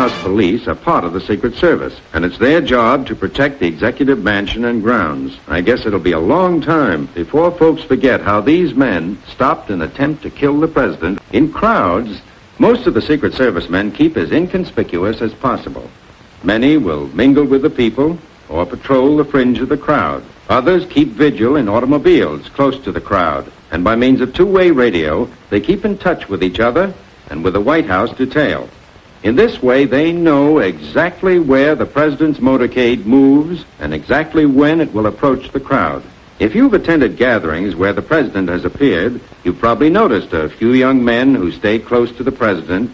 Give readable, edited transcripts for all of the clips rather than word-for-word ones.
House police are part of the Secret Service, and it's their job to protect the executive mansion and grounds. I guess it'll be a long time before folks forget how these men stopped an attempt to kill the president. In crowds, most of the Secret Service men keep as inconspicuous as possible. Many will mingle with the people or patrol the fringe of the crowd. Others keep vigil in automobiles close to the crowd, and by means of two-way radio, they keep in touch with each other and with the White House detail. In this way, they know exactly where the president's motorcade moves and exactly when it will approach the crowd. If you've attended gatherings where the president has appeared, you've probably noticed a few young men who stay close to the president,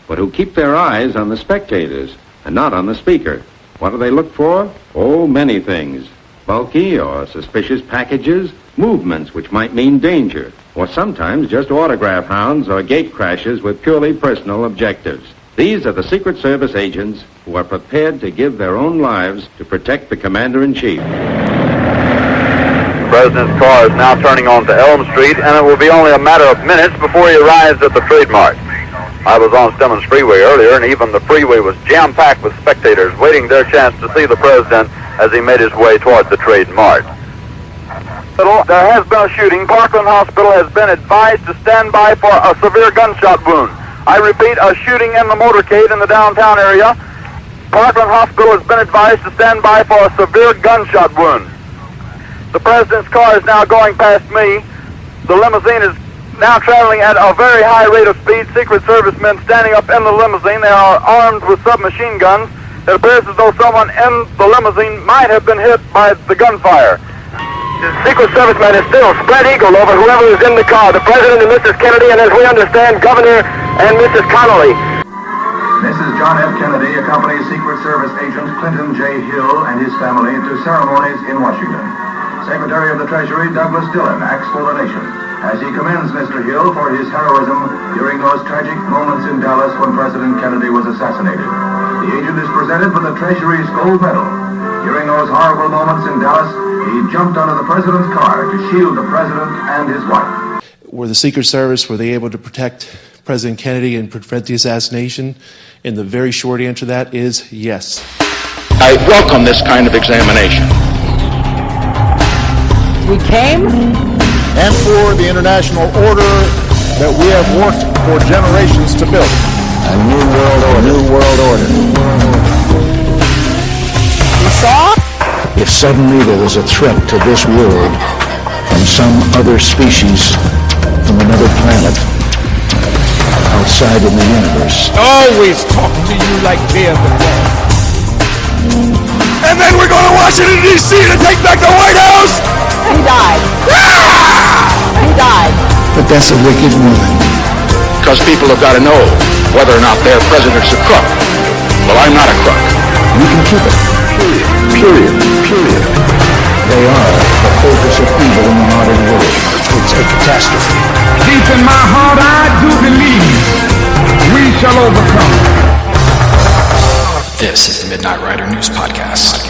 but who keep their eyes on the spectators and not on the speaker. What do they look for? Oh, many things. Bulky or suspicious packages, movements which might mean danger, or sometimes just autograph hounds or gate crashers with purely personal objectives. These are the Secret Service agents who are prepared to give their own lives to protect the Commander-in-Chief. The President's car is now turning onto Elm Street, and it will be only a matter of minutes before he arrives at the Trade Mart. I was on Stemmons Freeway earlier, and even the freeway was jam-packed with spectators waiting their chance to see the President as he made his way toward the Trade Mart. There has been a shooting. Parkland Hospital has been advised to stand by for a severe gunshot wound. I repeat, a shooting in the motorcade in the downtown area. Parkland Hospital has been advised to stand by for a severe gunshot wound. The President's car is now going past me. The limousine is now traveling at a very high rate of speed. Secret Service men standing up in the limousine. They are armed with submachine guns. It appears as though someone in the limousine might have been hit by the gunfire. The Secret Service man is still spread eagle over whoever is in the car, the President and Mrs. Kennedy, and as we understand, Governor and Mrs. Connolly. Mrs. John F. Kennedy accompanies Secret Service agent Clinton J. Hill and his family to ceremonies in Washington. Secretary of the Treasury Douglas Dillon acts for the nation as he commends Mr. Hill for his heroism during those tragic moments in Dallas when President Kennedy was assassinated. The agent is presented with the Treasury's gold medal. During those horrible moments in Dallas, he jumped out of the president's car to shield the president and his wife. Were the Secret Service, were they able to protect President Kennedy and prevent the assassination? And the very short answer to that is yes. I welcome this kind of examination. We came, and for the international order that we have worked for generations to build. A new world order. New world order. We saw. If suddenly there was a threat to this world from some other species, from another planet, outside in the universe. Always talk to you like they're the best. And then we're going to Washington, D.C. to take back the White House! He died. He died. But that's a wicked woman. Because people have got to know whether or not their president's a crook. Well, I'm not a crook. You can keep it. Period. They are the focus of evil in the modern world. It's a catastrophe. Deep in my heart, I do believe we shall overcome. This is the Midnight Rider News Podcast.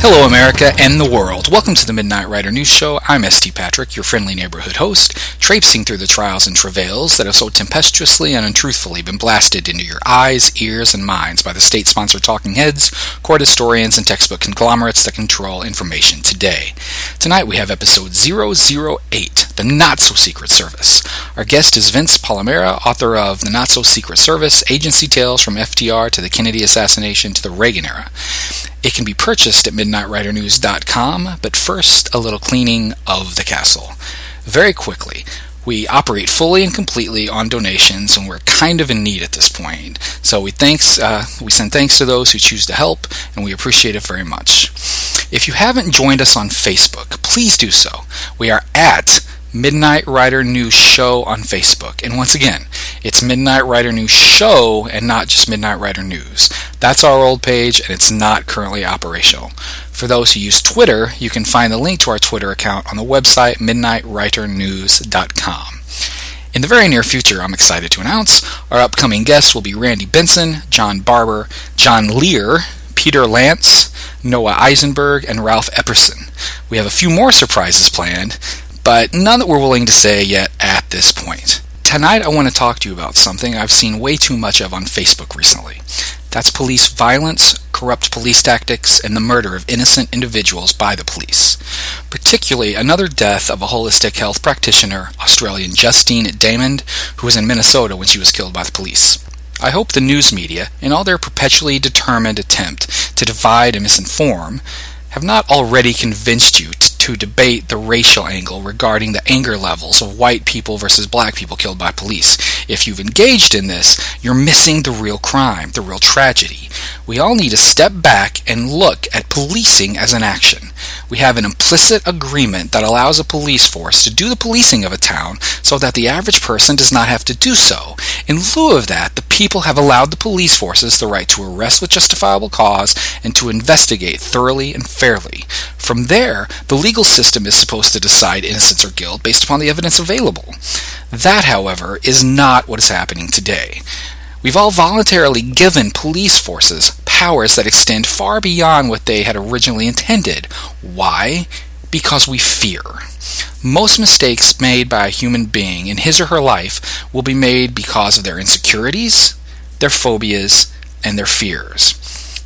Hello, America and the world. Welcome to the Midnight Rider News Show. I'm St. Patrick, your friendly neighborhood host, traipsing through the trials and travails that have so tempestuously and untruthfully been blasted into your eyes, ears, and minds by the state-sponsored talking heads, court historians, and textbook conglomerates that control information today. Tonight we have episode 008, The Not-So-Secret Service. Our guest is Vince Palamara, author of The Not-So-Secret Service, Agency Tales from FDR to the Kennedy Assassination to the Reagan Era. It can be purchased at MidnightRiderNews.com, but first, a little cleaning of the castle. Very quickly, we operate fully and completely on donations, and we're kind of in need at this point. So we send thanks to those who choose to help, and we appreciate it very much. If you haven't joined us on Facebook, please do so. We are at Midnight Rider News Show on Facebook. And once again, it's Midnight Rider News Show and not just Midnight Rider News. That's our old page, and it's not currently operational. For those who use Twitter, you can find the link to our Twitter account on the website midnightridernews.com. In the very near future, I'm excited to announce our upcoming guests will be Randy Benson, John Barber, John Lear, Peter Lance, Noah Eisenberg, and Ralph Epperson. We have a few more surprises planned, but none that we're willing to say yet at this point. Tonight I want to talk to you about something I've seen way too much of on Facebook recently. That's police violence, corrupt police tactics, and the murder of innocent individuals by the police. Particularly another death of a holistic health practitioner, Australian Justine Damond, who was in Minnesota when she was killed by the police. I hope the news media, in all their perpetually determined attempt to divide and misinform, have not already convinced you to debate the racial angle regarding the anger levels of white people versus black people killed by police. If you've engaged in this, you're missing the real crime, the real tragedy. We all need to step back and look at policing as an action. We have an implicit agreement that allows a police force to do the policing of a town so that the average person does not have to do so. In lieu of that, the people have allowed the police forces the right to arrest with justifiable cause and to investigate thoroughly and fairly. From there, the legal system is supposed to decide innocence or guilt based upon the evidence available. That, however, is not what is happening today. We've all voluntarily given police forces powers that extend far beyond what they had originally intended. Why? Because we fear. Most mistakes made by a human being in his or her life will be made because of their insecurities, their phobias, and their fears.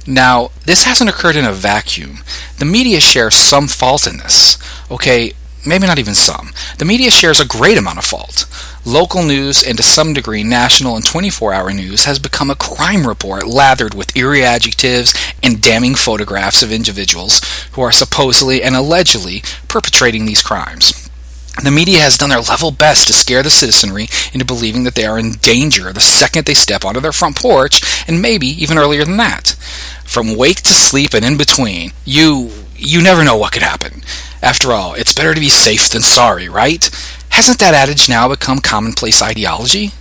Now, this hasn't occurred in a vacuum. The media shares some fault in this. Okay, maybe not even some. The media shares a great amount of fault. Local news, and to some degree national and 24-hour news, has become a crime report lathered with eerie adjectives and damning photographs of individuals who are supposedly and allegedly perpetrating these crimes. The media has done their level best to scare the citizenry into believing that they are in danger the second they step onto their front porch, and maybe even earlier than that. From wake to sleep and in between, you never know what could happen. After all, it's better to be safe than sorry, right? Hasn't that adage now become commonplace ideology?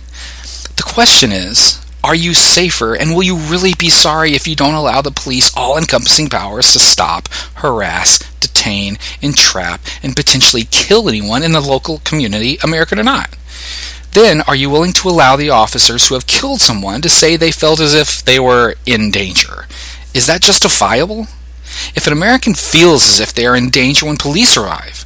The question is, are you safer, and will you really be sorry if you don't allow the police all-encompassing powers to stop, harass, detain, entrap, and potentially kill anyone in the local community, American or not? Then, are you willing to allow the officers who have killed someone to say they felt as if they were in danger? Is that justifiable? If an American feels as if they are in danger when police arrive,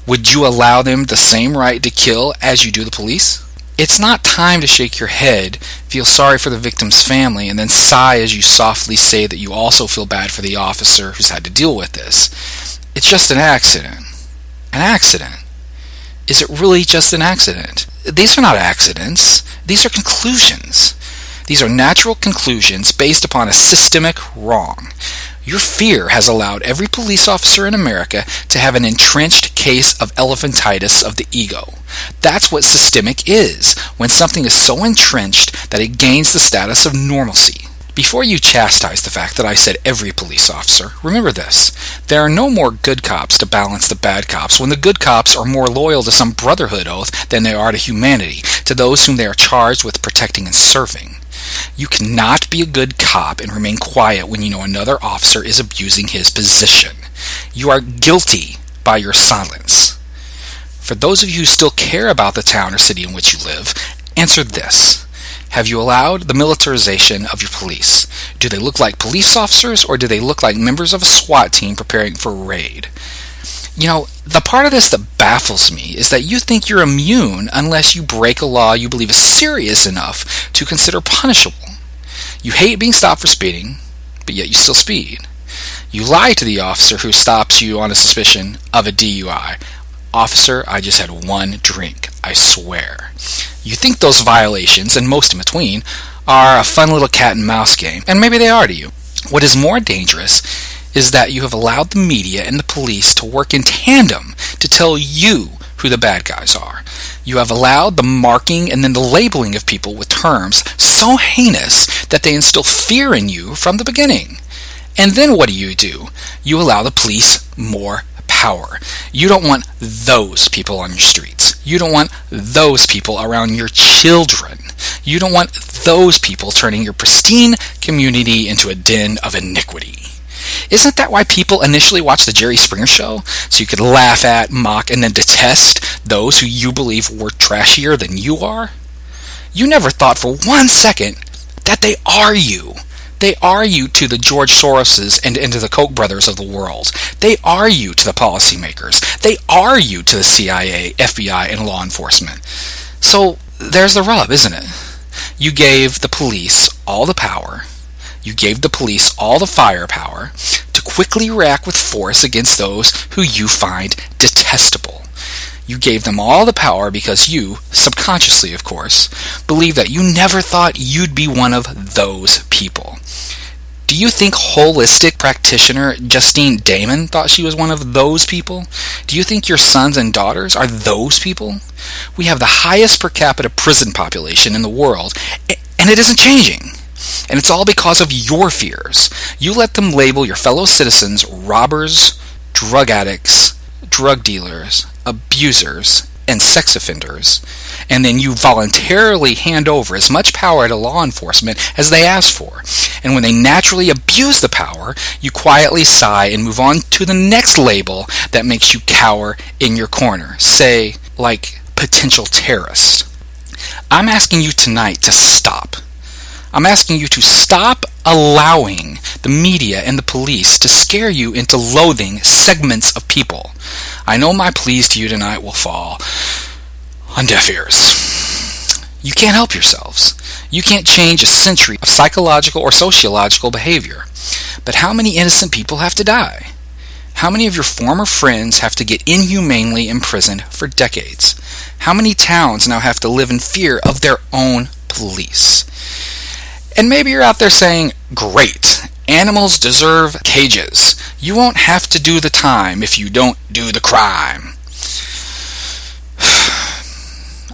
would you allow them the same right to kill as you do the police? It's not time to shake your head, feel sorry for the victim's family, and then sigh as you softly say that you also feel bad for the officer who's had to deal with this. It's just an accident. An accident. Is it really just an accident? These are not accidents. These are conclusions. These are natural conclusions based upon a systemic wrong. Your fear has allowed every police officer in America to have an entrenched case of elephantitis of the ego. That's what systemic is, when something is so entrenched that it gains the status of normalcy. Before you chastise the fact that I said every police officer, remember this. There are no more good cops to balance the bad cops when the good cops are more loyal to some brotherhood oath than they are to humanity, to those whom they are charged with protecting and serving. You cannot be a good cop and remain quiet when you know another officer is abusing his position. You are guilty by your silence. For those of you who still care about the town or city in which you live, answer this. Have you allowed the militarization of your police? Do they look like police officers, or do they look like members of a SWAT team preparing for a raid? You know, the part of this that baffles me is that you think you're immune unless you break a law you believe is serious enough to consider punishable. You hate being stopped for speeding, but yet you still speed. You lie to the officer who stops you on a suspicion of a DUI. Officer, I just had one drink, I swear. You think those violations, and most in between, are a fun little cat and mouse game, and maybe they are to you. What is more dangerous is that you have allowed the media and the police to work in tandem to tell you who the bad guys are. You have allowed the marking and then the labeling of people with terms so heinous that they instill fear in you from the beginning. And then what do? You allow the police more power. You don't want those people on your streets. You don't want those people around your children. You don't want those people turning your pristine community into a den of iniquity. Isn't that why people initially watched the Jerry Springer Show? So you could laugh at, mock, and then detest those who you believe were trashier than you are? You never thought for 1 second that they are you. They are you to the George Soroses and to the Koch brothers of the world. They are you to the policymakers. They are you to the CIA, FBI, and law enforcement. So there's the rub, isn't it? You gave the police all the power. You gave the police all the firepower to quickly react with force against those who you find detestable. You gave them all the power because you, subconsciously of course, believe that you never thought you'd be one of those people. Do you think holistic practitioner Justine Damon thought she was one of those people? Do you think your sons and daughters are those people? We have the highest per capita prison population in the world, and it isn't changing. And it's all because of your fears. You let them label your fellow citizens robbers, drug addicts, drug dealers, abusers, and sex offenders, and then you voluntarily hand over as much power to law enforcement as they ask for. And when they naturally abuse the power, you quietly sigh and move on to the next label that makes you cower in your corner, say, like potential terrorist. I'm asking you tonight to stop. I'm asking you to stop allowing the media and the police to scare you into loathing segments of people. I know my pleas to you tonight will fall on deaf ears. You can't help yourselves. You can't change a century of psychological or sociological behavior. But how many innocent people have to die? How many of your former friends have to get inhumanely imprisoned for decades? How many towns now have to live in fear of their own police? And maybe you're out there saying, great, animals deserve cages. You won't have to do the time if you don't do the crime.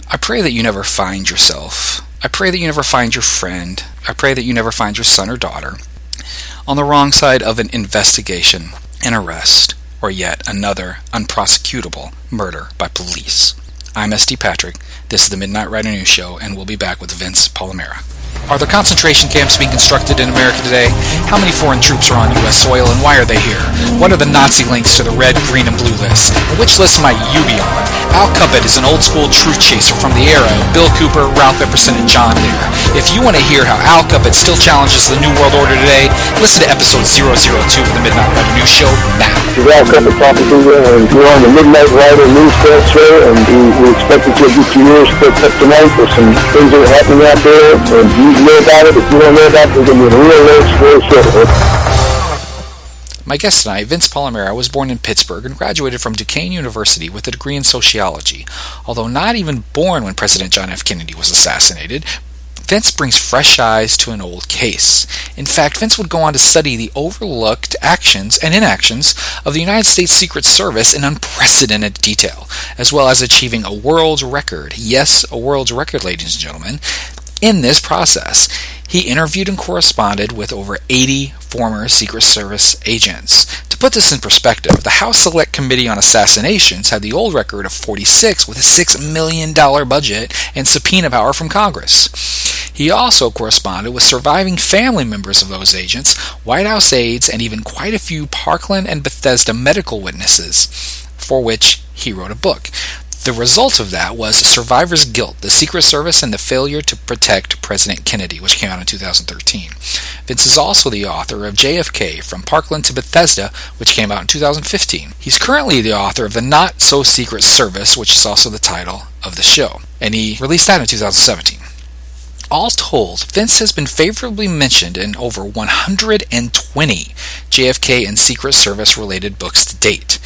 I pray that you never find yourself. I pray that you never find your friend. I pray that you never find your son or daughter on the wrong side of an investigation, an arrest, or yet another unprosecutable murder by police. I'm S.T. Patrick. This is the Midnight Rider News Show, and we'll be back with Vince Palamara. Are there concentration camps being constructed in America today? How many foreign troops are on U.S. soil, and why are they here? What are the Nazi links to the red, green, and blue list? And which list might you be on? Al Cuppet is an old-school truth chaser from the era of Bill Cooper, Ralph Epperson, and John Lear. If you want to hear how Al Cuppet still challenges the New World Order today, listen to episode 002 of the Midnight Rider News Show now. This is Al Cuppet talking to you, and we're on the Midnight Rider Newscast show, and we expect to get your ears picked up tonight with some things that are happening out there, and you know about it. If you don't know about it, we're going to be real alerts very shortly. My guest tonight, Vince Palamara, was born in Pittsburgh and graduated from Duquesne University with a degree in sociology. Although not even born when President John F. Kennedy was assassinated, Vince brings fresh eyes to an old case. In fact, Vince would go on to study the overlooked actions and inactions of the United States Secret Service in unprecedented detail, as well as achieving a world's record. Yes, a world's record, ladies and gentlemen. In this process, he interviewed and corresponded with over 80 former Secret Service agents. To put this in perspective, the House Select Committee on Assassinations had the old record of 46 with a $6 million budget and subpoena power from Congress. He also corresponded with surviving family members of those agents, White House aides, and even quite a few Parkland and Bethesda medical witnesses, for which he wrote a book. The result of that was Survivor's Guilt, the Secret Service and the Failure to Protect President Kennedy, which came out in 2013. Vince is also the author of JFK, From Parkland to Bethesda, which came out in 2015. He's currently the author of The Not So Secret Service, which is also the title of the show, and he released that in 2017. All told, Vince has been favorably mentioned in over 120 JFK and Secret Service related books to date.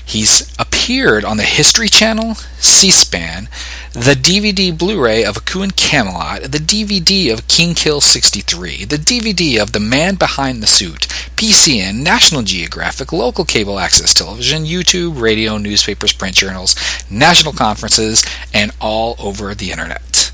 He's appeared on the History Channel, C-SPAN, the DVD Blu-ray of A Coup in Camelot, the DVD of King Kill 63, the DVD of The Man Behind the Suit, PCN, National Geographic, local cable access television, YouTube, radio, newspapers, print journals, national conferences, and all over the internet.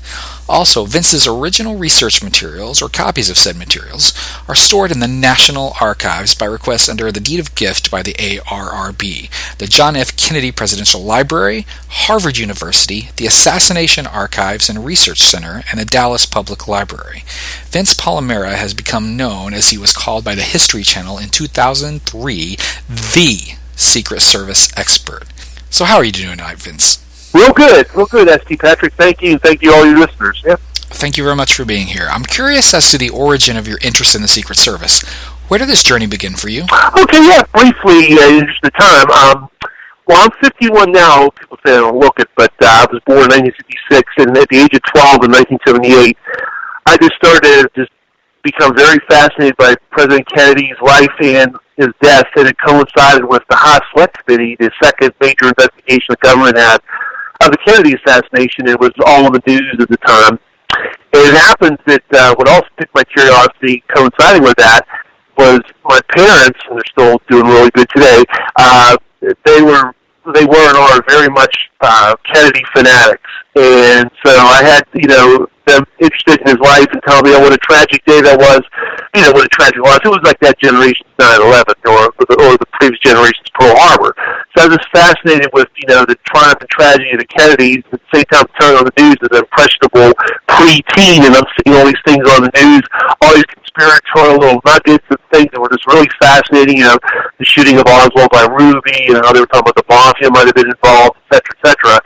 Also, Vince's original research materials, or copies of said materials, are stored in the National Archives by request under the deed of gift by the ARRB, the John F. Kennedy Presidential Library, Harvard University, the Assassination Archives and Research Center, and the Dallas Public Library. Vince Palamara has become known, as he was called by the History Channel in 2003, the Secret Service expert. So how are you doing tonight, Vince? Real good, S.T. Patrick. Thank you, and thank you all your listeners. Yeah. Thank you very much for being here. I'm curious as to the origin of your interest in the Secret Service. Where did this journey begin for you? Okay, yeah, briefly, in the time. Well, I'm 51 now. People say I don't look it, but I was born in 1956, and at the age of 12 in 1978, I just started to become very fascinated by President Kennedy's life and his death, and it coincided with the House Select Committee, the second major investigation the government had of the Kennedy assassination. It was all in the news at the time. And it happens that what also piqued my curiosity coinciding with that was my parents, and they're still doing really good today, they were and are very much Kennedy fanatics. And so I had, them interested in his life and telling me, what a tragic day that was, what a tragic loss. It was like that generation's 9/11 or the previous generation's Pearl Harbor. So I was just fascinated with, the triumph and tragedy of the Kennedys. At the same time, turning on the news as an impressionable pre-teen, and I'm seeing all these things on the news, all these conspiratorial little nuggets and things that were just really fascinating, the shooting of Oswald by Ruby, and how they were talking about the mafia might have been involved, et cetera, et cetera.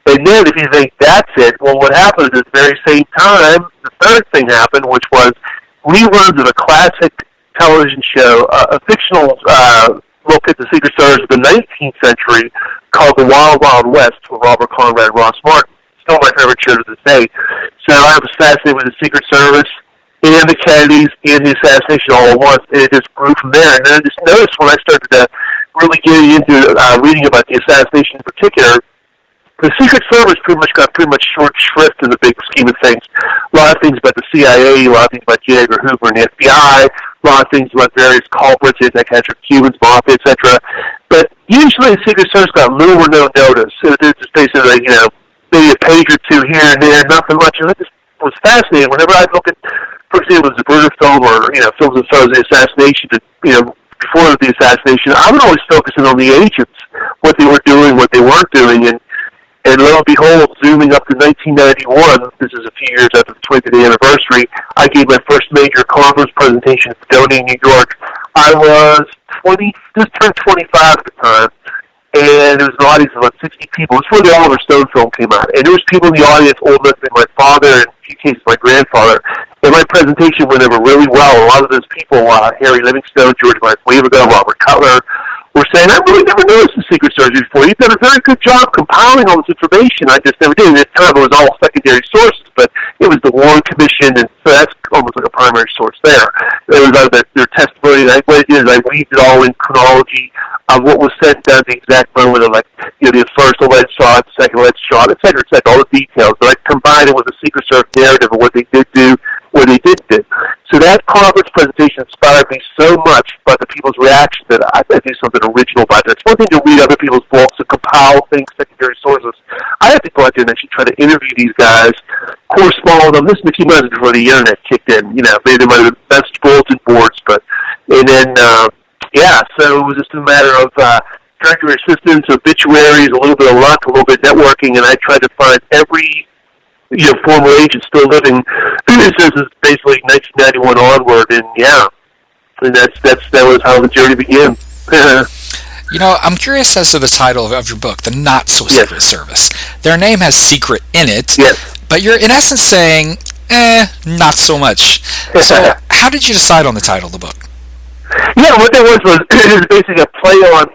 And then if you think that's it, well, what happened at the very same time, the third thing happened, which was reruns of a classic television show, a fictional look at the Secret Service of the 19th century called The Wild Wild West with Robert Conrad and Ross Martin. Still my favorite show to this day. So I was fascinated with the Secret Service and the Kennedys and the assassination all at once, and it just grew from there. And then I just noticed when I started to really get into reading about the assassination in particular, the Secret Service got short shrift in the big scheme of things. A lot of things about the CIA, a lot of things about J. Edgar Hoover and the FBI, a lot of things about various culprits, anti-Catholic Cubans, mafia, etc. But usually the Secret Service got little or no notice. It was just basically, maybe a page or two here and there, nothing much. And it just was fascinating. Whenever I'd look at, for example, the Zapruder film or, films as far as the assassination, before the assassination, I would always focus in on the agents, what they were doing, what they weren't doing, and lo and behold, zooming up to 1991, this is a few years after the 20th anniversary, I gave my first major conference presentation at Sedona, New York. I was just turned 25 at the time, and there was an audience of about 60 people. It's where the Oliver Stone film came out. And there was people in the audience old enough than my father, and in a few cases my grandfather. And my presentation went over really well. A lot of those people, Harry Livingstone, George Weavergo, Robert Cutler, were saying, I really never noticed the Secret Service before. You've done a very good job compiling all this information. I just never did. At the time, it was all secondary sources, but it was the Warren Commission, and so that's almost like a primary source there. It was their testimony, and what I did is I weaved it all in chronology of what was said down to the exact moment of, the first alleged shot, second alleged shot, et cetera, all the details. But I combined it with the Secret Service narrative of what they did do, what they didn't do. So that conference presentation inspired me so much by the people's reaction that I do something original about it. It's one thing to read other people's books and compile things, secondary sources. I have to go out there and actually try to interview these guys, correspond with them. This is a few months before the internet kicked in. Maybe they might have been best bulletin boards, and then, so it was just a matter of directory assistance, obituaries, a little bit of luck, a little bit of networking, and I tried to find every former agent still living. This is basically 1991 onward, and that was how the journey began. I'm curious as to the title of your book, The Not So Secret Service. Their name has secret in it, but you're in essence saying, not so much. So how did you decide on the title of the book? Yeah, what that was it was basically a play on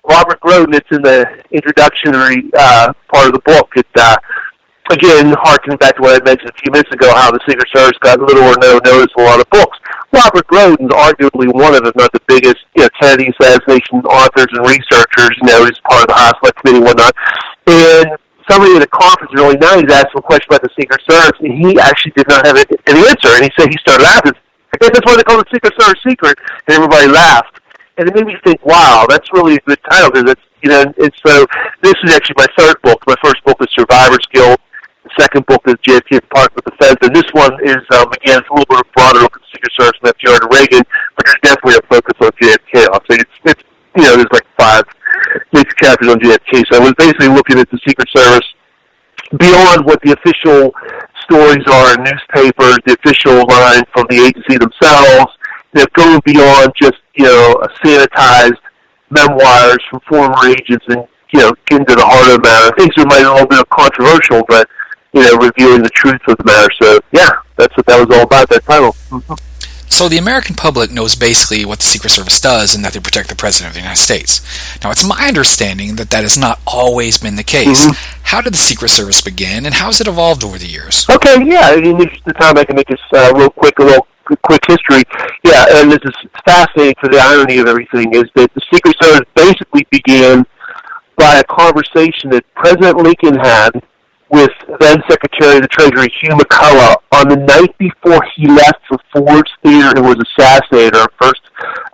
Robert Groden. It's in the introductory part of the book. It again, harkening back to what I mentioned a few minutes ago, how the Secret Service got little or no notice in a lot of books. Robert Groden's arguably one of, if not the biggest, Kennedy assassination authors and researchers. He's part of the House Select Committee and whatnot. And somebody at a conference in the early 90s asked him a question about the Secret Service, and he actually did not have an answer. And he said he started laughing. I guess that's why they call the Secret Service secret. And everybody laughed. And it made me think, wow, that's really a good title, because and so this is actually my third book. My first book is Survivor's Guild. The second book is JFK Department of Defense, and this one is, again, it's a little bit of a broader look at the Secret Service from FDR to Reagan, but there's definitely a focus on JFK. So it's there's like 5 major chapters on JFK. So I was basically looking at the Secret Service beyond what the official stories are in newspapers, the official line from the agency themselves, going beyond just, a sanitized memoirs from former agents and, getting to the heart of the matter. Things that might be a little bit controversial, but revealing the truth of the matter. So, yeah, that's what that was all about, that title. Mm-hmm. So the American public knows basically what the Secret Service does and that they protect the President of the United States. Now, it's my understanding that that has not always been the case. Mm-hmm. How did the Secret Service begin, and how has it evolved over the years? Okay, yeah, in the interest of time, I can make this a little quick history. Yeah, and this is fascinating for the irony of everything, is that the Secret Service basically began by a conversation that President Lincoln had with then Secretary of the Treasury Hugh McCullough on the night before he left for Ford's Theater and was assassinated, our first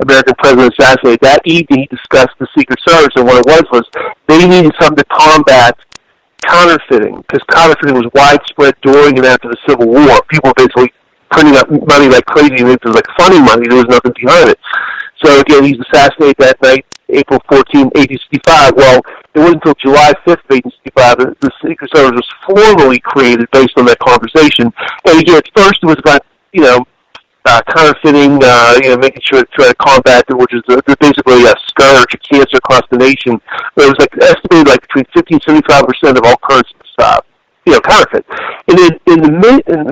American president assassinated. That evening he discussed the Secret Service, and what it was they needed something to combat counterfeiting, because counterfeiting was widespread during and after the Civil War. People were basically printing up money like crazy, and it was like funny money. There was nothing behind it. So again, he's assassinated that night, April 14, 1865. Well, it wasn't until July 5th, 1865, that the Secret Service was formally created based on that conversation. And again, at first it was about, counterfeiting, making sure to try to combat it, which is basically a scourge, a cancer across the nation. But it was estimated between 50 and 75% of all currencies, counterfeit. And then in the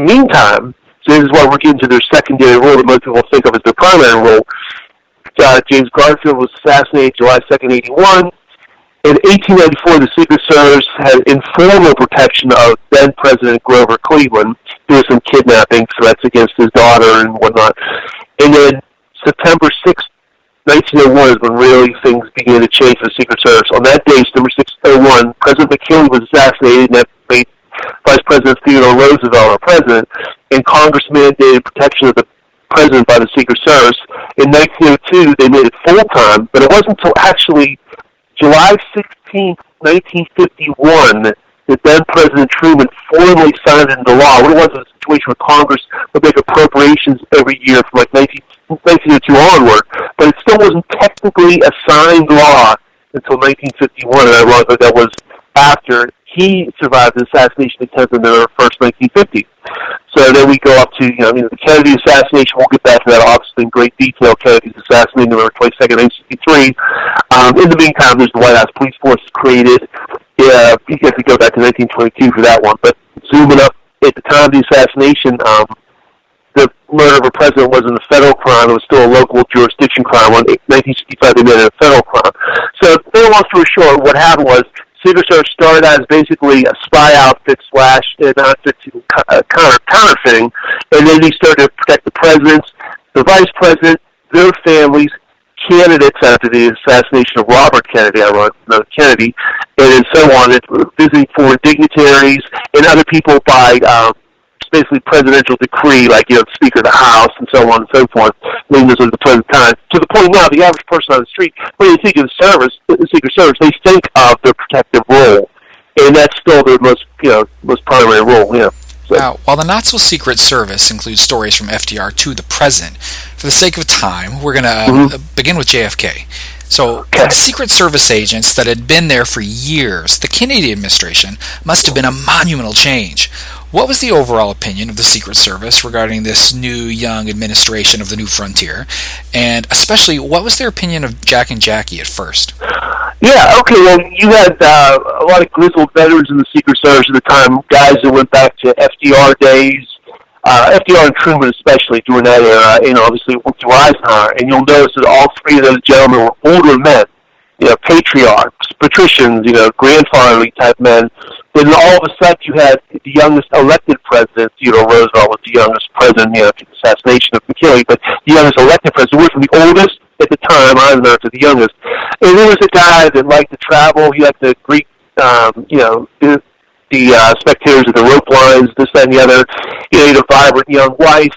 meantime, so this is why we're getting to their secondary role that most people think of as their primary role. James Garfield was assassinated July 2nd, 81. In 1894, the Secret Service had informal protection of then-President Grover Cleveland. There was some kidnapping threats against his daughter and whatnot. And then September 6th, 1901 is when really things began to change for the Secret Service. On that day, September 6th, 1901, President McKinley was assassinated, and that made Vice President Theodore Roosevelt our president, and Congress mandated protection of the president by the Secret Service. In 1902, they made it full-time, but it wasn't until actually July 16, 1951, that then-President Truman formally signed it into law. What it was a situation where Congress would make appropriations every year from 1902 onward, but it still wasn't technically a signed law until 1951, and ironically that was after he survived the assassination attempt on November 1st, 1950. So then we go up to, the Kennedy assassination. We'll get back to that, obviously, in great detail. Kennedy's assassination, November 22nd, 1963. In the meantime, there's the White House Police Force created. Yeah, you have to go back to 1922 for that one. But zooming up, at the time of the assassination, the murder of a president wasn't a federal crime. It was still a local jurisdiction crime. In 1965, they made it a federal crime. So, long story short, what happened was, Secret Service started out as basically a spy outfit / an outfit to counterfeiting, and then they started to protect the presidents, the vice president, their families, candidates after the assassination of Robert Kennedy, Kennedy, and so on, visiting foreign dignitaries and other people by basically presidential decree, like, the Speaker of the House and so on and so forth, leading us at the present time. To the point now, the average person on the street, when they think of the Secret Service, they think of their protective role, and that's still their most primary role, So. Now, while the not-so-secret service includes stories from FDR to the present, for the sake of time, we're going to begin with JFK. So, for the Secret Service agents that had been there for years, the Kennedy administration must have been a monumental change. What was the overall opinion of the Secret Service regarding this new, young administration of the new frontier? And especially, what was their opinion of Jack and Jackie at first? Yeah, okay, well, you had a lot of grizzled veterans in the Secret Service at the time, guys that went back to FDR days, FDR and Truman especially during that era, obviously through Eisenhower, and you'll notice that all three of those gentlemen were older men, patriarchs, patricians, grandfatherly type men. Then all of a sudden you had the youngest elected president, Theodore Roosevelt was the youngest president, after the assassination of McKinley, but the youngest elected president went from the oldest at the time, Eisenhower, to the youngest. And there was a guy that liked to travel. He liked to greet, the spectators at the rope lines, this, that, and the other. He had a vibrant young wife,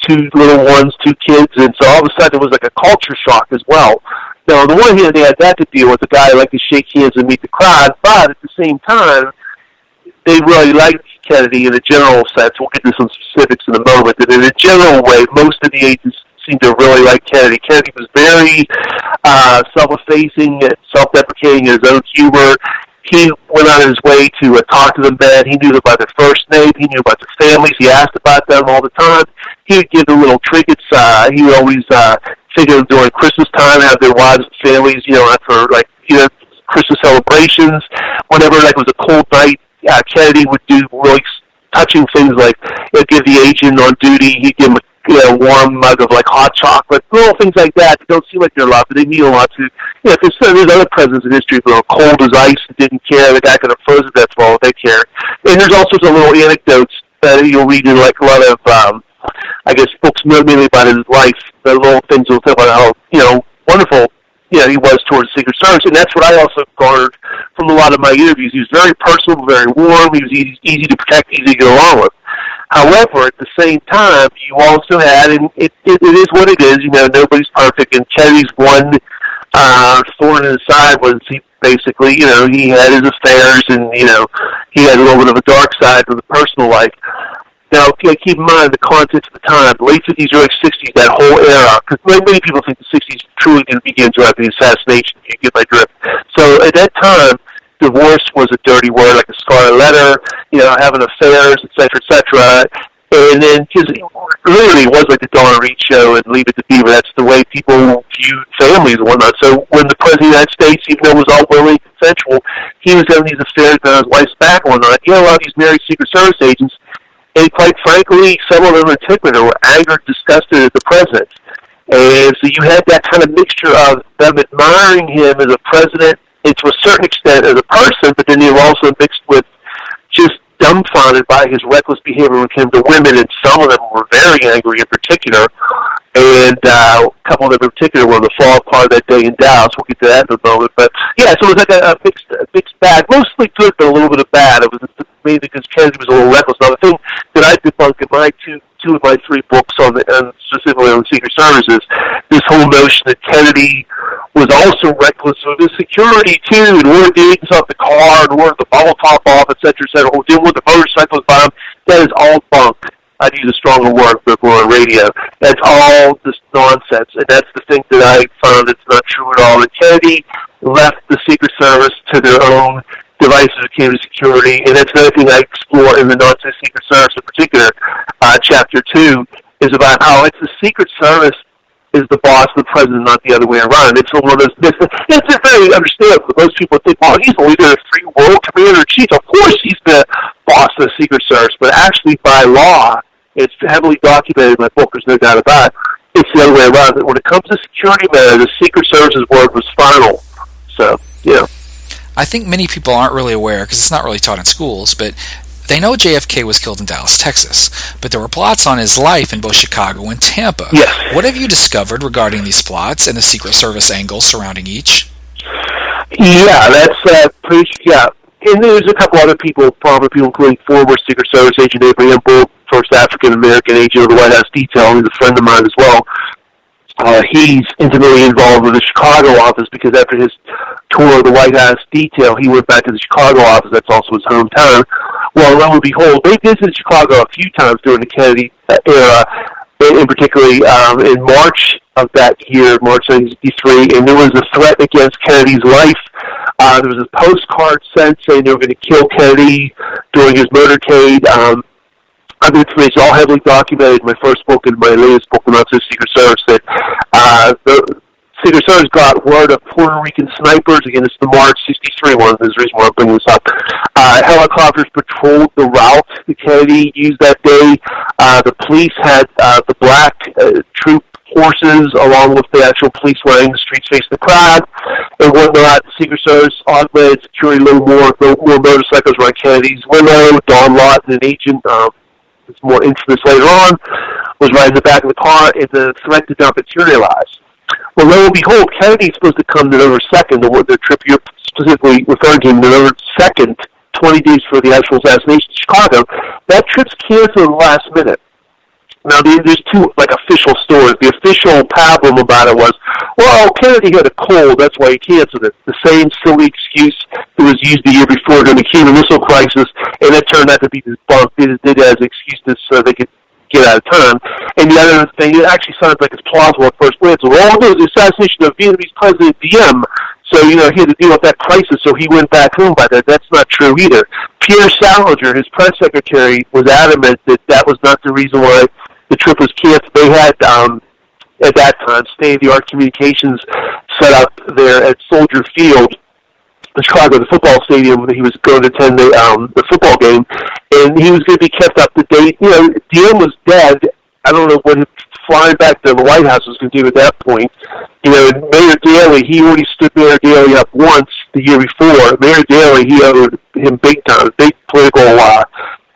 two little ones, 2 kids, and so all of a sudden it was like a culture shock as well. Now, on the one hand, they had that to deal with, a guy who liked to shake hands and meet the crowd, but at the same time, they really liked Kennedy in a general sense. We'll get to some specifics in a moment, but in a general way, most of the agents seemed to really like Kennedy. Kennedy was very self-effacing, self-deprecating in his own humor. He went on his way to talk to the men. He knew them by their first name. He knew about their families. He asked about them all the time. He would give them little trinkets. He would always think of them during Christmas time, have their wives and families, for Christmas celebrations. Whenever it was a cold night Kennedy would do really touching things like he'd give the agent on duty, he'd give him a warm mug of like hot chocolate, little things like that. They don't seem like they're a lot, but they mean a lot to. Because there's other presidents in history who are cold as ice and didn't care. The guy could have frozen to death for all they care. And there's also some little anecdotes that you'll read in like a lot of, I guess, books mainly about his life. The little things will tell about how wonderful he was towards the Secret Service, and that's what I also garnered from a lot of my interviews. He was very personal, very warm. He was easy to protect, easy to get along with. However, at the same time, you also had, and it is what it is. Nobody's perfect, and Kennedy's one thorn in his side was he basically, he had his affairs, and he had a little bit of a dark side to the personal life. Now, keep in mind the context of the time, the late 50s, early 60s, that whole era, because many people think the 60s truly didn't begin after the assassination, if you get my drift. So at that time, divorce was a dirty word, like a scarlet letter, having affairs, et cetera, and then just literally it was like the Donna Reed show and Leave It to Beaver. That's the way people viewed families and whatnot. So when the President of the United States, even though it was all willingly consensual, he was having these affairs on his wife's back and whatnot. A lot of these married Secret Service agents, and quite frankly, several of them in particular were angered, disgusted at the President. And so you had that kind of mixture of them admiring him as a president and to a certain extent as a person, but then they were also mixed with just dumbfounded by his reckless behavior when it came to women, and some of them were very angry in particular, and a couple of them in particular were the fall apart that day in Dallas. We'll get to that in a moment. But yeah, so it was like a mixed bag, mostly good, but a little bit of bad. It was mainly because Kennedy was a little reckless. Now, the thing that I debunk in my two of my three books and specifically on Secret Services, this whole notion that Kennedy was also reckless with his security too, and ordered the agents off the car, and ordered the bottle top off, et cetera, or didn't want the motorcycles by him. That is all bunk. I'd use a stronger word if we're on radio. That's all just nonsense, and that's the thing that I found that's not true at all. And Kennedy left the Secret Service to their own devices that came to security, and that's another thing I explore in the Nazi Secret Service in particular. Chapter 2 is about how it's the Secret Service is the boss of the president, not the other way around. It's one of those. It's very understandable. Most people think, "Well, he's the leader of the free world, commander-in-chief. Of course, he's the boss of the Secret Service." But actually, by law, it's heavily documented in my book. There's no doubt about it. It's the other way around. That when it comes to security matters, the Secret Service's word was final. So, I think many people aren't really aware because it's not really taught in schools, but they know JFK was killed in Dallas, Texas, but there were plots on his life in both Chicago and Tampa. Yes. What have you discovered regarding these plots and the Secret Service angle surrounding each? Yeah, that's pretty. Yeah, and there's a couple other people, prominent people, including former Secret Service agent Abraham Bull, first African American agent of the White House detail. He's a friend of mine as well. He's intimately involved with the Chicago office because after his tour of the White House detail, he went back to the Chicago office. That's also his hometown. Well, lo and behold, they visited Chicago a few times during the Kennedy era, in particularly in March of that year, March 1963, and there was a threat against Kennedy's life. There was a postcard sent saying they were going to kill Kennedy during his motorcade. Other information, all heavily documented in my first book and my latest book, The Nazi Secret Service, that the Secret Service got word of Puerto Rican snipers. Again, it's the March 63 one. There's a reason why I'm bringing this up. Helicopters patrolled the route that Kennedy used that day. The police had the black troop horses along with the actual police running the streets facing the crowd and whatnot. The Secret Service augmented security a little more motorcycles around Kennedy's window. Don Lawton, an agent, it's more infamous later on, was riding in the back of the car, and the threat did not materialize. Well, lo and behold, Kennedy's supposed to come November 2nd, the trip you're specifically referring to, November 2nd, 20 days for the actual assassination in Chicago. That trip's canceled at the last minute. Now, there's two, official stories. The official pablum about it was, well, Kennedy had a cold, that's why he canceled it. The same silly excuse that was used the year before during the Cuban Missile Crisis, and it turned out to be debunked. They did it as an excuse so they could get out of town. And the other thing, it actually sounds like it's plausible at first glance. Well, it was the assassination of Vietnamese President Diem. So, he had to deal with that crisis, so he went back home by that. That's not true either. Pierre Salinger, his press secretary, was adamant that that was not the reason why the trip was canceled. They had, at that time, state-of-the-art communications set up there at Soldier Field, the Chicago, the football stadium. He was going to attend the football game, and he was going to be kept up to date. You know, Dean was dead. I don't know what flying back to the White House was going to do at that point. You know, Mayor Daley, he already stood Mayor Daley up once the year before. Mayor Daley, he owed him big time, big political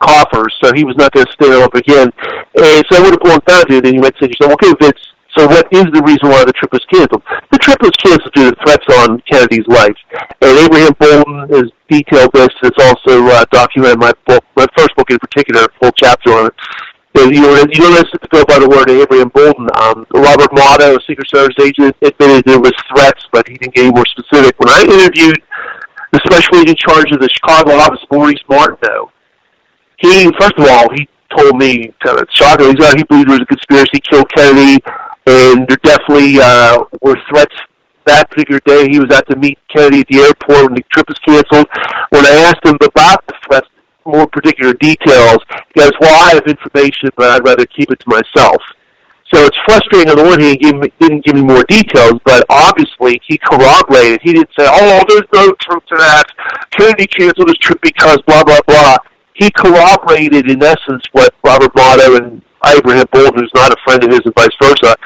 coffers, so he was not going to stand up again. And so I would have gone down to it, and you might say to yourself, okay, Vince, so what is the reason why the trip was canceled? The trip was canceled due to threats on Kennedy's life. And Abraham Bolton has detailed this. It's also documented in my book, my first book in particular, a full chapter on it. You don't have to go by the word of Abraham Bolton. Robert Motto, a Secret Service agent, admitted there was threats, but he didn't get any more specific. When I interviewed the special agent in charge of the Chicago office, Maurice Martineau, first of all, he told me, kind of shockingly, he believed there was a conspiracy to kill Kennedy, and there definitely were threats that particular day. He was out to meet Kennedy at the airport when the trip was canceled. When I asked him about the threats, more particular details, he goes, well, I have information, but I'd rather keep it to myself. So it's frustrating on the one hand, he didn't give me more details, but obviously he corroborated. He didn't say, oh, there's no truth to that. Kennedy canceled his trip because blah, blah, blah. He corroborated, in essence, what Robert Motto and Abraham Bolton, who's not a friend of his, and vice versa.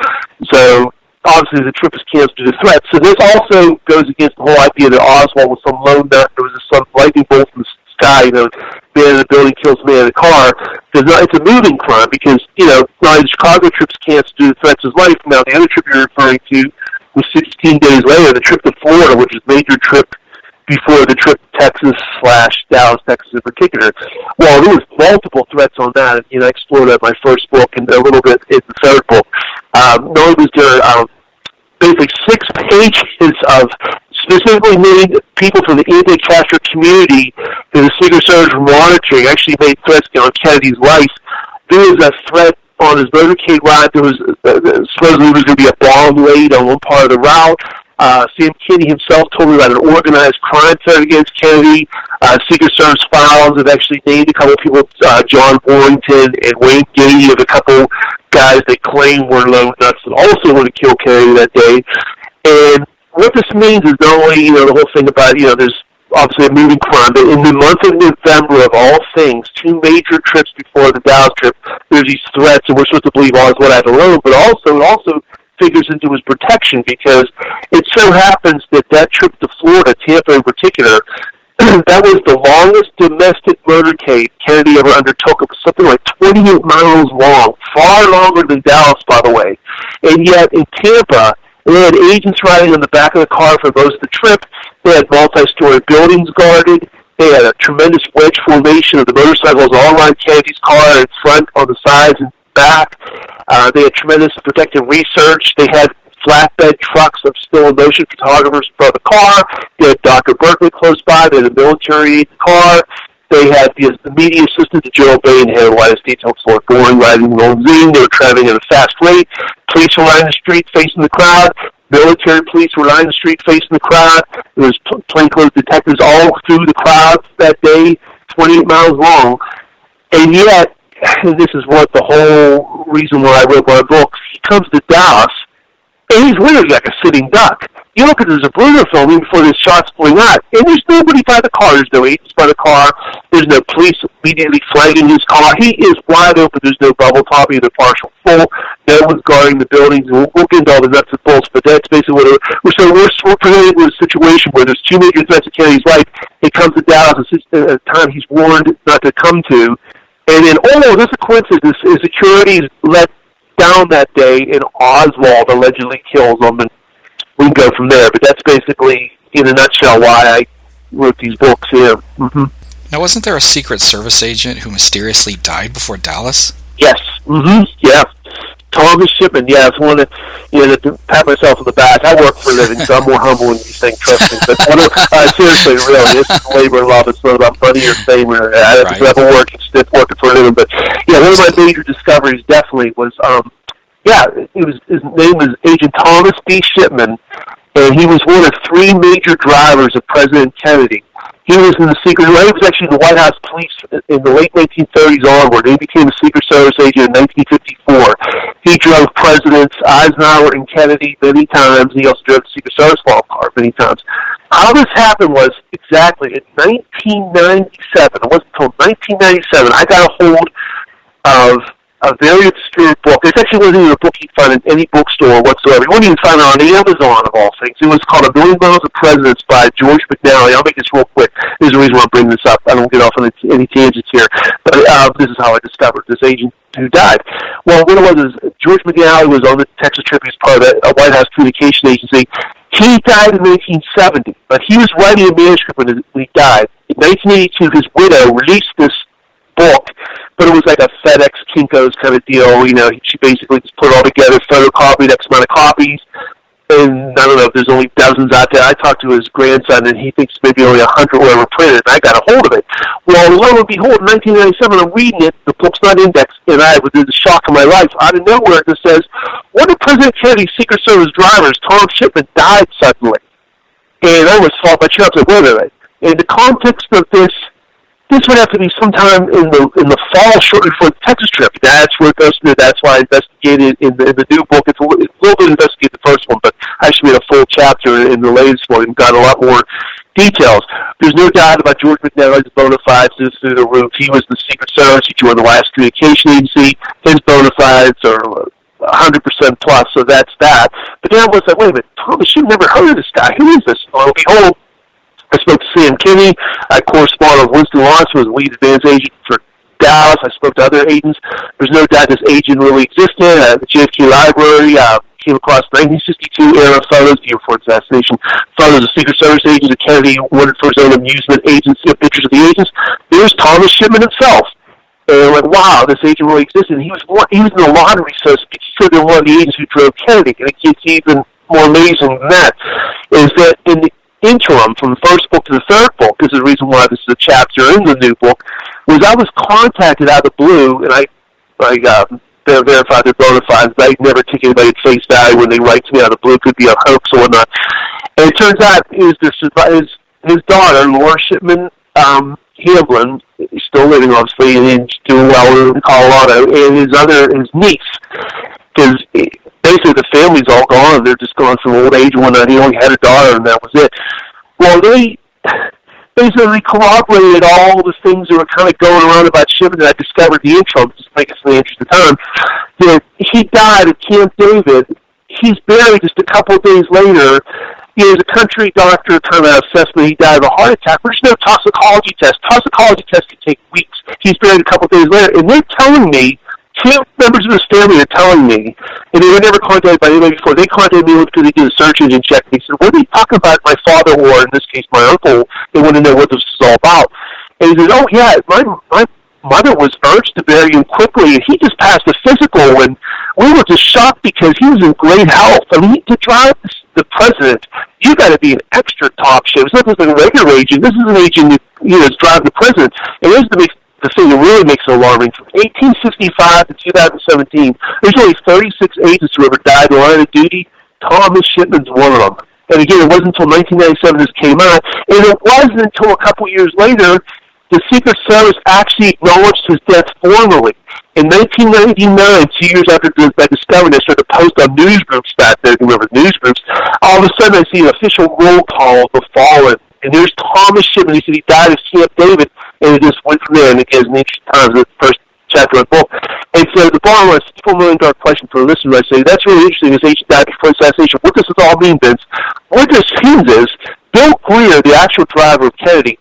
So obviously the trip was canceled due to threats. So this also goes against the whole idea that Oswald was some lone nut. There was some lightning bolt from the sky, you know, man in the building kills man in the car. It's a moving crime because, you know, not the Chicago trip's canceled due to threats to his life. Now, the other trip you're referring to was 16 days later, the trip to Florida, which is a major trip before the trip to Texas/Dallas, Texas in particular. Well, there was multiple threats on that. You know, I explored that in my first book and a little bit in the third book. Not only was there basically 6 pages of specifically named people from the anti-Castro community that the Secret Service were monitoring, actually made threats on Kennedy's life. There was a threat on his motorcade ride. There was supposedly there was going to be a bomb laid on one part of the route. Sam Kennedy himself told me about an organized crime threat against Kennedy. Secret Service files have actually named a couple of people, John Warrington and Wayne Gady, of a couple guys they claim were lone nuts that also want to kill Kennedy that day. And what this means is not only, you know, the whole thing about, you know, there's obviously a moving crime, but in the month of November, of all things, 2 major trips before the Dallas trip, there's these threats, and we're supposed to believe Oswald had alone, but it also figures into his protection, because it so happens that trip to Florida, Tampa in particular, that was the longest domestic motorcade Kennedy ever undertook. It was something like 28 miles long, far longer than Dallas, by the way. And yet in Tampa, they had agents riding on the back of the car for most of the trip. They had multi-story buildings guarded. They had a tremendous wedge formation of the motorcycles all around Kennedy's car, in front, on the sides, and back. They had tremendous protective research. They had flatbed trucks of still-in-motion photographers in front of the car. They had Dr. Berkeley close by. They had a military in the car. They had the media assistant to Gerald Bain, had a White House detail for Boring, riding the limousine. They were traveling at a fast rate. Police were lining the street facing the crowd. Military police were lining the street facing the crowd. There was plainclothes detectives all through the crowd that day, 28 miles long. And yet, and this is what the whole reason why I wrote my book, he comes to Dallas, and he's literally like a sitting duck. You look at the Zapruder film even before this shot's pulling out, and there's nobody by the car. There's no agents by the car. There's no police immediately flagging his car. He is wide open. There's no bubble top, either partial full. No one's guarding the buildings. We'll get into all the nuts and bolts, but that's basically what we're presented with a situation where there's 2 major threats to Kennedy's life. He comes to Dallas at a time he's warned not to come to. And then, this is a coincidence. His security is let down that day, and Oswald allegedly kills him, and we can go from there. But that's basically, in a nutshell, why I wrote these books here. Mm-hmm. Now, wasn't there a Secret Service agent who mysteriously died before Dallas? Yes. Mm-hmm. Yeah. Thomas Shipman, yeah, it's one that, to pat myself on the back. I work for a living, so I'm more humble than you think, trust me. But seriously, really, this is labor and love. It's not about money or fame or working for a living. But, one of my major discoveries definitely was, his name was Agent Thomas B. Shipman, and he was one of 3 major drivers of President Kennedy. He was in the Secret. He was actually in the White House police in the late 1930s onward. He became a Secret Service agent in 1954. He drove Presidents Eisenhower and Kennedy many times. He also drove the Secret Service law car many times. How this happened was exactly in 1997. It wasn't until 1997 I got a hold of a very obscure book. It actually wasn't even a book you'd find in any bookstore whatsoever. You wouldn't even find it on Amazon, of all things. It was called A Million Miles of Presidents by George McNally. I'll make this real quick. There's a reason why I'm bringing this up. I don't get off on any tangents here. But this is how I discovered this agent who died. Well, what it was is George McNally was on the Texas Trib. He was part of a White House communication agency. He died in 1970, but he was writing a manuscript when he died. In 1982, his widow released this book, but it was like a FedEx Kinko's kind of deal. You know, she basically just put it all together, photocopied X amount of copies, and I don't know if there's only dozens out there. I talked to his grandson, and he thinks maybe only 100 were ever printed, and I got a hold of it. Well, lo and behold, in 1997, I'm reading it, the book's not indexed, and I was in the shock of my life. Out of nowhere, it says, one of President Kennedy's Secret Service drivers, Tom Shipman, died suddenly. And I almost fell off my chair. I said, wait a minute. In the context of this would have to be sometime in the fall, shortly before the Texas trip. That's where it goes through. That's why I investigated in the new book. It's a little bit investigated the first one, but I actually made a full chapter in the latest one and got a lot more details. There's no doubt about George McNally's bona fides through the roof. He was the Secret Service. He joined the White House Communication Agency. His bona fides are 100% plus, so that's that. But then I was like, wait a minute, Thomas, you've never heard of this guy. Who is this? Well, behold, I spoke to Sam Kinney. I corresponded with Winston Lawrence, who was the lead advance agent for Dallas. I spoke to other agents. There's no doubt this agent really existed. The JFK Library came across 1962 era photos, the year before assassination, photos of Secret Service agents that Kennedy wanted for his own amusement, pictures of the agents. There's Thomas Shipman himself. And I'm like, wow, this agent really existed. And he was in the lottery, so to speak. He could have been one of the agents who drove Kennedy. And it gets even more amazing than that, is that in the interim from the first book to the third book, this is the reason why this is a chapter in the new book, was I was contacted out of the blue, and I verified their bona fides, but I never take anybody at face value when they write to me out of the blue. It could be a hoax or whatnot. And it turns out his daughter, Laura Shipman Hamblin, is still living, obviously, and doing well in Colorado, and his niece, because basically the family's all gone. They're just gone from old age and whatnot. He only had a daughter, and that was it. Well, they basically corroborated all the things that were kind of going around about Shipman that I discovered the interim, just to make us in the interest of time, that he died at Camp David. He's buried just a couple of days later. He was a country doctor kind of assessment. He died of a heart attack. There's no toxicology test. Toxicology tests can take weeks. He's buried a couple of days later, and they're telling me, two members of his family are telling me, and they were never contacted by anybody before. They contacted me because they did a search engine check. They said, what are you talking about my father, or in this case, my uncle? They want to know what this is all about. And he said, oh, yeah, my mother was urged to bury him quickly, and he just passed a physical, and we were just shocked because he was in great health. I mean, to drive the president, you got to be an extra top shape. It's not just like a regular agent. This is an agent that is driving the president. And this is the thing that really makes it alarming. From 1865 to 2017, there's only 36 agents who ever died in the line of duty. Thomas Shipman's one of them. And again, it wasn't until 1997 this came out. And it wasn't until a couple years later the Secret Service actually acknowledged his death formally. In 1999, 2 years after that discovery, they started to post on news groups back there. Remember news groups? All of a sudden, I see an official roll call of the fallen. And there's Thomas Shipman. He said he died at Camp David, and it just went from there. And it gives me interesting times the first chapter of the book. And so the bottom line is a $4 million question for a listener. I say, that's really interesting. This agent died before assassination. What does this all mean, Vince? What this means is Bill Greer, the actual driver of Kennedy,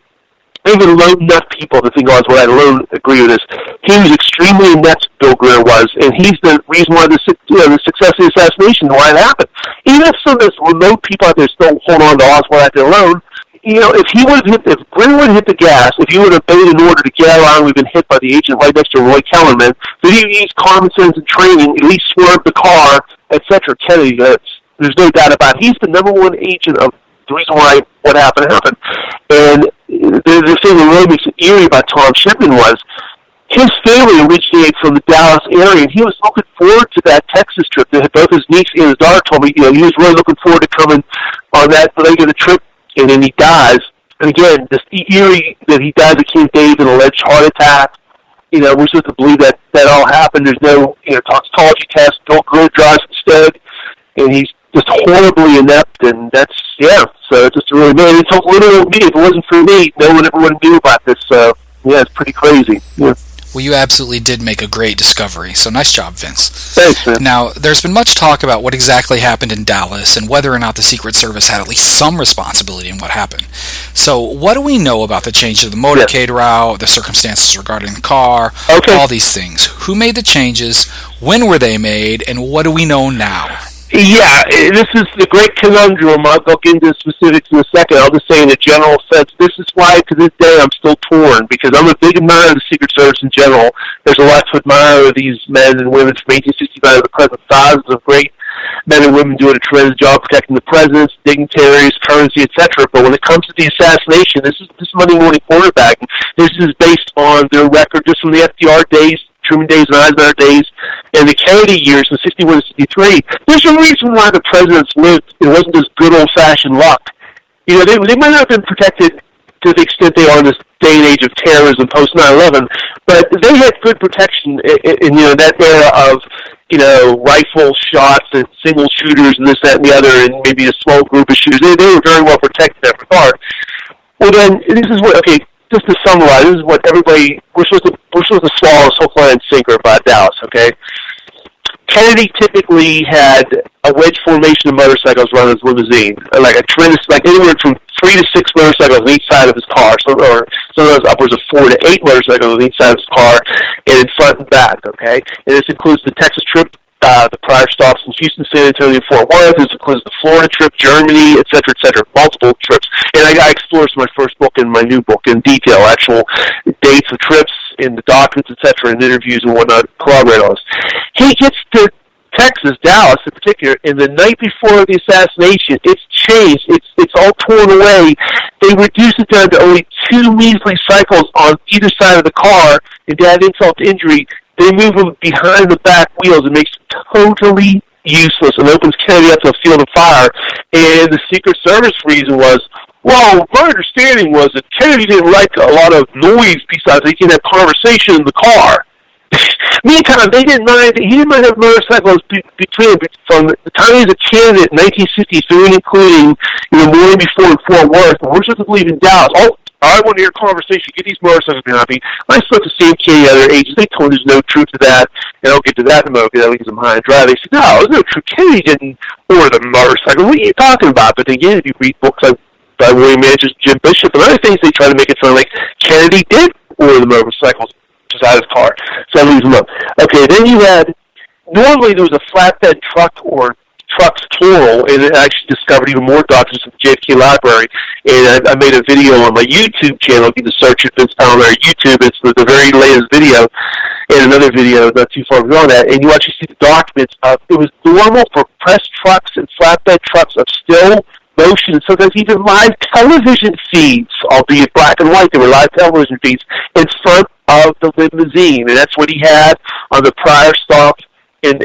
even low enough people to think, what I alone agree with this. He was extremely inept, Bill Greer was, and he's the reason why the success of the assassination, why it happened. Even if some of those remote people out there still hold on to Oswald out there alone, if Greer would have hit the gas, if he would have obeyed an order to get out of line, we've been hit by the agent right next to Roy Kellerman, if he used common sense and training, at least swerved the car, etc. Kennedy, there's no doubt about it. He's the number one agent of the reason why what happened. And the thing that really makes it eerie about Tom Shipman was his family originated from the Dallas area, and he was looking forward to that Texas trip. Both his niece and his daughter told me, he was really looking forward to coming on that leg of the trip, and then he dies. And again, this eerie that he dies at Camp David, an alleged heart attack. We're supposed to believe that all happened. There's no toxicology test. Bill Greer drives instead, and he's just horribly inept, and that's So it's just really, man, it's little old me. If it wasn't for me, no one ever would knew about this. So, yeah, it's pretty crazy. Yeah. Well, you absolutely did make a great discovery, so nice job, Vince. Thanks, man. Now, there's been much talk about what exactly happened in Dallas and whether or not the Secret Service had at least some responsibility in what happened. So, what do we know about the change of the motorcade route, the circumstances regarding the car, all these things? Who made the changes? When were they made? And what do we know now? Yeah, this is the great conundrum. I'll go into specifics in a second. I'll just say in a general sense, this is why to this day I'm still torn, because I'm a big admirer of the Secret Service in general. There's a lot to admire of these men and women from 1865 to the present. Thousands of great men and women doing a tremendous job protecting the presidents, dignitaries, currency, etc. But when it comes to the assassination, this is Monday morning quarterback. This is based on their record just from the FDR days, Truman days, and Eisenhower days, and the Kennedy years from 61 to 63. There's a reason why the presidents lived. It wasn't just good old-fashioned luck. You know, they might not have been protected to the extent they are in this day and age of terrorism post 9/11, but they had good protection in that era of, rifle shots and single shooters and this, that, and the other, and maybe a small group of shooters. They were very well protected in that regard. Well, then, this is what, just to summarize, this is what we're supposed to swallow this hook, line, and sinker about Dallas, okay? Kennedy typically had a wedge formation of motorcycles running his limousine, like anywhere from 3 to 6 motorcycles on each side of his car, or sometimes upwards of 4 to 8 motorcycles on each side of his car, and in front and back, okay? And this includes the Texas trip, the prior stops in Houston, San Antonio, Fort Worth. This includes the Florida trip, Germany, et cetera, multiple trips. And I explore my first book and my new book in detail, actual dates of trips in the documents, et cetera, and interviews and whatnot, corroborate on this. He gets to Texas, Dallas in particular, and the night before the assassination, it's changed. It's all torn away. They reduce it down to only 2 measly cycles on either side of the car, and to add insult to injury, they move him behind the back wheels and makes it totally useless and opens Kennedy up to a field of fire. And the Secret Service reason was, well, my understanding was that Kennedy didn't like a lot of noise besides he can have conversation in the car. Meantime, they didn't mind. He didn't mind having motorcycles between from the time he was a candidate in 1963, including morning before in Fort Worth. We're supposed to believe in Dallas. I want to hear a conversation. Get these motorcycles behind me. I spoke to Sam Kennedy, other agents. They told me there's no truth to that, and I'll get to that in a moment because that leaves them high and dry. They said, no, there's no truth. Kennedy didn't order the motorcycle. What are you talking about? But again, if you read books like by William Manchester, Jim Bishop, and other things, they try to make it sound like Kennedy did order the motorcycles out of his car. So I leave them up. Okay, then you had, normally there was a flatbed truck or trucks plural, and I actually discovered even more documents at the JFK Library, and I made a video on my YouTube channel. You can search it, Vince Palamara YouTube. It's the very latest video, and another video not too far beyond that, and you actually see the documents of, it was normal for press trucks and flatbed trucks of still motion, and sometimes even live television feeds, albeit black and white. They were live television feeds in front of the limousine, and that's what he had on the prior stop in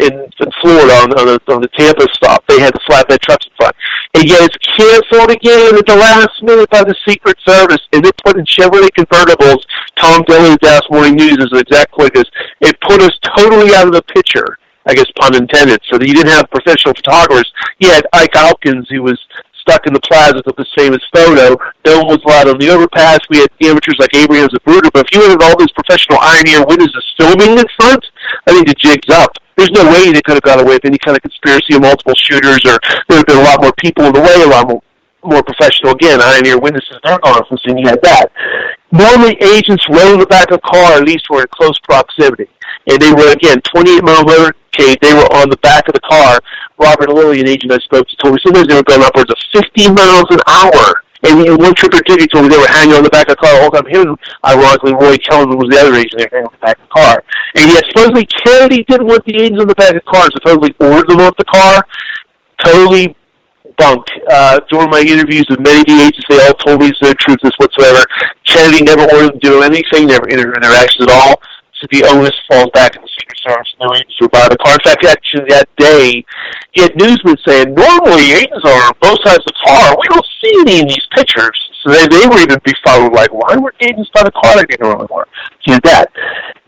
Florida on the Tampa stop. They had the flatbed trucks in front, and yet it's canceled again at the last minute by the Secret Service, and they put in Chevrolet convertibles. Tom Dillon of the Dallas Morning News is an exact quote. It put us totally out of the picture, I guess pun intended, so that you didn't have professional photographers. You had Ike Alkins, who was stuck in the plaza with the famous photo. No one was allowed on the overpass. We had amateurs like Abraham Zapruder, but if you had all those professional iron-ear witnesses filming in front, I think the jig's up. There's no way they could have got away with any kind of conspiracy of multiple shooters, or there would have been a lot more people in the way, a lot more professional. Again, iron-ear witnesses, they're gone from scene. You had that. Normally, agents rode in the back of a car, at least were in close proximity. And they were, again, 28-mile motorcade. They were on the back of the car. Robert Lilly, an agent I spoke to, told me sometimes they were going upwards of 50 miles an hour. And in one trip or two, he told me they were hanging on the back of the car the whole time. Him, ironically, Roy Kellerman was the other agent. They were hanging on the back of the car. And yet, supposedly, Kennedy didn't want the agents on the back of the car, supposedly ordered them off the car. Totally bunk. During my interviews with many of the agents, they all told me there's no truth to this whatsoever. Kennedy never ordered them to do anything, never interactions at all. So the onus falls back in the Secret Service. No agents were by the car. In fact, actually, that day, you had newsmen saying, normally agents are on both sides of the car. We don't see any in these pictures. So they were even befuddled, like, why were agents by the car? They didn't really want to do that.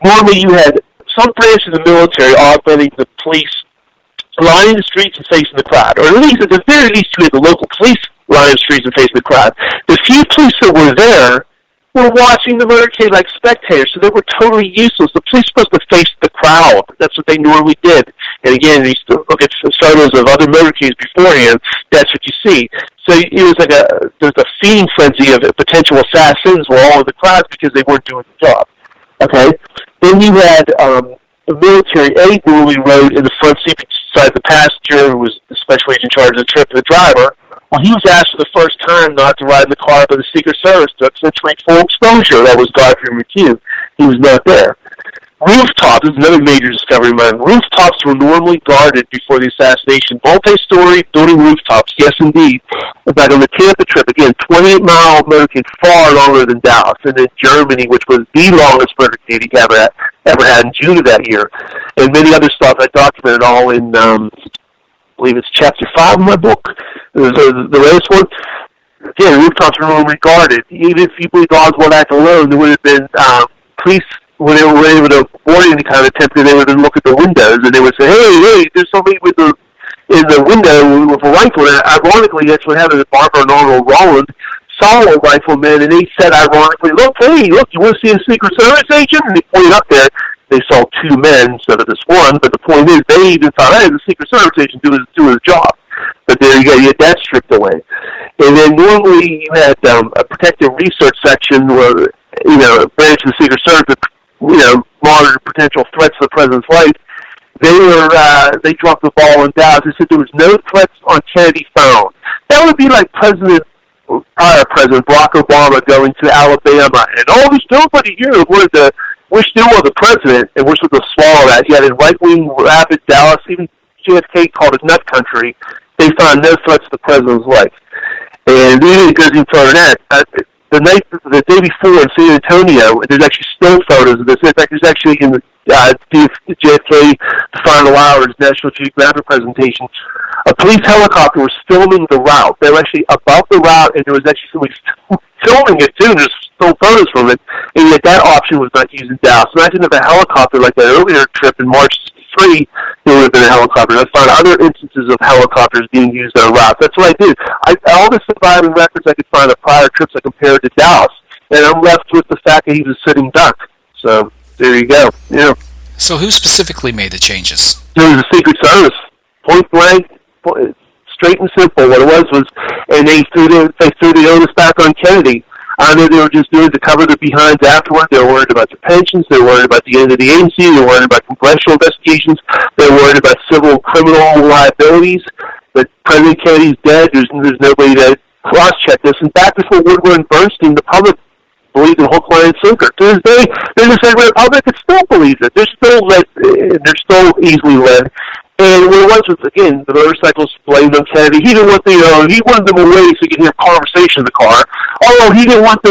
Normally, you had some branch of the military augmenting the police, lining the streets and facing the crowd. Or at least, at the very least, you had the local police Ryan Streets and facing the crowd. The few police that were there were watching the motorcade like spectators, so they were totally useless. The police were supposed to face the crowd. That's what they normally did. And again, you look at photos of other motorcades beforehand, that's what you see. So it was like there's a feeding frenzy of potential assassins were all in the crowd because they weren't doing the job. Okay? Then you had the military normally rode in the front seat beside the passenger, who was the special agent in charge of the trip, and the driver. Well, he was asked for the first time not to ride in the car by the Secret Service to accentuate full exposure. That was Godfrey McHugh. He was not there. Rooftops is another major discovery of mine. Rooftops were normally guarded before the assassination. Multi-story building rooftops, yes indeed. But on the Tampa trip, again, 28-mile motorcade, far longer than Dallas. And then Germany, which was the longest motorcade he ever had in June of that year. And many other stuff I documented all in, I believe it's chapter 5 of my book. The latest one. Again, rooftops were normally guarded. Even if you believe dogs won't act alone, there would have been police, when they were able to avoid any kind of attempt, they would look at the windows and they would say, hey, there's somebody in the window with a rifle. And ironically, that's what happened to Barbara and Arnold Roland, saw a rifleman, and they said ironically, look, you want to see a Secret Service agent? And they pointed up there. They saw two men instead of this one, but the point is they even thought, hey, the Secret Service agent doing his job. But there you go, you had that stripped away. And then normally you had a protective research section where, a branch of the Secret Service that, monitored potential threats to the president's life. They dropped the ball in Dallas. They said there was no threats on Kennedy found. That would be like prior President Barack Obama going to Alabama, and there's nobody here who wanted to wish they were the president, and we're supposed to swallow that. You had in right-wing rapid Dallas, even JFK called it nut country. They found no threats to the president's life. And even it goes even further than that. The day before in San Antonio, there's actually still photos of this. In fact, there's actually in the JFK Final Hours National Geographic presentation, a police helicopter was filming the route. They were actually above the route, and there was actually somebody filming it too. There's still photos from it, and yet that option was not used in Dallas. Imagine if a helicopter like that earlier trip in March 1963, there would have been a helicopter. I found other instances of helicopters being used on routes. That's what I did. All the surviving records I could find of prior trips I compared to Dallas, and I'm left with the fact that he was a sitting duck. So there you go. Yeah. So who specifically made the changes? It was the Secret Service, point blank, straight and simple. What it was, and they threw the onus back on Kennedy. I know they were just doing to cover their behinds afterward. They were worried about the pensions. They were worried about the end of the agency. They were worried about congressional investigations. They were worried about civil and criminal liabilities. But President Kennedy's dead. There's nobody to cross-check this. And back before Woodward and Bernstein, the public believed in hook, line, and sinker. To this day, there's a segment of the public that still believes it. They're still easily led. And what it was again, the motorcycles blamed on Kennedy. He didn't want he wanted them away so he could hear conversation in the car. He didn't want the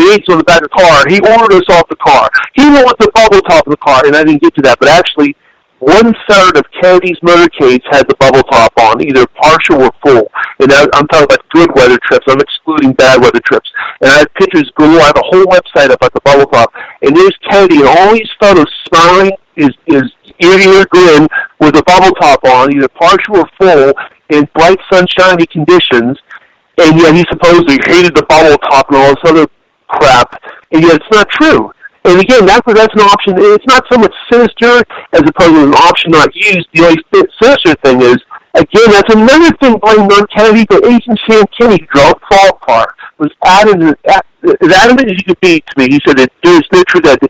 aides on the back of the car. He ordered us off the car. He didn't want the bubble top of the car, and I didn't get to that. But actually, 1/3 of Kennedy's motorcades had the bubble top on, either partial or full. And I'm talking about good weather trips. I'm excluding bad weather trips. And I have pictures galore. I have a whole website about the bubble top. And there's Kennedy in all these photos smiling, his ear-to-ear grin with a bubble top on, either partial or full, in bright sunshiny conditions. And yet he supposedly hated the bubble top and all this other crap. And yet it's not true. And again, that's an option. It's not so much sinister as opposed to an option not used. The only sinister thing is, again, that's another thing blamed on Kennedy, but Agent Sam Kennedy drove a fall car, was as adamant as you could be to me. He said that there's no truth that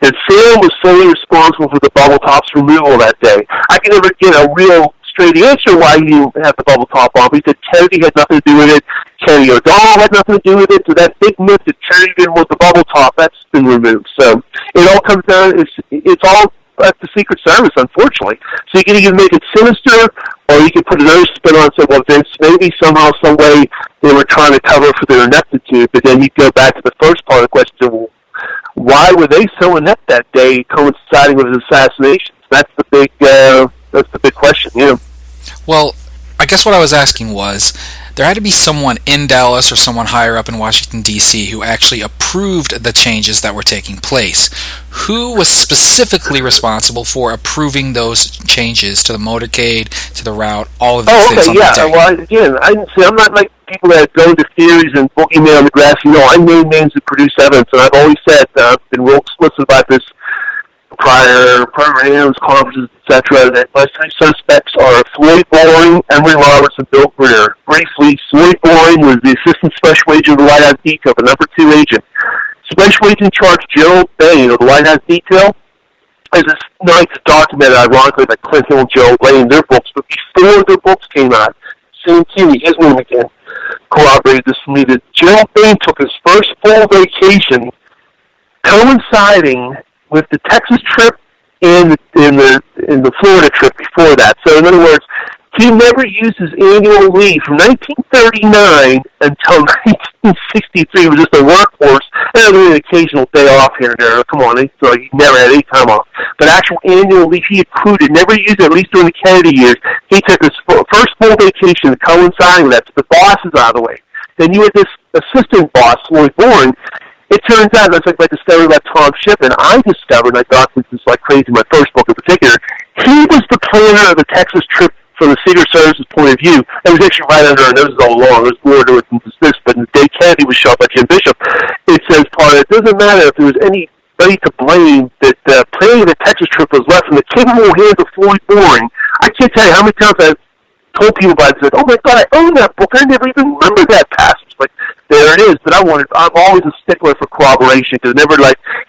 Sam was solely responsible for the bubble top's removal that day. I can never get a real straight answer why he didn't have the bubble top on. But he said Kennedy had nothing to do with it. Kennedy O'Donnell had nothing to do with it. So that big myth that Kennedy didn't want the bubble top, that's been removed. So it all comes down, it's all at the Secret Service, unfortunately. So you can either make it sinister, or you can put another spin on and say, well, Vince, maybe somehow, some way they were trying to cover for their ineptitude. But then you go back to the first part of the question, well, why were they so inept that day coinciding with his assassination? That's the big question, Well, I guess what I was asking was, there had to be someone in Dallas or someone higher up in Washington, D.C. who actually approved the changes that were taking place. Who was specifically responsible for approving those changes to the motorcade, to the route, all of these things on the tape? Well, again, I'm not like people that go into theories and boogeyman on the grass. I name names that produce evidence, and I've always said, I've been real explicit about this prior programs, conferences, etc., that my three suspects are Floyd Boring, Emory Roberts, and Bill Greer. Briefly, Floyd Boring was the assistant special agent of the White House Detail, the number 2 agent. Special agent in charge, Gerald Bain of the White House Detail, as this night is documented, ironically, by Clint Hill and Gerald Bain in their books, but before their books came out, Sam Kennedy, his name again, corroborated this for me, that Gerald Bain took his first full vacation coinciding with the Texas trip and the Florida trip before that. So in other words, he never used his annual leave from 1939 until 1963. It was just a workhorse and an occasional day off here and there. Come on, so he never had any time off. But actual annual leave, he accrued it, never used it, at least during the Kennedy years. He took his first full vacation coinciding with that, so the boss is out of the way. Then you had this assistant boss, Floyd Boring. It turns out, that's like my discovery about Tom Shippen, I discovered, and I thought this was like crazy in my first book in particular, he was the planner of the Texas trip from the Secret Service's point of view. It was actually right under our noses all along. There's more to it than this, but in the day Kennedy was shot by Jim Bishop, it says part of it doesn't matter if there was anybody to blame that the planning of the Texas trip was left in the capable hands of Floyd Boring. I can't tell you how many times I've told people about it, said, oh my God, I own that book. I never even remember that passage. Like, there it is. But I'm always a stickler for corroboration, because I never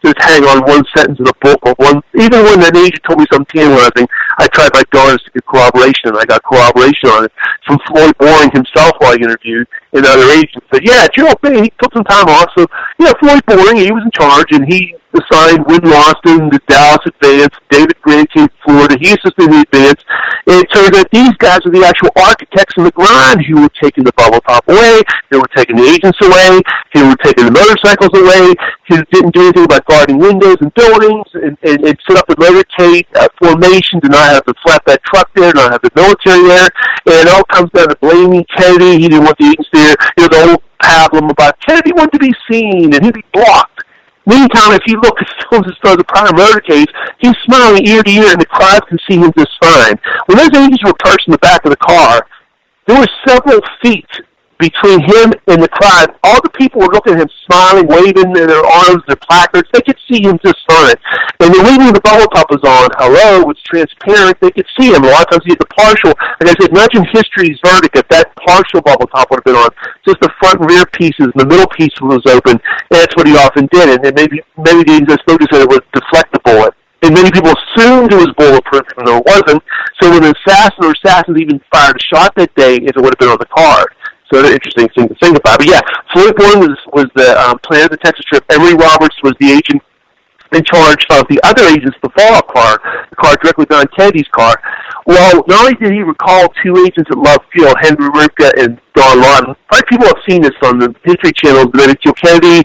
just hang on one sentence in a book or even when an agent told me something tantalizing, I tried my darndest to get corroboration, and I got corroboration on it from Floyd Boring himself who I interviewed, and other agents said, yeah, Gerald Bain, he took some time off, so yeah, Floyd Boring, he was in charge, and he assigned Wynn Lawson the Dallas Advance, David Grant came to Florida, he assisted in the Advance, and it turns out these guys are the actual architects on the ground who were taking the bubble top away, they were taking the agents away, they were taking the motorcycles away, who didn't do anything about guarding windows and buildings, and set up the motorcade formation, to not have the flatbed truck there, not have the military there, and it all comes down to blaming Kennedy. He didn't want the agents there. The whole pablum about Kennedy wanted to be seen, and he'd be blocked. Meantime, if you look at the prior motorcades, he's smiling ear to ear, and the crowd can see him just fine. When those agents were perched in the back of the car, there were several feet between him and the crowd. All the people were looking at him, smiling, waving their arms, their placards. They could see him just fine. And the reading the bubble top was on, hello, it's transparent. They could see him. A lot of times he had the partial. And I said, imagine history's verdict if that partial bubble top would have been on. Just the front and rear pieces, and the middle piece was open. And that's what he often did. And maybe the agents I spoke to said it would deflect the bullet. And many people assumed it was bulletproof, even though it wasn't. So when an assassin or assassins even fired a shot that day, if it would have been on the car. So an interesting thing to think about. But yeah, Floyd Boring was the planner of the Texas trip. Emory Roberts was the agent in charge of the other agents, the fallout car, the car directly behind Kennedy's car. Well, not only did he recall 2 agents at Love Field, Henry Ripka and Don Lawton. Probably people have seen this on the History channels, but it's Kennedy,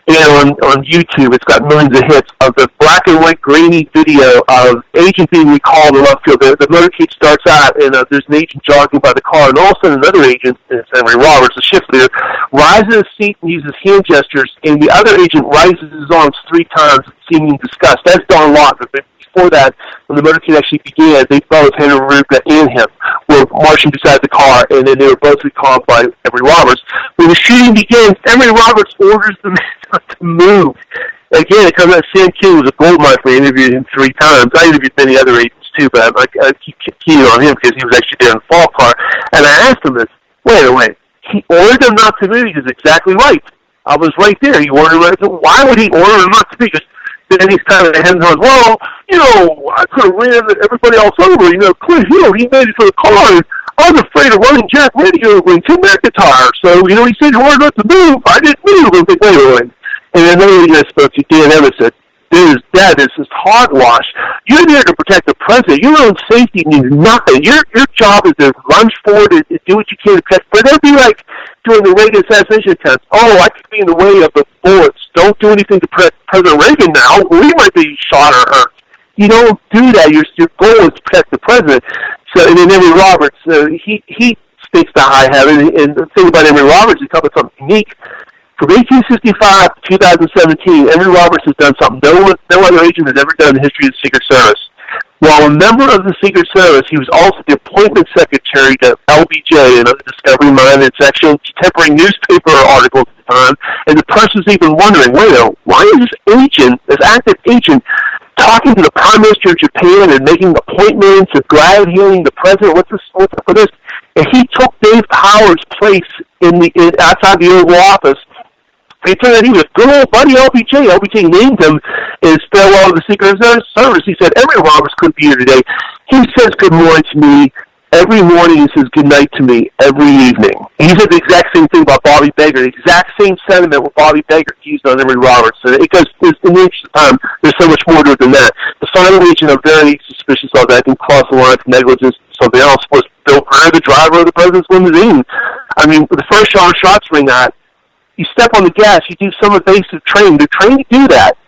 and on YouTube, it's got millions of hits of the black and white grainy video of agent being recalled at Love Field. The motorcade starts out, and there's an agent jogging by the car, and all of a sudden another agent, it's Henry Roberts, the shift leader, rises his seat and uses hand gestures, and the other agent raises his arms 3 times, seeming disgust. That's Don Lawton. Before that, when the motorcade actually began, they both, Henry Ripka and him, were marching beside the car, and then they were both recalled by Emory Roberts. When the shooting begins, Emory Roberts orders the man not to move. Again, it comes out Sam King was a gold mine for me. I interviewed him 3 times. I interviewed many other agents too, but I keep keying on him because he was actually there in the fall car. And I asked him this, wait a minute, he ordered them not to move. He was exactly right. I was right there. He ordered them not to move. Why would he order them not to move? Because then he's kind of hands on, well, I could have ran everybody else over. Clint Hill, he made it to the car, and I was afraid of running Jack Radio and Tim McIntyre. So, he said he ordered not to move. I didn't move. I was like, wait a minute. And then another thing I spoke to, Dan Evans, said, Dad, this is hogwash. You're there to protect the president. Your own safety means nothing. Your job is to lunge forward and do what you can to protect. But it'd be like during the Reagan assassination attempt. Oh, I could be in the way of the bullets. Don't do anything to President Reagan now. We might be shot or hurt. You don't do that. Your goal is to protect the president. So, and then Emory Roberts, he stakes the high heaven. And the thing about Emory Roberts, he talked about something unique. From 1865 to 2017, Emory Roberts has done something no other agent has ever done in the history of the Secret Service. While a member of the Secret Service, he was also the appointment secretary to LBJ, another discovery-minded section, contemporary newspaper article at the time, and the press was even wondering, why is this active agent, talking to the Prime Minister of Japan and making appointments and glad-healing the president? What's up with this? And he took Dave Howard's place outside the Oval Office. He turned out he was good old buddy LBJ. LBJ named him in his farewell to the Secret Service. He said, Emory Roberts couldn't be here today. He says good morning to me every morning. He says good night to me every evening. He said the exact same thing about Bobby Baker. The exact same sentiment with Bobby Baker used on Emory Roberts. And because in the interest of time, there's so much more to it than that. The final agent I'm very suspicious of that I think crossed the line from negligence to something else was Bill Kerr, the driver of the president's limousine. I mean, the first shots ring out. You step on the gas, you do some evasive training. They're trained to do that.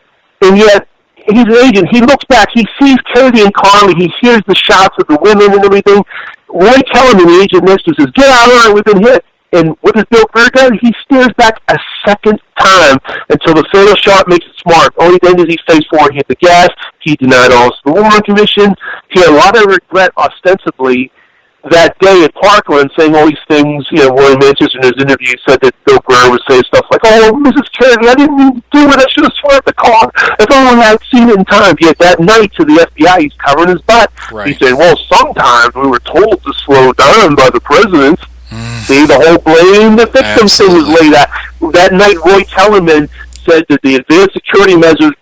And yet, he's an agent. He looks back. He sees Kennedy and Connolly. He hears the shots of the women and everything. Roy Kellerman, the agent next to him, says, get out of line, we've been hit. And what does Bill Kerr do? He stares back a second time until the fatal shot makes it smart. Only then does he face forward, hit the gas. He denied all the Warren Commission. He had a lot of regret, ostensibly, that day at Parkland, saying all these things. Warren Manchester in his interview said that Bill Kerr would say stuff like, oh, Mrs. Kennedy, I didn't mean to do it. I should have swerved the car. If only I had seen it in time. Yet that night to the FBI, he's covering his butt. Right. He said, well, sometimes we were told to slow down by the president. See, the whole blame the victim thing was laid out. That night, Roy Kellerman said that the advanced security measures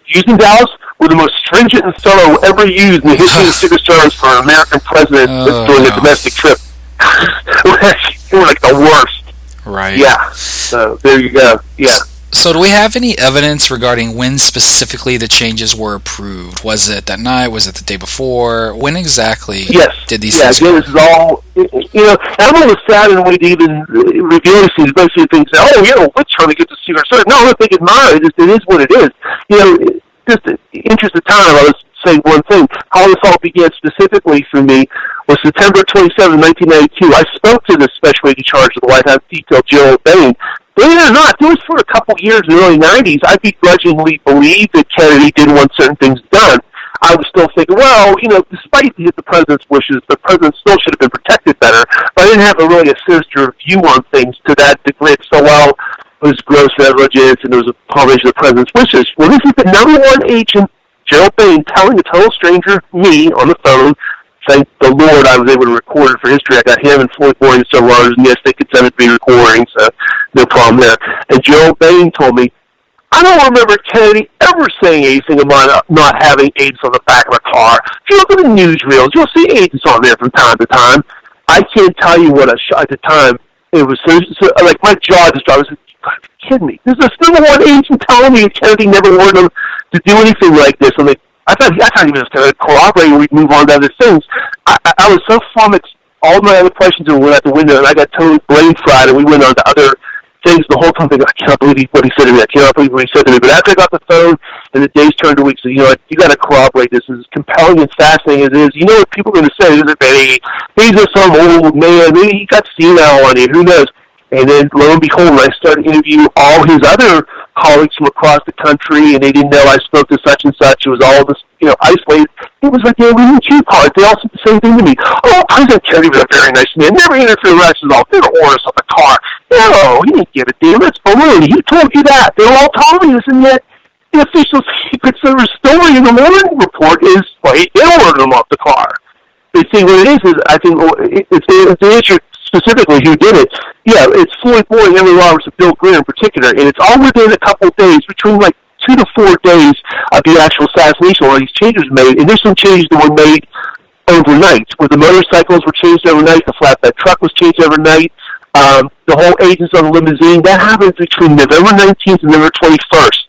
used in Dallas were the most stringent and thorough ever used in the history of the Secret Service for an American president during a domestic trip. They were like the worst. Right. Yeah. So there you go. Yeah. So do we have any evidence regarding when specifically the changes were approved? Was it that night? Was it the day before? When exactly did these things occur? This is all, I'm always sad in a way to even reveal these things. Basically things say, we're trying to get the Secret Service. No, I don't think it's mine. It is what it is. Just in the interest of time, I was saying one thing. How this all began specifically for me was September 27, 1992. I spoke to the special agent charge of the White House detail, Gerald Bain. Believe it or not, it was for a couple years in the early 90s. I begrudgingly believed that Kennedy didn't want certain things done. I was still thinking, despite the president's wishes, the president still should have been protected better. But I didn't have a sinister view on things to that degree. So, it was gross negligence, and there was a combination of the president's wishes. Well, this is the number one agent, Gerald Bain, telling a total stranger, me, on the phone. Thank the Lord I was able to record it for history. I got him and Floyd Boring and several others, and yes, they consented to be recording, so no problem there. And Gerald Bain told me, I don't remember Kennedy ever saying anything about not having agents on the back of a car. If you look at the newsreels, you'll see agents on there from time to time. I can't tell you what at the time. It was so like my jaw just dropped. I was like, you gotta be kidding me. There's a number one agent telling me Kennedy never wanted him to do anything like this. I'm like, I thought he was going to cooperate and we'd move on to other things. I was so flummoxed. All my other questions went out the window, and I got totally brain fried, and we went on to other things the whole time. Thinking, I cannot believe what he said to me. I cannot believe what he said to me. But after I got the phone, and the days turned to weeks, you got to corroborate this. As compelling and fascinating as it is, what people are going to say. He's just some old man. Maybe he got senile on you. Who knows? And then, lo and behold, I started interviewing all his other colleagues from across the country, and they didn't know I spoke to such and such. It was all this, isolated. It was like they were reading cue cards. They all said the same thing to me. Oh, President Kennedy was a very nice man. Never interfered with us at all. Didn't order us on the car. No, he didn't give a damn. It's baloney. He told you that. They were all telling me this, and yet the official Secret Service story in the morning report is, he did order them off the car. But see, what it is I think it's the issue specifically who did it. Yeah, it's Floyd Boring, Emory Roberts, and Bill Greer in particular, and it's all within a couple of days, between 2 to 4 days of the actual assassination where these changes were made, and there's some changes that were made overnight, where the motorcycles were changed overnight, the flatbed truck was changed overnight, the whole agents on the limousine. That happened between November 19th and November 21st.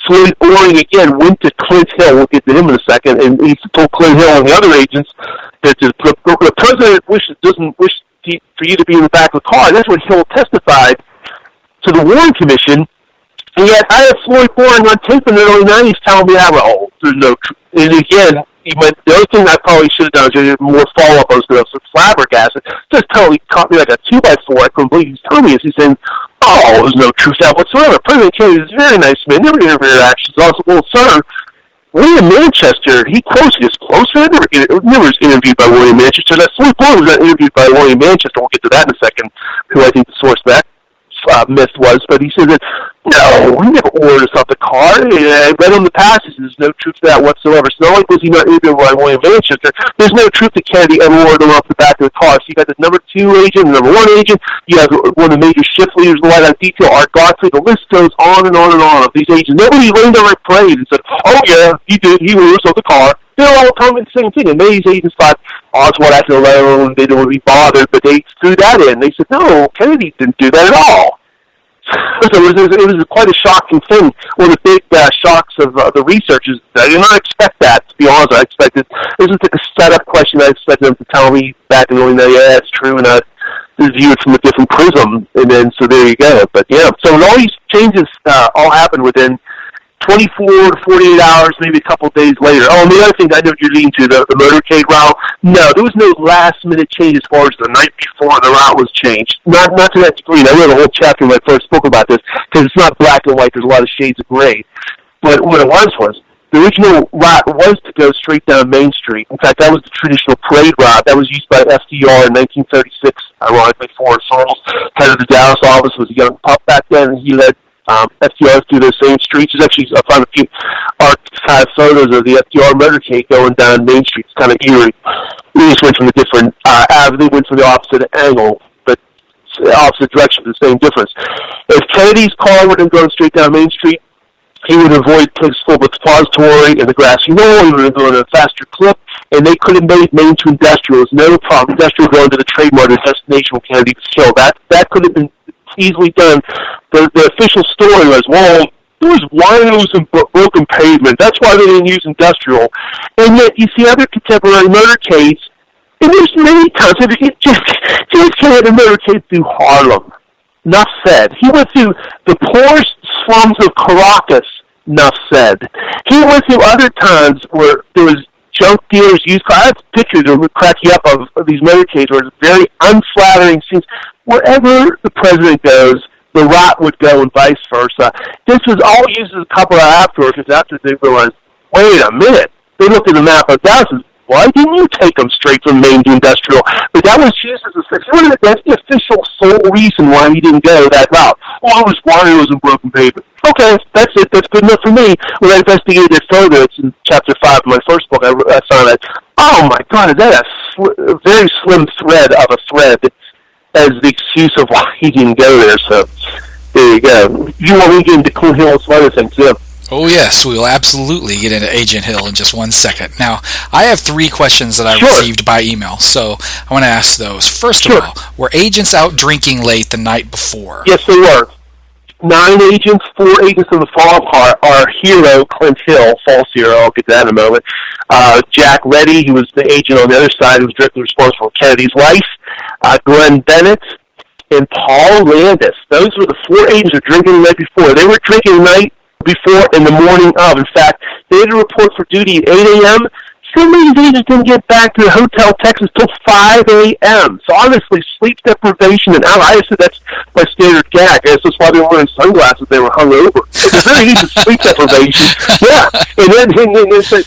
Floyd Boring, again, went to Clint Hill. We'll get to him in a second, and he told Clint Hill and the other agents that the president doesn't wish for you to be in the back of the car. That's what Hill testified to the Warren Commission. And yet, I have Floyd Boring on tape in the early 90s telling me, there's no truth. And again, The other thing I probably should have done is do more follow-up. I was going to flabbergasted. Just totally caught me like a 2x4. I couldn't believe he's telling me this. He's saying, "Oh, there's no truth to that whatsoever. President Kennedy is a very nice man. Never interviewed actions. Also, well, sir, William Manchester, he quotes his close friend. Never was interviewed by William Manchester. That Sweet Boy was not interviewed by William Manchester. We'll get to that in a second, who I think the source of that myth was. But he said that, no, we never ordered us off the car. I read on the passage, there's no truth to that whatsoever. So not only was he not interviewed by William Manchester, there's no truth that Kennedy ever ordered him off the back of the car. So you got the number 2 agent, the number 1 agent, you have one of the major shift leaders of the White House detail, Art Godfrey. The list goes on and on and on of these agents. Nobody leaned over and prayed and said, "Oh yeah, he did, he ordered us off the car." They're all telling me the same thing. And these agents thought Oswald acted alone, they didn't want to be bothered, but they threw that in. They said, no, Kennedy didn't do that at all. So it was quite a shocking thing. One of the big shocks of the research is I did not expect that, to be honest. I expected, this was like a setup question. I expected them to tell me back and going, yeah, it's true, and I view it from a different prism. And then, so there you go. But yeah, so all these changes all happened within 24 to 48 hours, maybe a couple of days later. Oh, and the other thing I know you're leading to, the motorcade route, no, there was no last-minute change as far as the night before the route was changed. Not to that degree. And I wrote a whole chapter in my first book about this, because it's not black and white. There's a lot of shades of gray. But what it was the original route was to go straight down Main Street. In fact, that was the traditional parade route. That was used by FDR in 1936, ironically, for Searles, head of the Dallas office, was a young pup back then, and he led FDR through those same streets. There's actually, I found a few archived photos of the FDR motorcade going down Main Street. It's kind of eerie. We just went from a different avenue, went from the opposite angle, but opposite direction, but the same difference. If Kennedy's car would have gone straight down Main Street, he would avoid Pittsburgh Depository and the grassy knoll. He would have gone at a faster clip, and they could have made Main to Industrial. There's no problem. Industrial going to the trademark destination where Kennedy was killed. That could have been easily done. The official story was, well, there was winos and broken pavement. That's why they didn't use industrial. And yet you see other contemporary motorcades, and there's many times that just had a motorcade through Harlem. Enough said. He went through the poorest slums of Caracas. Enough said. He went through other times where there was junk dealers, used cars. I have pictures that would crack you up of these motorcades where it's very unflattering scenes. Wherever the president goes, the route would go and vice versa. This was all used as a couple of afterwards, because after they realized, wait a minute, they looked at the map of Dallas. Why didn't you take them straight from Main to Industrial? But that was used as a fix. That's the official sole reason why he didn't go that route. Well, it was winos and broken pavement. Okay, that's it. That's good enough for me. When I investigated it further, it's in Chapter 5 of my first book, I found that, oh my God, is that a very slim thread of a thread as the excuse of why he didn't go there. So there you go. You want me to get into Clint Hill and some other things, too? Oh, yes, we will absolutely get into Agent Hill in just 1 second. Now, I have 3 questions that I received by email, so I want to ask those. First of all, were agents out drinking late the night before? Yes, they were. 9 agents, 4 agents in the fall part. Our hero, Clint Hill, false hero, I'll get to that in a moment. Jack Reddy, he was the agent on the other side who was directly responsible for Kennedy's life. Glenn Bennett, and Paul Landis. Those were the 4 agents who were drinking the night before. They were drinking the night before and the morning of. In fact, they had to report for duty at 8 a.m. Some of these agents didn't get back to the Hotel Texas till 5 a.m. So honestly, sleep deprivation, and I said that's my standard gag. I guess that's why they were wearing sunglasses. They were hungover. It's very easy sleep deprivation.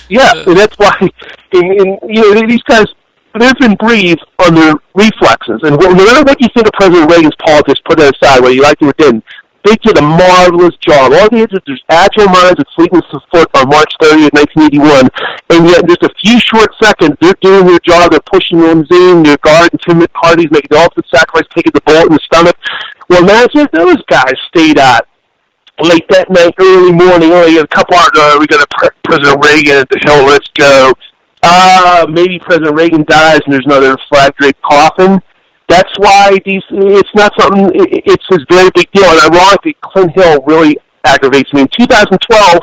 Yeah, and that's why. And these guys live and breathe on their reflexes. And no matter what you think of President Reagan's politics, put that aside, whether you liked it or didn't. They did a marvelous job. All they had is agile minds and fleetness of foot on March 30th, 1981, and yet in just a few short seconds, they're doing their job. They're pushing Limousine, their guard and timid parties, making the ultimate sacrifice, taking the bullet in the stomach. Well, imagine if those guys stayed out late that night, early morning. A couple hours, we got President Reagan at the Hill. Let's go. Maybe President Reagan dies and there's another flag-draped coffin. That's why it's not something, it's a very big deal. And ironically, Clint Hill really aggravates me. In 2012,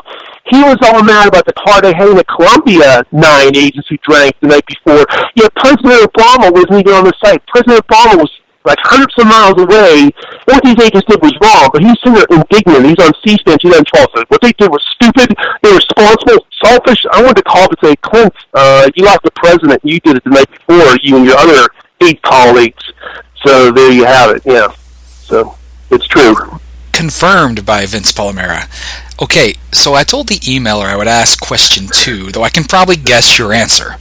he was all mad about the Cartagena, Colombia 9 agents who drank the night before. Yet President Obama wasn't even on the site. President Obama was like hundreds of miles away. What these agents did was wrong, but he's sitting there indignant. He's on C-SPAN 2012. What they did was stupid, irresponsible, selfish. I wanted to call up and say, Clint, you lost the president. You did it the night before, you and your other 8 colleagues. So there you have it, yeah. So it's true. Confirmed by Vince Palamara. Okay, so I told the emailer I would ask question 2, though I can probably guess your answer.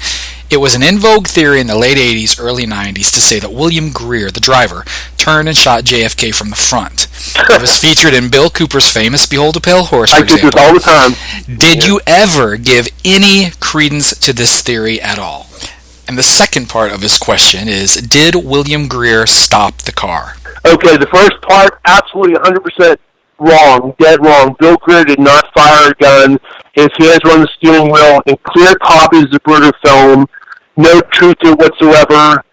It was an in vogue theory in the late 80s, early 90s to say that William Greer, the driver, turned and shot JFK from the front. It was featured in Bill Cooper's famous Behold a Pale Horse, for example. I do this all the time. Did you ever give any credence to this theory at all? And the second part of his question is, did William Greer stop the car? Okay, the first part, absolutely 100% wrong, dead wrong. Bill Greer did not fire a gun. His hands were on the steering wheel in clear copies of Zapruder film. No truth to it whatsoever.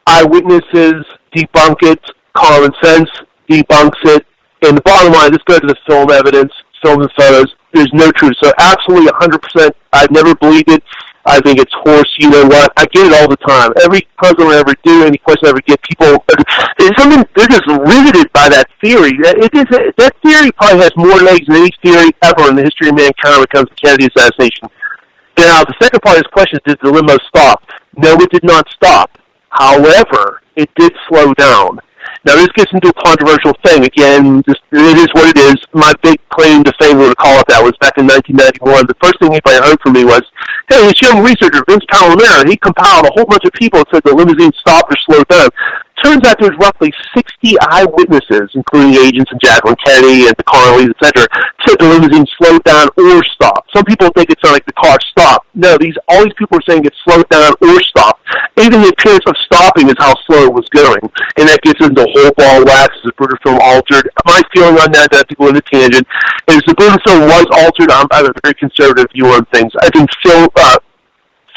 Eyewitnesses debunk it. Common sense debunks it. And the bottom line, let's go to the film evidence, film and photos. There's no truth. So absolutely 100%, I've never believed it. I think it's horse, you know what? I get it all the time. Every program I ever do, any question I ever get, people, they're just riveted by that theory. That theory probably has more legs than any theory ever in the history of mankind when it comes to Kennedy assassination. Now, the second part of his question is, did the limo stop? No, it did not stop. However, it did slow down. Now, this gets into a controversial thing. Again, it is what it is. My big claim to fame, to call it that, was back in 1991. The first thing anybody heard from me was, hey, this young researcher, Vince Palamara, he compiled a whole bunch of people that said the limousine stopped or slowed down. Turns out there's roughly 60 eyewitnesses, including agents and Jacqueline Kennedy and the Connollys, etc., said the limousine slowed down or stopped. Some people think it sounded like the car stopped. No, all these people are saying it slowed down or stopped. Even the appearance of stopping is how slow it was going. And that gets into whole ball wax, is the Zapruder film altered. My feeling on that to go into tangent, is the Zapruder film was altered. I have a very conservative view on things. I think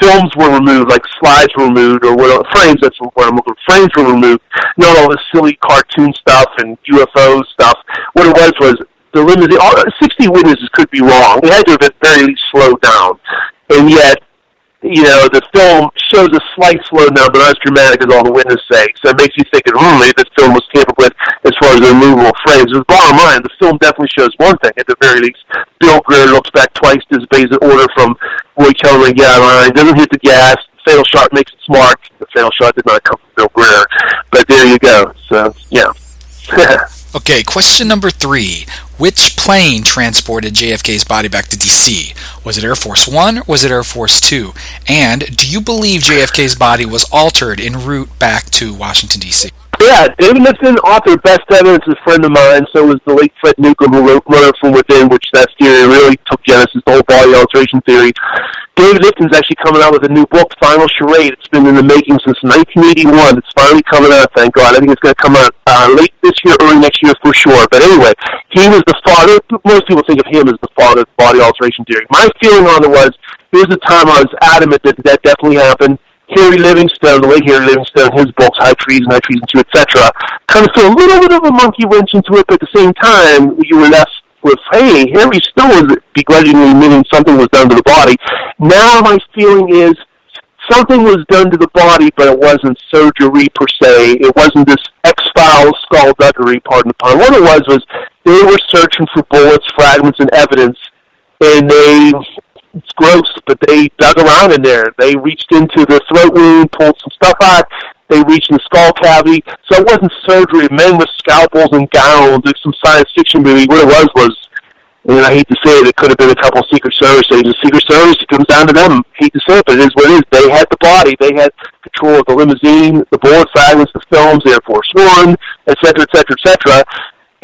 films were removed, like slides were removed, or frames, that's what I'm looking for. Frames were removed, not all this silly cartoon stuff and UFO stuff. What it was the limousine, 60 witnesses could be wrong. They had to have at very least slowed down. And yet, the film shows a slight slowdown, but not as dramatic as all the witnesses say. So it makes you think that maybe this film was tampered with as far as the removal of frames. The bottom line, the film definitely shows one thing, at the very least. Bill Greer looks back twice, disobeys an order from Roy Kellerman and get line, doesn't hit the gas. The fatal shot makes it smart. The fatal shot did not come from Bill Greer. But there you go. So, yeah. Okay, question number 3. Which plane transported JFK's body back to D.C.? Was it Air Force One or was it Air Force Two? And do you believe JFK's body was altered en route back to Washington, D.C.? Yeah, David Nixon, author of Best Evidence, is a friend of mine. So was the late Fred Newcomb, who wrote Runner from Within, which that theory really took genesis, the whole body alteration theory. David Nixon's actually coming out with a new book, Final Charade. It's been in the making since 1981. It's finally coming out, thank God. I think it's going to come out late this year, early next year for sure. But anyway, he was the father. Most people think of him as the father of body alteration theory. My feeling on it was, there was a time I was adamant that that definitely happened. Harry Livingstone, the late Harry Livingstone, his books, High Treason 2, etc., kind of threw a little bit of a monkey wrench into it, but at the same time, you were left with, hey, Harry still was begrudgingly admitting something was done to the body. Now my feeling is something was done to the body, but it wasn't surgery per se. It wasn't this X-Files skullduggery, pardon the pun. What it was they were searching for bullets, fragments, and evidence, and it's gross, but they dug around in there. They reached into the throat wound, pulled some stuff out. They reached in the skull cavity. So it wasn't surgery. Men with scalpels and gowns. It's some science fiction movie. What it was, and I hate to say it could have been a couple of Secret Service agents. Secret Service, it comes down to them. I hate to say it, but it is what it is. They had the body. They had control of the limousine, the bullet fragments, the films, Air Force One, et cetera, et cetera, et cetera.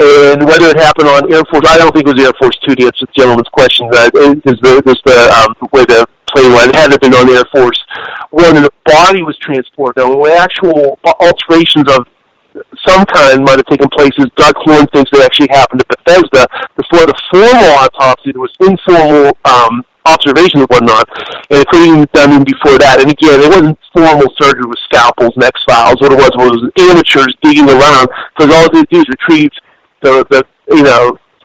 And whether it happened on Air Force, I don't think it was Air Force Two to answer the gentleman's question. Is the way the plane went. It had to have been on Air Force One, and the body was transported. Now, when actual alterations of some kind might have taken place, as Doug Horn thinks that actually happened at Bethesda. Before the formal autopsy, there was informal observations and whatnot, and it could have been done even before that. And again, it wasn't formal surgery with scalpels and X-Files. What it was amateurs digging around, because all they did is retrieve the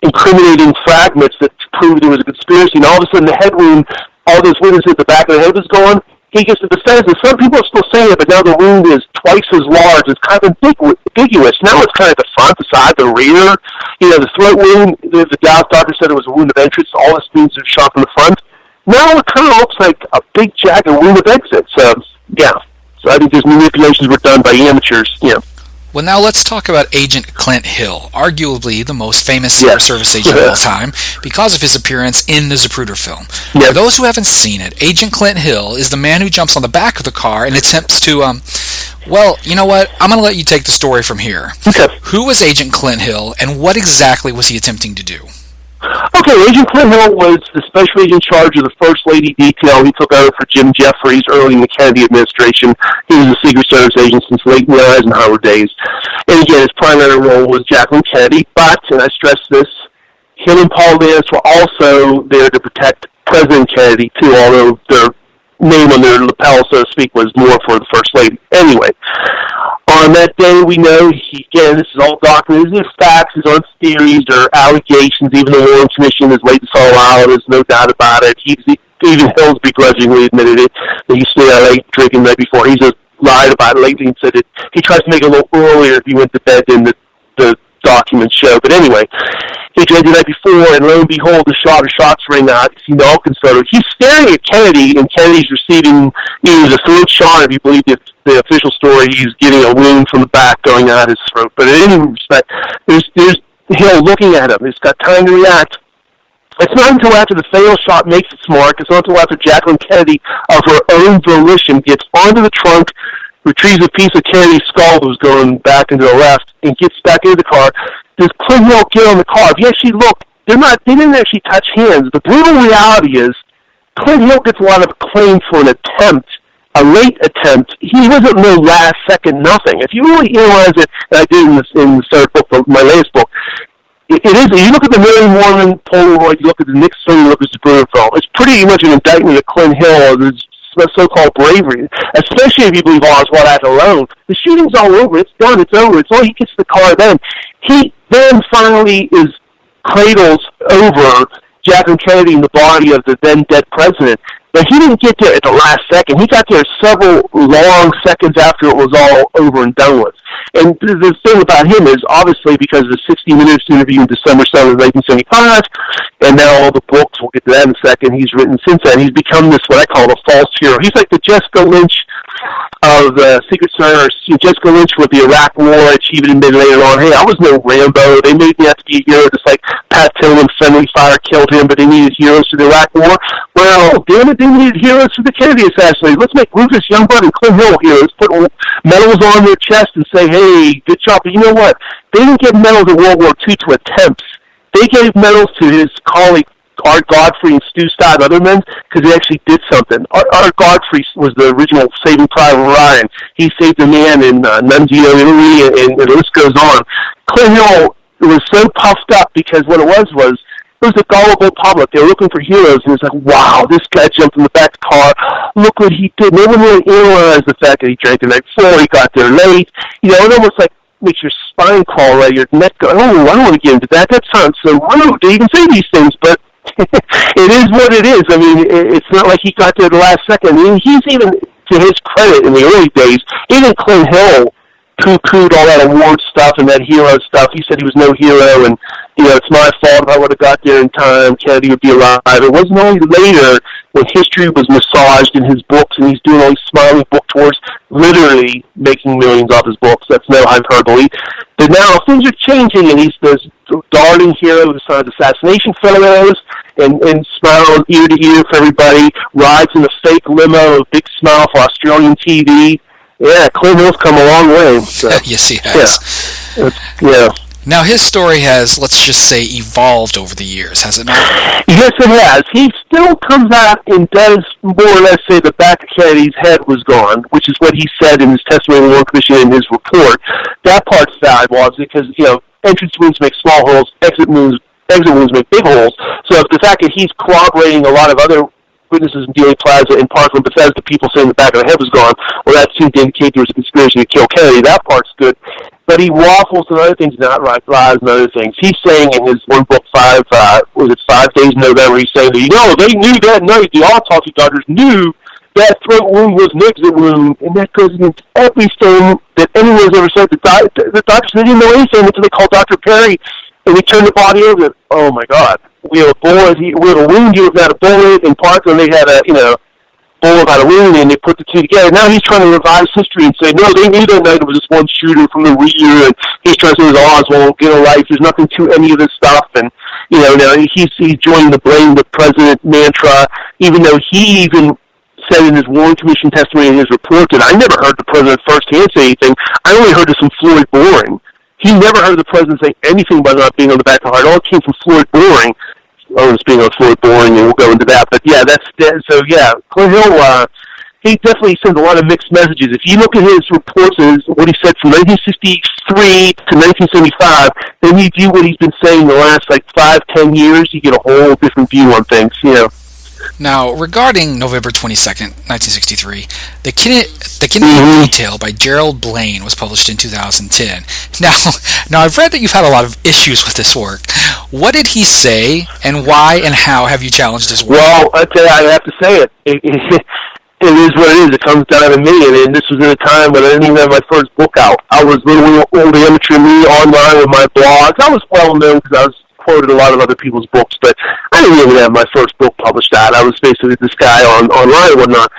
incriminating fragments that proved there was a conspiracy, and all of a sudden the head wound, all those witnesses at the back of the head was gone. He gets the defense, and some people are still saying it, but now the wound is twice as large. It's kind of ambiguous. Now it's kind of the front, the side, the rear. The throat wound, the doctor said it was a wound of entrance. All this means is shot from the front. Now it kind of looks like a big jagged wound with exit. So, yeah. So I think those manipulations were done by amateurs, Well, now let's talk about Agent Clint Hill, arguably the most famous Secret Service agent of all time because of his appearance in the Zapruder film. For those who haven't seen it, Agent Clint Hill is the man who jumps on the back of the car and attempts to, well, you know what? I'm going to let you take the story from here. Okay. Who was Agent Clint Hill, and what exactly was he attempting to do? Okay, Agent Clint Hill was the special agent in charge of the First Lady detail. He took over for Jim Jeffries early in the Kennedy administration. He was a Secret Service agent since late Eisenhower days. And again, his primary role was Jacqueline Kennedy, but, and I stress this, him and Paul Vance were also there to protect President Kennedy, too, although their name on their lapel, so to speak, was more for the First Lady. Anyway, on that day, we know, again, this is all documented. These are facts, these aren't theories or allegations. Even the Warren Commission is late to solve out. There's no doubt about it. Even Hill's begrudgingly admitted it. That he stayed out late drinking the night before. He just lied about it lately and said that he tries to make it a little earlier if he went to bed than the documents show. But anyway, he drank the night before, and lo and behold, the shots ring out. You know, he's staring at Kennedy, and Kennedy's receiving either the throat shot, if you believe the official story, he's getting a wound from the back going out his throat. But in any respect, there's Hill looking at him. He's got time to react. It's not until after the fatal shot makes its mark, it's not until after Jacqueline Kennedy, of her own volition, gets onto the trunk, retrieves a piece of Kennedy's skull that was going back into the left, and gets back into the car. Does Clint Hill get on the car? If you actually look, they didn't actually touch hands. The brutal reality is, Clint Hill gets a lot of acclaim for an attempt, a late attempt. He wasn't no last second nothing. If you really analyze it, and I did in the third book, my latest book, it is, you look at the Mary Mormon Polaroid, you look at the Nixon, you look at the Zapruder film, it's pretty much an indictment of Clint Hill, of his so-called bravery, especially if you believe Oswald Act alone. The shooting's all over, it's done, it's over, it's all, he gets the car then. He then finally cradles over Jacqueline Kennedy in the body of the then dead president. But he didn't get there at the last second. He got there several long seconds after it was all over and done with. And the thing about him is, obviously, because of the 60 Minutes interview in December 7th, 1975, and now all the books, we'll get to that in a second, he's written since then, he's become this, what I call a false hero. He's like the Jessica Lynch of the Secret Service. Jessica Lynch with the Iraq War, she even admitted later on, hey, I was no Rambo. They made me have to be a hero, just like Pat Tillman, friendly fire killed him, but they needed heroes for the Iraq War. Well, damn it, they needed heroes for the Kennedy assassination. Let's make Rufus Youngblood and Clint Hill heroes. Put medals on their chest and say, hey, good job. But you know what? They didn't get medals in World War II to attempts. They gave medals to his colleague, Art Godfrey and Stu Stott and other men, because they actually did something. Art Godfrey was the original Saving Private Ryan. He saved a man in Nunzio, Italy, and the list goes on. Clint Hill was so puffed up because what it was it was a gullible public. They were looking for heroes, and it's like, wow, this guy jumped in the back of the car. Look what he did. No one really analyzed the fact that he drank the night before. He got there late. You know, it almost like makes your spine crawl out of your neck go, oh, I don't want to get into that. That sounds so rude to even say these things, but it is what it is. I mean, it's not like he got there the last second. I mean, he's even, to his credit, in the early days, even Clint Hill poo-pooed all that award stuff and that hero stuff. He said he was no hero, and, you know, it's my fault if I would have got there in time. Kennedy would be alive. It wasn't only later when history was massaged in his books and he's doing all these smiling book tours, literally making millions off his books. That's no hyperbole. But now things are changing, and he's this darling hero who signs assassination photos and smiles ear to ear for everybody, rides in a fake limo, a big smile for Australian TV. Yeah, Clint Hill's come a long way. So. Yes, he has. Yeah. Now, his story has, let's just say, evolved over the years, has it not? Yes, it has. He still comes out and does more or less say the back of Kennedy's head was gone, which is what he said in his testimony in the Warren Commission in his report. That part's valuable, obviously, because, you know, entrance wounds make small holes, exit wounds make big holes. So the fact that he's corroborating a lot of other witnesses in Dealey Plaza and Parkland, Bethesda, people saying the back of the head was gone, well, that seemed to indicate there was a conspiracy to kill Kennedy. That part's good. But he waffles and other things, not right, lies and other things. He's saying in his one book, 5 Days in November, he's saying that, you know, they knew that night, the autopsy doctors knew that throat wound was an exit wound, and that goes against everything that anyone's ever said. The doctors didn't know anything until they called Dr. Perry, and he turned the body over. Oh, my God. we had a bullet, we had a wound, he was at a bullet, in Parkland they had a, bullet about a wound, and they put the two together. Now he's trying to revise history and say, no, they knew that night it was just one shooter from the rear, and he's trying to say, Oswald, get a life, there's nothing to any of this stuff, and, now he's joining the blame the president mantra, even though he even said in his Warren Commission testimony in his report that I never heard the president firsthand say anything. I only heard this from Floyd Boring. He never heard the president say anything about not being on the back of the heart. All it came from Floyd Boring. I was being on Floyd Boring, and we'll go into that. But yeah, so yeah, Clint Hill, he definitely sends a lot of mixed messages. If you look at his reports and what he said from 1963 to 1975, then you do what he's been saying the last 5-10 years, you get a whole different view on things, Now, regarding November 22nd, 1963, the Kennedy Detail by Gerald Blaine was published in 2010. Now I've read that you've had a lot of issues with this work. What did he say, and why and how have you challenged his work? Well, I have to say it. It is what it is. It comes down to me, and this was at a time when I didn't even have my first book out. I was literally old amateur me online with my blogs. I was well known because I was quoted a lot of other people's books, but I didn't even have my first book published out. I was basically this guy online and whatnot.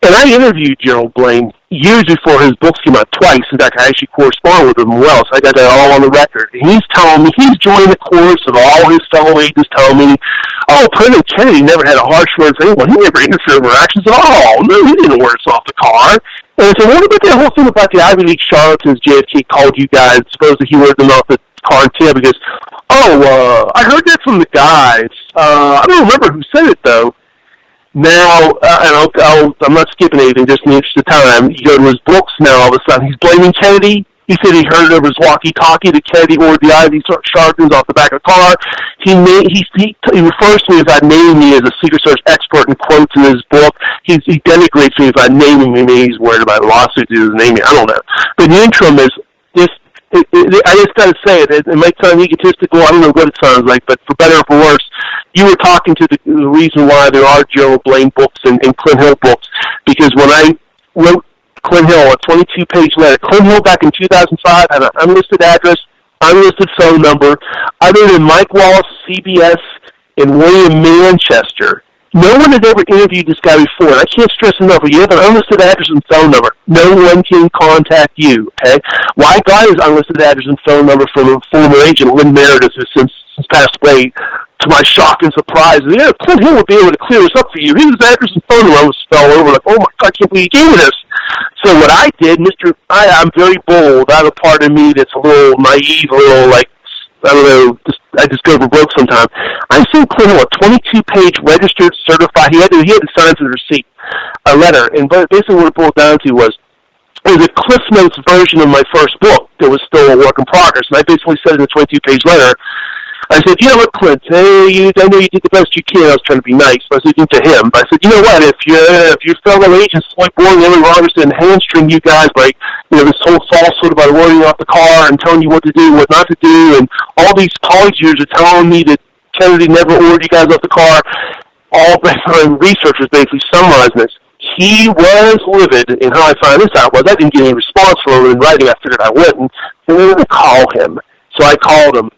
And I interviewed Gerald Blaine years before his books came out twice. In fact, I actually corresponded with him well, so I got that all on the record. And he's telling me, he's joining the chorus of all his fellow agents telling me, President Kennedy never had a harsh word for anyone. He never interfered in our actions at all. No, he didn't wear us off the car. And I said, what about that whole thing about the Ivy League charlatans JFK called you guys, supposed that he wore them off the car and tail? Because, I heard that from the guys. I don't remember who said it, though. Now, and I'm not skipping anything, just in the interest of time. You go to his books now, all of a sudden, he's blaming Kennedy. He said he heard it over his walkie-talkie that Kennedy ordered the Ivy charlatans off the back of the car. He refers to me as naming me as a Secret Service expert and quotes in his book. He denigrates me by naming me. Maybe he's worried about a lawsuit to name me. I don't know. But the interim is this. I just got to say it. It might sound egotistical. I don't know what it sounds like, but for better or for worse, you were talking to the reason why there are Gerald Blaine books and Clint Hill books, because when I wrote Clint Hill, a 22-page letter, Clint Hill back in 2005 had an unlisted address, unlisted phone number. Other than Mike Wallace, CBS, and William Manchester, no one had ever interviewed this guy before. And I can't stress enough, if you have an unlisted address and phone number, no one can contact you, okay? Well, I got his unlisted address and phone number from a former agent, Lynn Meredith, who's since passed away, to my shock and surprise. Yeah, Clint Hill would be able to clear this up for you. His address and phone number was spelled over, like, oh my God, I can't believe you gave me this. So what I did, I'm very bold. I have a part of me that's a little naive, a little I don't know, I just go for broke sometimes. I sent Clint Hill a 22-page registered, certified, he had to sign for the receipt, a letter, and basically what it boiled down to was, it was a Cliff Notes version of my first book that was still a work in progress, and I basically said in a 22-page letter, I said, you know what, Clint, I know you did the best you can. I was trying to be nice, but I said to him. But I said, you know what, if your fellow agents like Boring, Emily Robertson, hamstring you guys by, this whole falsehood about ordering off the car and telling you what to do, what not to do, and all these college years are telling me that Kennedy never ordered you guys off the car, all researchers basically summarizing this. He was livid, and how I found this out was I didn't get any response from him in writing. I figured I wouldn't, and we were going to call him. So I called him.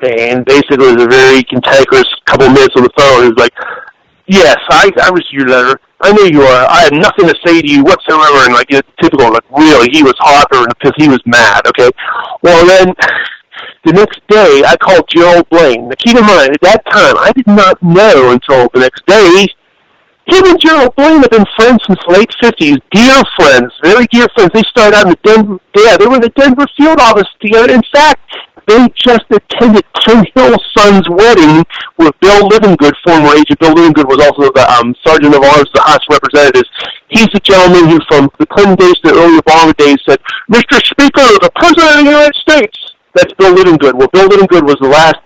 And basically, it was a very cantankerous couple minutes on the phone. He was like, yes, I received your letter. I knew you are. I had nothing to say to you whatsoever. And, typical, really, he was hot or because he was mad, okay? Well, then, the next day, I called Gerald Blaine. Now, keep in mind, at that time, I did not know until the next day, him and Gerald Blaine have been friends since the late 50s, dear friends, very dear friends. They started out in they were in the Denver field office together. In fact, they just attended Clint Hill's son's wedding with Bill Livingood, former agent. Bill Livingood was also the Sergeant of Arms, the House of Representatives. He's the gentleman who, from the Clinton days to the early Obama days, said, Mr. Speaker, the President of the United States. That's Bill Livingood. Well, Bill Livingood was the last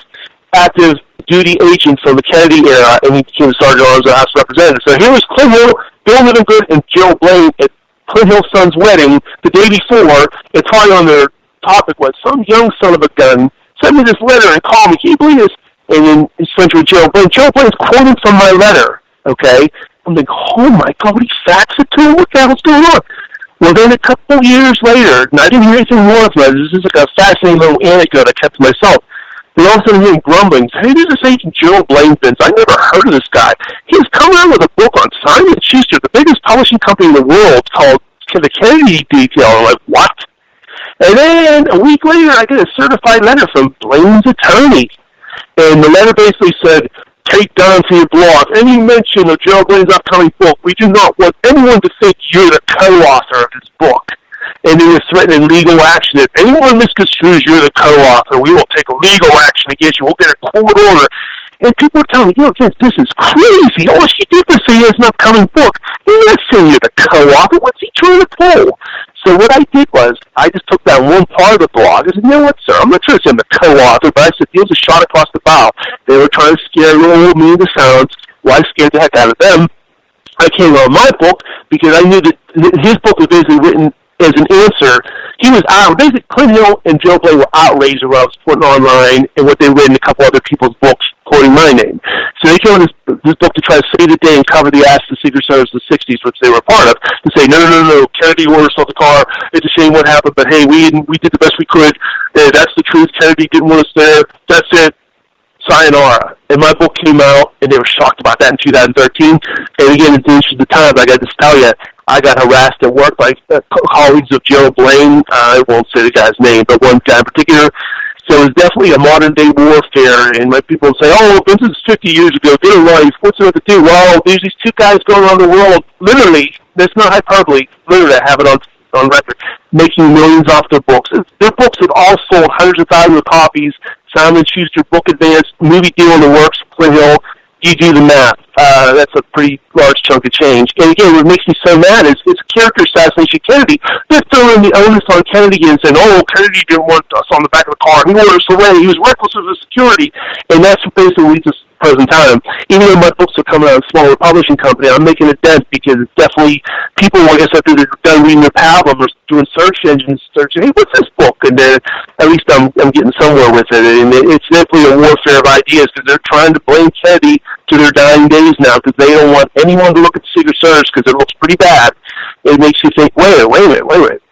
active duty agent from the Kennedy era, and he became the Sergeant of Arms of the House of Representatives. So here was Clint Hill, Bill Livingood, and Gerald Blaine at Clint Hill's son's wedding the day before, and talking on their topic was some young son of a gun sent me this letter and called me. Can you believe this? And then he's friends with Gerald Blaine. Gerald Blaine's quoting from my letter, okay? I'm like, oh my God, would he fax it to him? What the hell's going on? Well, then a couple years later, and I didn't hear anything more from it. This is like a fascinating little anecdote I kept to myself. They all of a sudden hear grumbling. Hey, there's this agent Gerald Blaine, Vince. I never heard of this guy. He's coming out with a book on Simon & Schuster, the biggest publishing company in the world, called The Kennedy Detail. I'm like, what? And then a week later, I get a certified letter from Blaine's attorney. And the letter basically said, take down to your blog any mention of Gerald Blaine's upcoming book. We do not want anyone to think you're the co-author of this book. And they were threatening legal action. If anyone misconstrues you're the co-author, we will take legal action against you. We'll get a court order. And people were telling me, Vince, this is crazy. All she did was say he has an upcoming book. He's not saying you're the co-author. What's he trying to pull? So what I did was, I just took down one part of the blog. I said, you know what, sir, I'm not trying to say I'm the co-author, but I said, he was a shot across the bow. They were trying to scare little me into sounds. Well, I scared the heck out of them. I came on my book because I knew that his book was basically written as an answer. He was out. Basically, Clint Hill and Joe Blaine were outraged about what I was putting online and what they read in a couple other people's books, quoting my name. So they came on this book to try to save the day and cover the ass of the Secret Service of the 60s, which they were a part of, to say, no, Kennedy ordered us off the car. It's a shame what happened, but hey, we did the best we could. That's the truth. Kennedy didn't want us there. That's it. Sayonara. And my book came out, and they were shocked about that in 2013. And again, in the interest of the time, I got to tell you, I got harassed at work by colleagues of Joe Blaine. I won't say the guy's name, but one guy in particular. So it was definitely a modern-day warfare, and my people would say, oh, this is 50 years ago, their life, what's it to do? Well, there's these two guys going around the world, literally, that's not hyperbole, literally, I have it on record, making millions off their books. Their books have all sold hundreds of thousands of copies. Simon & Schuster, Book Advance, movie deal in the works, Clint Hill. You do the math. That's a pretty large chunk of change. And again, what makes me so mad is it's character assassination Kennedy. They're throwing the onus on Kennedy and saying, oh, Kennedy didn't want us on the back of the car. He wanted us away. He was reckless of the security. And that's what basically leads us to the present time. Even though my books are coming out of a smaller publishing company, I'm making a dent because it's definitely people, I guess, after they're done reading their Palamara or doing search engines, searching, hey, what's this book? And then at least I'm getting somewhere with it. And it's definitely a warfare of ideas because they're trying to blame Kennedy to their dying days now because they don't want anyone to look at the Secret Service because it looks pretty bad. It makes you think, wait a minute.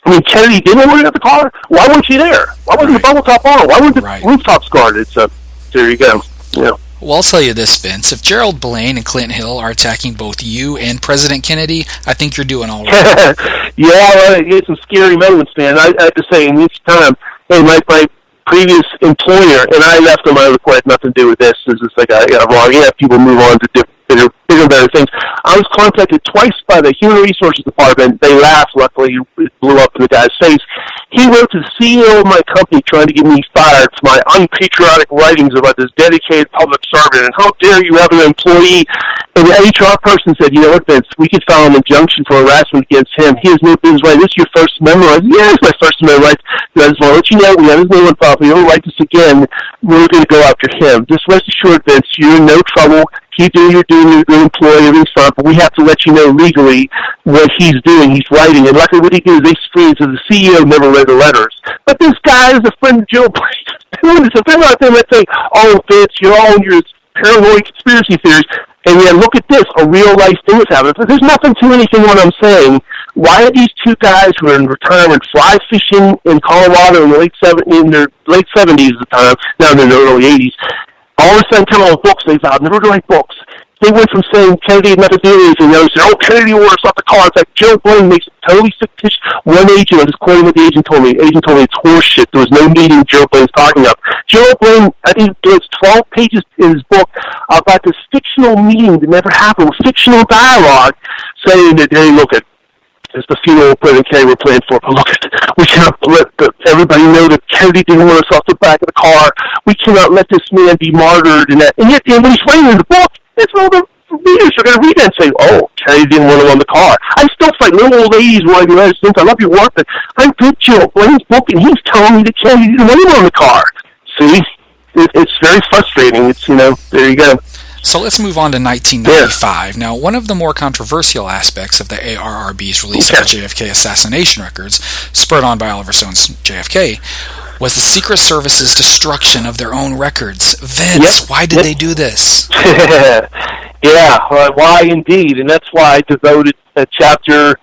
I mean, Kennedy didn't want to get the car? Why weren't you there? Why wasn't the bubble top on? Why weren't the rooftops guarded? So there you go. Yeah. Well, I'll tell you this, Vince. If Gerald Blaine and Clint Hill are attacking both you and President Kennedy, I think you're doing all right. Yeah, it's some scary moments, man. I have to say, in each time, hey, my previous employer, and I left them, I had nothing to do with this. It's just like I got wrong. Yeah, people move on to bigger and better things. I was contacted twice by the Human Resources Department. They laughed. Luckily, it blew up in the guy's face. He wrote to the CEO of my company trying to get me fired for my unpatriotic writings about this dedicated public servant. And how dare you have an employee? And the HR person said, you know what, Vince, we could file an injunction for harassment against him. He has no business right. This is your First Amendment right. Yeah, it's my First Amendment right. I just want to let you know, we have his name on file. If you don't write this again, we're going to go after him. Just rest assured, Vince, you're in no trouble. Keep doing your duty, you're an employee, everything's fine, but we have to let you know legally what he's doing. He's writing. And luckily what he did is they screened, so the CEO never read the letters. But this guy is a friend of Joe Blaine. It's a thing out there that say, oh, Vince, you're all in your paranoid conspiracy theories. And yet, look at this, a real-life thing is happening. There's nothing to anything what I'm saying. Why are these two guys who are in retirement fly fishing in Colorado in their late 70s at the time, now in their early 80s, all of a sudden come out with books they vowed never to write books? They went from saying Kennedy had nothing to do with anything. They said, oh, Kennedy wore us off the car. It's like Joe Blaine makes it totally fictitious. One agent, I'm just quoting what the agent told me. The agent told me it's horseshit. There was no meeting Joe Blaine's talking about. Joe Blaine, I think there's 12 pages in his book about this fictional meeting that never happened, with fictional dialogue saying that, hey, look at, it's the funeral President Kennedy we're playing for, but look, we cannot let everybody know that Kennedy didn't want us off the back of the car. We cannot let this man be martyred. And yet, when he's writing in the book, it's all the readers are going to read that and say, oh, Kennedy didn't want him on the car. I still fight little old ladies writing letters since I love your work, but I read Joe Blaine's book, and he's telling me that Kennedy didn't want him on the car. See? It's very frustrating. It's, there you go. So let's move on to 1995. Yeah. Now, one of the more controversial aspects of the ARRB's release of the JFK assassination records, spurred on by Oliver Stone's JFK, was the Secret Service's destruction of their own records. Vince, why did they do this? Why indeed? And that's why I devoted a chapter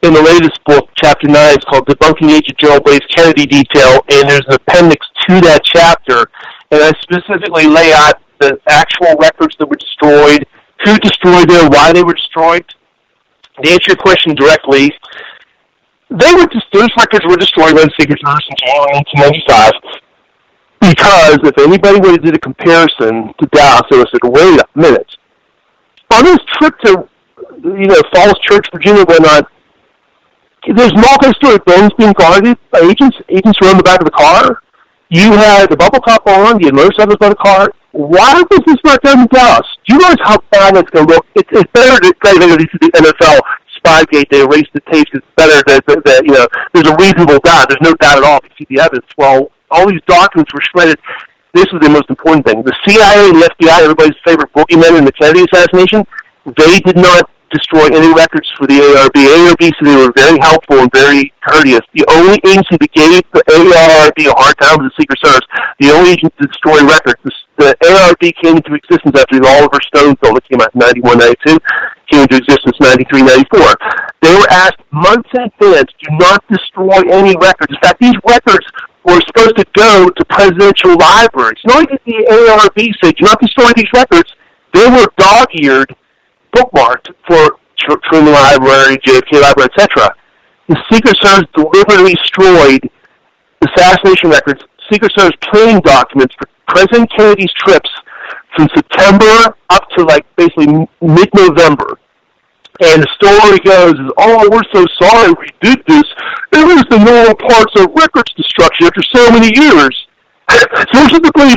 in the latest book, Chapter 9, it's called Debunking Agent Gerald Blaine's Kennedy Detail, and there's an appendix to that chapter, and I specifically lay out the actual records that were destroyed, who destroyed them, why they were destroyed. To answer your question directly, those records were destroyed by the Secret Service in January 1995 because if anybody would have did a comparison to Dallas, they would have said, wait a minute. On this trip to, Falls Church, Virginia, whatnot, there's multi-story buildings being guarded by agents. Agents were on the back of the car. You had the bubble top on. You had motorcycles by the car. Why was this not done in Dallas? Do you realize how bad that's going to look? It's better to say that this is the NFL Spygate. They erased the tapes. It's better that there's a reasonable doubt. There's no doubt at all if you see the evidence. Well, all these documents were shredded. This was the most important thing. The CIA and the FBI, everybody's favorite boogeyman in the Kennedy assassination, they did not destroy any records for the ARB. ARB said they were very helpful and very courteous. The only agency that gave the ARB a hard time was the Secret Service. The only agency to destroy records. The ARB came into existence after the Oliver Stone film that came out in 91, 92, came into existence 93, 94. They were asked months in advance, do not destroy any records. In fact, these records were supposed to go to presidential libraries. Not only did the ARB say, do not destroy these records, they were dog-eared, bookmarked for Truman Library, JFK Library, etc. The Secret Service deliberately destroyed assassination records, Secret Service planning documents for President Kennedy's trips from September up to basically mid-November. And the story goes, we're so sorry we did this. It was the normal parts of records destruction after so many years. So typically,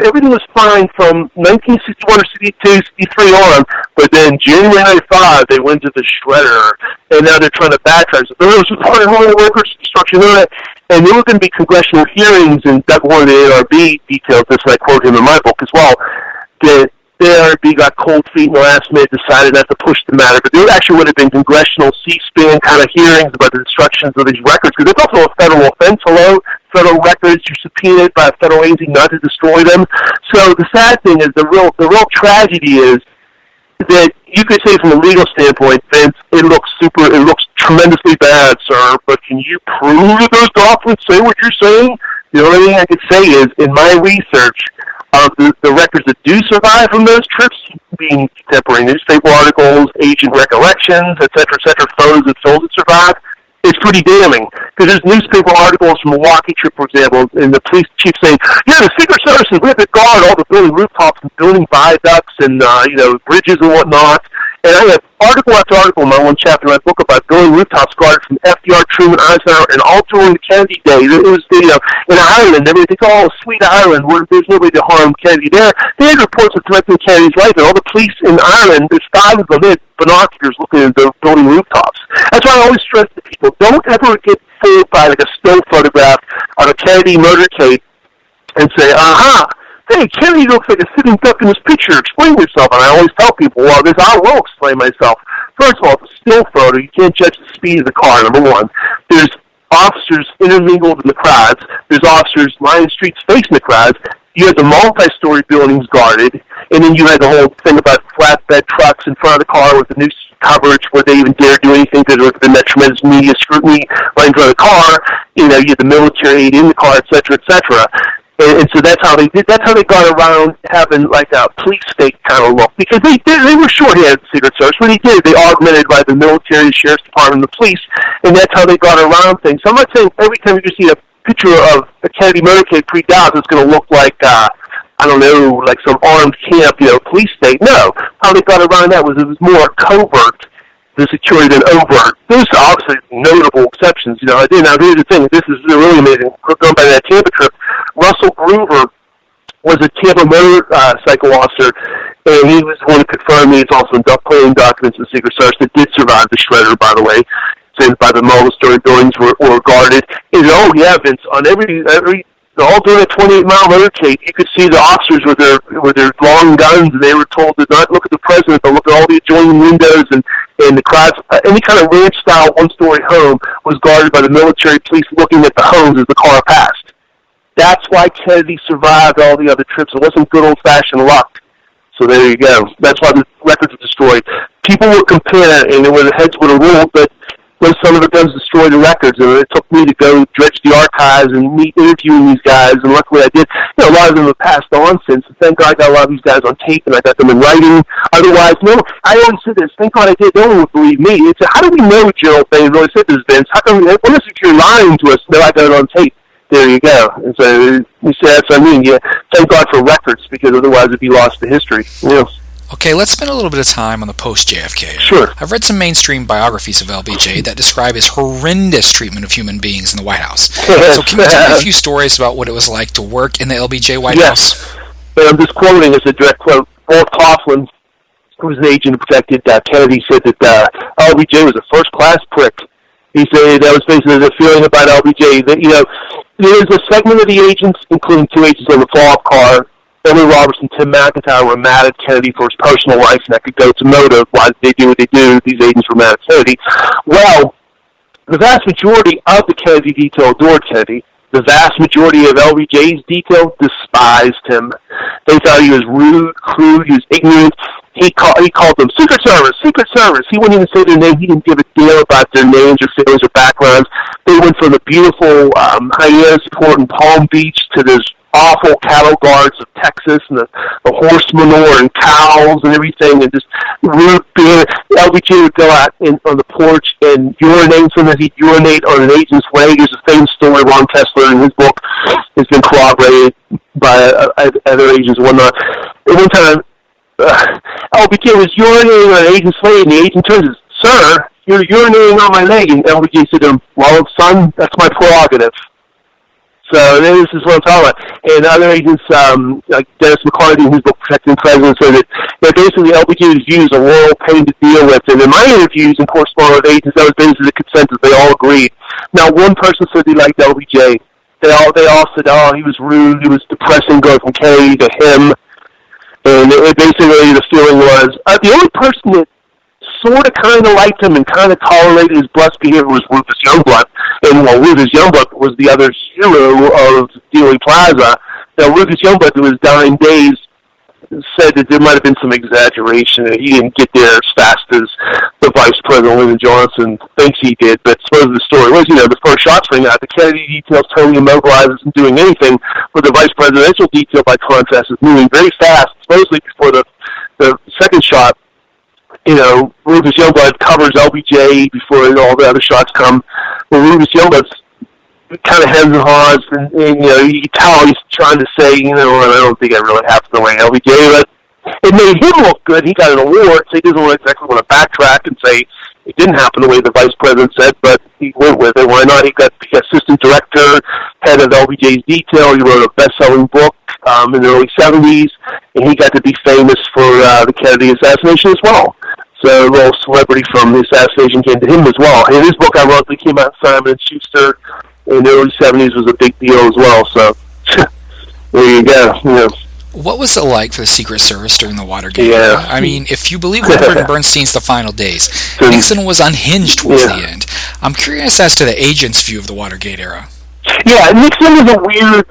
everything was fine from 1961 or 62, 63 on, but then January 95, they went to the shredder, and now they're trying to backtrack. So there was part of the records destruction, and there were going to be congressional hearings, and that one of the ARB details this, and I quote him in my book as well, that the ARB got cold feet in the last minute, decided not to push the matter, but there actually would have been congressional C-SPAN kind of hearings about the destructions of these records, because it's also a federal offense, federal records, you're subpoenaed by a federal agency not to destroy them. So the sad thing is, the real tragedy is that you could say from a legal standpoint, Vince, it looks tremendously bad, sir, but can you prove that those documents say what you're saying? The only thing I could say is, in my research, the records that do survive from those trips, being contemporary newspaper articles, agent recollections, etc., photos and films that survive, it's pretty damning. Because there's newspaper articles from Milwaukee trip, for example, and the police chief saying, the Secret Service is with the guard all the building rooftops and building viaducts and, bridges and whatnot. And I have article after article in my one chapter in my book about building rooftops guarded from FDR, Truman, Eisenhower, and all during the Kennedy days. It was, in Ireland, everybody thinks, sweet Ireland, where there's nobody to harm Kennedy there. They had reports of threatening Kennedy's life, and all the police in Ireland, there's thousands of them, they had binoculars looking at the building rooftops. That's why I always stress to people, don't ever get fooled by a still photograph of a Kennedy motorcade and say, hey, Kennedy looks like a sitting duck in this picture. Explain yourself. And I always tell people, I will explain myself. First of all, it's a still photo. You can't judge the speed of the car, number one. There's officers intermingled in the crowds. There's officers lining streets facing the crowds. You had the multi-story buildings guarded. And then you had the whole thing about flatbed trucks in front of the car with the news coverage where they even dare do anything because there would have been that tremendous media scrutiny right in front of the car. You had the military aid in the car, et cetera, et cetera. And so that's how they did. That's how they got around having a police state kind of look, because they were short-handed, the Secret Service. When they augmented by the military, the sheriff's department, and the police, and that's how they got around things. So I'm not saying every time you see a picture of a Kennedy motorcade pre-Dallas, it's going to look like some armed camp, police state. No, how they got around that was it was more covert, the security than overt. There's obviously notable exceptions. Now here's the thing. This is really amazing. Going by that Tampa trip, Russell Groover was a Tampa motorcycle officer, and he was the one who confirmed me. It's also in planning documents in the Secret Service that did survive the shredder, by the way, since by the multi-story buildings were guarded. And Vince, on all during a 28-mile motorcade, you could see the officers with their long guns, and they were told to not look at the president, but look at all the adjoining windows, and the crowds. Any kind of ranch-style one-story home was guarded by the military police looking at the homes as the car passed. That's why Kennedy survived all the other trips. It wasn't good old-fashioned luck. So there you go. That's why the records were destroyed. People would compare, and their heads would have rolled, but those son of a guns destroy the records, and it took me to go dredge the archives and meet interviewing these guys, and luckily I did. You know, a lot of them have passed on since, and thank God I got a lot of these guys on tape, and I got them in writing. Otherwise, no, I always said this, thank God I did, no one would believe me. It's, how do we know Gerald Fayne really said this, Vince? How come, what if you're lying to us, no, I got it on tape? There you go. And so you say that's what I mean. Yeah, thank God for records, because otherwise it'd be lost to history. You know. Okay, let's spend a little bit of time on the post-JFK. Sure. I've read some mainstream biographies of LBJ that describe his horrendous treatment of human beings in the White House. So can you tell me a few stories about what it was like to work in the LBJ White House? But I'm just quoting as a direct quote. Walt Coughlin, who was an agent who protected Kennedy, said that LBJ was a first-class prick. He said that was basically the feeling about LBJ. That, you know, there's a segment of the agents, including two agents on the follow-up car, Emily Robertson, Tim McIntyre, were mad at Kennedy for his personal life, and that could go to motive. Why did they do what they do? These agents were mad at Kennedy. Well, the vast majority of the Kennedy detail adored Kennedy. The vast majority of LBJ's detail despised him. They thought he was rude, crude, he was ignorant. He called them Secret Service, Secret Service. He wouldn't even say their name. He didn't give a damn about their names or feelings or backgrounds. They went from the beautiful Hyannis Port in Palm Beach to this awful cattle guards of Texas and the horse manure and cows and everything, and just rude beer. LBJ would go out on the porch and urinate. Sometimes he'd urinate on an agent's leg. There's a famous story, Ron Kessler, in his book, has been corroborated by other agents and whatnot. At one time, LBJ was urinating on an agent's leg, and the agent turns and says, "Sir, you're urinating on my leg." And LBJ said to him, "Well, son, that's my prerogative." So this is what I'm talking about. And other agents, like Dennis McCarthy in his book, Protecting the President, said that basically LBJ's views are royal pain to deal with. And in my interviews and correspondence with agents, that was basically the consensus. They all agreed. Now, one person said they liked LBJ. They all said, oh, he was rude, he was depressing, going from Kennedy to him. And basically the feeling was, the only person that sort of kind of liked him and kind of tolerated his brusque behavior was Rufus Youngblood. And while Rufus Youngblood was the other hero of Dealey Plaza, now Rufus Youngblood, in his dying days, said that there might have been some exaggeration. He didn't get there as fast as the Vice President, Lyndon Johnson, thinks he did. But supposedly the story was, the first shots ring out. The Kennedy detail's totally immobilized, isn't doing anything. But the Vice Presidential detail, by contrast, is moving very fast. Supposedly before the second shot, Rufus Youngblood covers LBJ before all the other shots come. Well, Rufus Youngblood's kind of hems and haws, and you can tell he's trying to say, I don't think that really happened the way LBJ, but it made him look good. He got an award, so he doesn't exactly want to backtrack and say it didn't happen the way the Vice President said, but he went with it. Why not? He got the assistant director, head of LBJ's detail. He wrote a best-selling book in the early 70s, and he got to be famous for the Kennedy assassination as well. So a little celebrity from the assassination came to him as well. And his book, ironically, came out in Simon & Schuster in the early 70s, was a big deal as well. So there you go. What was it like for the Secret Service during the Watergate era? I mean, if you believe Woodward and Bernstein's The Final Days, Nixon was unhinged towards the end. I'm curious as to the agent's view of the Watergate era. Yeah, Nixon was a weird,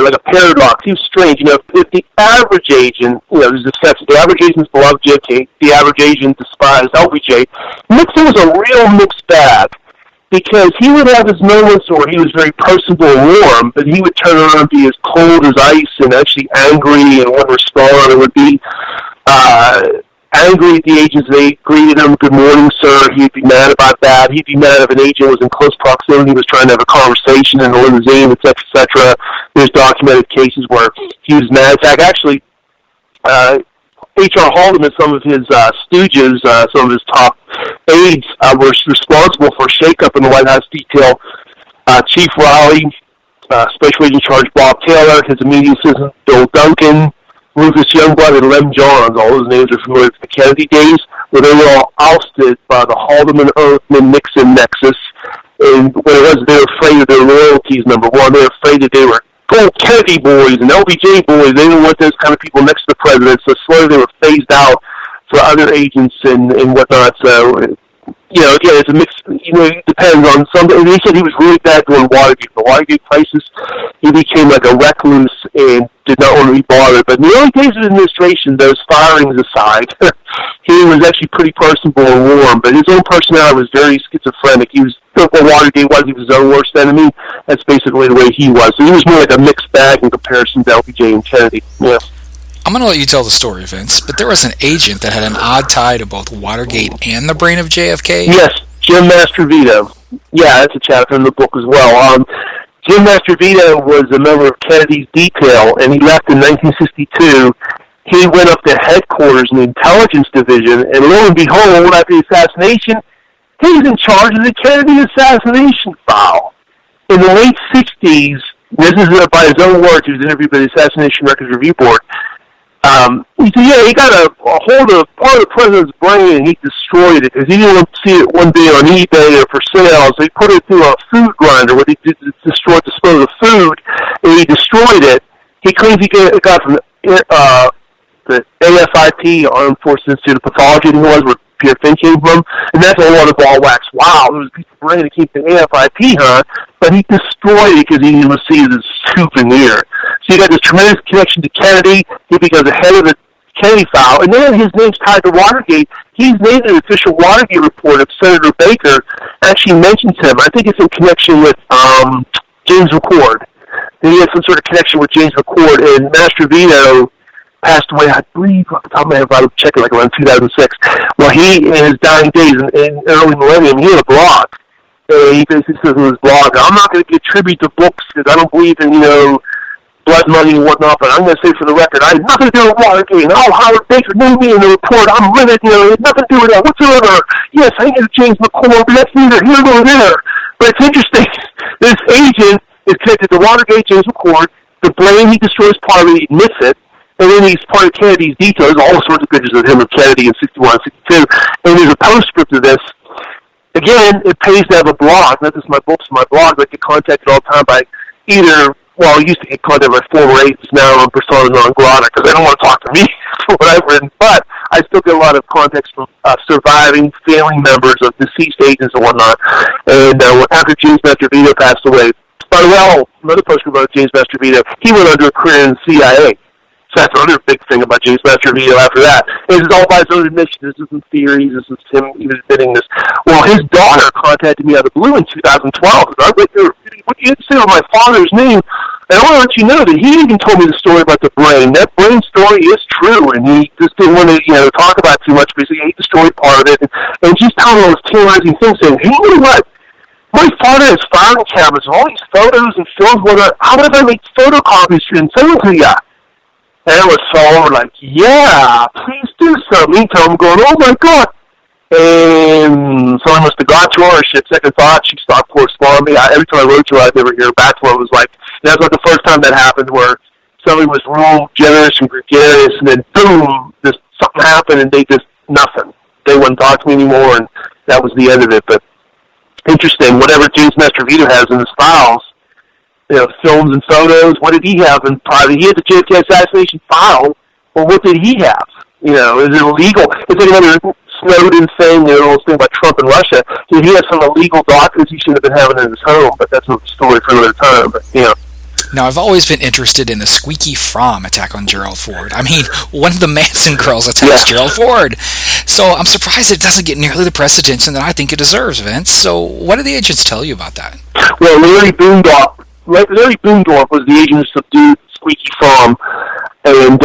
like a paradox. He was strange. If the average agent, there's exceptions. The average agent loved JFK. The average agent despised LBJ. Nixon was a real mixed bag because he would have his moments where he was very personable and warm, but he would turn around and be as cold as ice and actually angry and wouldn't respond. It would be angry at the agents. They greeted him, "Good morning, sir." He'd be mad about that. He'd be mad if an agent was in close proximity, was trying to have a conversation in a limousine, et cetera, et cetera. There's documented cases where he was mad. In fact, actually, H.R. Haldeman, some of his stooges, some of his top aides, were responsible for a shakeup in the White House detail. Chief Rowley, Special Agent in Charge Bob Taylor, his immediate assistant Bill Duncan, Rufus Youngblood, and Lem Johns, all those names are familiar with the Kennedy days, where they were all ousted by the Haldeman-Ehrlichman-Nixon nexus. And what it was, they were afraid of their loyalties, number one. They were afraid that they were Kennedy boys and LBJ boys. They didn't want those kind of people next to the president, so slowly they were phased out for other agents and whatnot. So, again, it's a mix. It depends on some. He said he was really bad during Watergate. The Watergate crisis, he became like a recluse and did not want to be bothered. But in the early days of the administration, those firings aside, he was actually pretty personable and warm. But his own personality was very schizophrenic. He was, Watergate was, he was his own worst enemy. That's basically the way he was. So he was more like a mixed bag in comparison to LBJ and Kennedy. Yeah. I'm going to let you tell the story, Vince, but there was an agent that had an odd tie to both Watergate and the brain of JFK? Yes, Jim Mastrovito. Yeah, that's a chapter in the book as well. Jim Mastrovito was a member of Kennedy's detail, and he left in 1962. He went up to headquarters in the intelligence division, and lo and behold, after the assassination, he was in charge of the Kennedy assassination file. In the late 60s, this is by his own words, he was interviewed by the Assassination Records Review Board. He said, yeah, he got a hold of part of the president's brain and he destroyed it because he didn't want to see it one day on eBay or for sale. So he put it through a food grinder where he dispose of food, and he destroyed it. He claims he got it from the AFIP, Armed Forces Institute of Pathology, I think it was, where Pierre Finn came from, and that's a lot of ball wax. Wow, there was a piece of brain that came from AFIP, huh? But he destroyed it because he didn't see it as a souvenir. So you got this tremendous connection to Kennedy. He becomes the head of the Kennedy file, and then his name's tied to Watergate. He's named an official Watergate report of Senator Baker actually mentions him. I think it's in connection with James McCord. He had some sort of connection with James McCord, and Mastrovito passed away, I believe, off the top of my head, I would check it, like around 2006. Well, he, in his dying days, in early millennium, he had a blog. He basically says in his blog, I'm not going to give tribute to books because I don't believe in, blood money and whatnot, but I'm going to say for the record, I had nothing to do with Watergate, and Howard Baker named me in the report, I'm livid, it had nothing to do with that whatsoever. Yes, I knew James McCord, but that's neither here nor there. But it's interesting, this agent is connected to Watergate, James McCord, the brain he destroys part of it, he admits it, and then he's part of Kennedy's details, all sorts of pictures of him and Kennedy in 61, 62, and there's a postscript of this. Again, it pays to have a blog, not just my books, my blog, but I get contacted all the time by either, well, I used to get contacted by former agents, now I'm persona non grata, because they don't want to talk to me for what I've written, but I still get a lot of contacts from surviving, failing members of deceased agents and whatnot, and after James Mastrovito passed away, by the way, another postscript about James Mastrovito, he went under a career in the CIA. So that's another big thing about James Mastrovito after that. This is all by his own admission. This isn't theories. This is him even admitting this. Well, his daughter contacted me out of the blue in 2012. I was like, what do you have to say about my father's name? And I want to let you know that he even told me the story about the brain. That brain story is true, and he just didn't want to, talk about it too much because he ate the story part of it. And just telling all those terrorizing things, saying, hey, you know what? My father has filing cabinets of all these photos and films. How about if I make photocopies and send them to you? And it was so like, yeah, please do something. Meantime, I'm going, oh my God. And someone must have got to her. She had second thought. She stopped corresponding. Every time I wrote to her, I'd never hear back from her. It was like, that's not the first time that happened where somebody was real generous and gregarious, and then boom, just something happened, and they just, nothing. They wouldn't talk to me anymore, and that was the end of it. But interesting, whatever James Mastrovito has in his files, films and photos, what did he have in private? He had the JFK assassination file. Well, what did he have? Is it illegal? Is it another Snowden thing, the whole thing about Trump and Russia? Did he have some illegal documents he shouldn't have been having in his home? But that's a story for another time. But, Now, I've always been interested in the Squeaky Fromm attack on Gerald Ford. I mean, one of the Manson girls attacks Gerald Ford. So I'm surprised it doesn't get nearly the press attention that I think it deserves, Vince. So what did the agents tell you about that? Well, Larry Boondorf was the agent who subdued Squeaky Fromm. And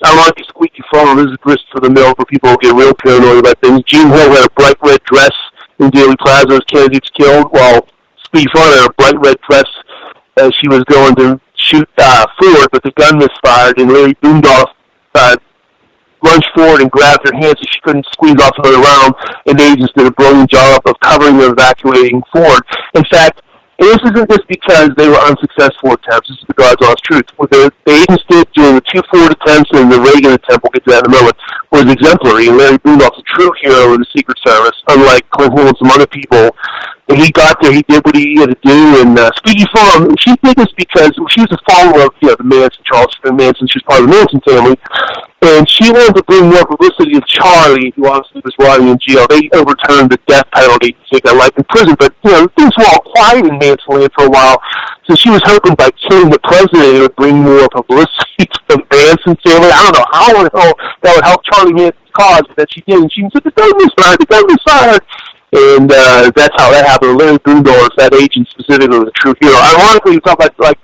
ironically, Squeaky Fromm is a grist for the mill for people who get real paranoid about things. Jean Hill had a bright red dress in Dealey Plaza as Kennedy was killed, while Squeaky Fromm had a bright red dress as she was going to shoot Ford, but the gun misfired, and Larry Boondorf lunged forward and grabbed her hand so she couldn't squeeze off another round, and the agents did a brilliant job of covering and evacuating Ford. In fact, this isn't just because they were unsuccessful attempts. This is the God's honest truth. What the agents did during the 2 Ford attempts and the Reagan attempt, we'll get to that in a moment, was exemplary. And Larry Boondorf's a true hero of the Secret Service, unlike Clinton and some other people. And he got there, he did what he had to do. And Squeaky Fromm, she did this because she was a follower of the Manson, Charles Manson. She was part of the Manson family. And she he wanted to bring more publicity to Charlie, who obviously was rotting in jail. They overturned the death penalty to take that life in prison, but, things were all quiet in Manson land for a while. So she was hoping by killing the president it would bring more publicity to the Manson family. I don't know how that would help Charlie Manson's cause, but she did. And she said, the government's fired. And that's how that happened. Larry Boondor, that agent specifically, was a true hero. Ironically, you talk about,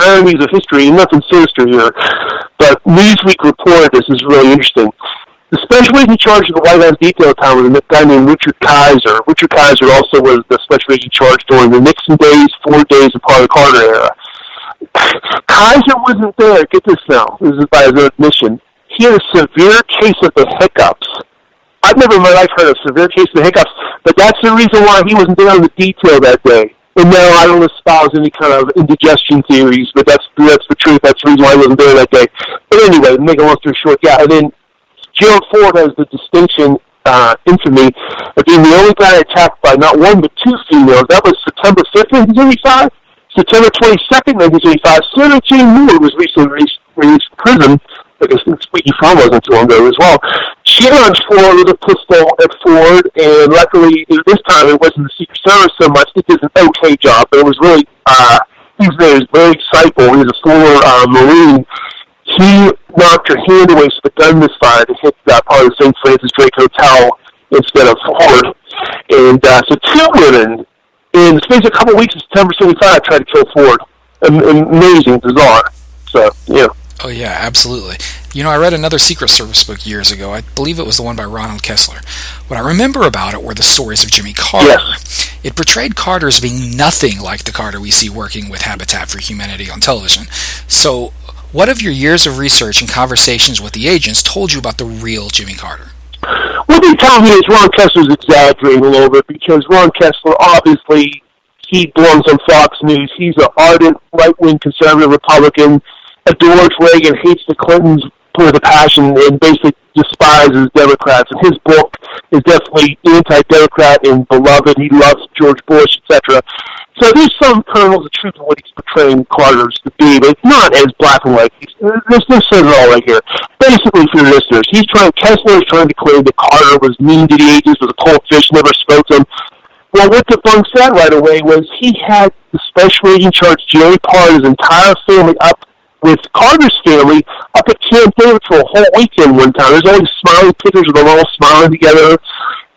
enemies of history, nothing sinister here. But Newsweek reported this is really interesting. The special agent charged with the White House detail time was a guy named Richard Kaiser. Richard Kaiser also was the special agent charged during the Nixon days, 4 days of part of the Carter era. Kaiser wasn't there. Get this now. This is by his own admission. He had a severe case of the hiccups. I've never in my life heard of a severe case of the hiccups, but that's the reason why he wasn't there on the detail that day. And no, I don't espouse any kind of indigestion theories, but that's the truth. That's the reason why I wasn't there that day. But anyway, to make a long story short, yeah. And then Gerald Ford has the distinction, infamy, of being the only guy attacked by not one but two females. That was September 5th, 1975. September 22nd, 1975. Senator Jane Moore was recently released from prison. I guess Squeaky Farm wasn't too long ago as well. She launched Ford with a pistol at Ford, and luckily this time it wasn't the Secret Service so much. It did an okay job, but it was really, he was very insightful. He was a former Marine. He knocked her hand away so the gun misfired and hit part of the St. Francis Drake Hotel instead of Ford. And so two women, in the space of a couple of weeks in September 75, tried to kill Ford. Amazing, bizarre. So, yeah. Oh, yeah, absolutely. I read another Secret Service book years ago. I believe it was the one by Ronald Kessler. What I remember about it were the stories of Jimmy Carter. Yes. It portrayed Carter as being nothing like the Carter we see working with Habitat for Humanity on television. So, what of your years of research and conversations with the agents told you about the real Jimmy Carter? What they tell me is Ron Kessler's exaggerating a little bit, because Ron Kessler, obviously, he belongs on Fox News. He's an ardent, right-wing conservative Republican, adores Reagan, hates the Clintons with a passion, and basically despises Democrats. And his book is definitely anti-Democrat and beloved. He loves George Bush, etc. So there's some kernels of truth in what he's portraying Carter to be, but it's not as black and white. This says it all right here. Basically, for your listeners, Kessler is trying to claim that Carter was mean to the agents, was a cold fish, never spoke to them. Well, what debunks that right away was he had the special agent charge Jerry Parr's entire family up with Carter's family up at Camp David for a whole weekend one time. There's always smiling pictures of them all smiling together.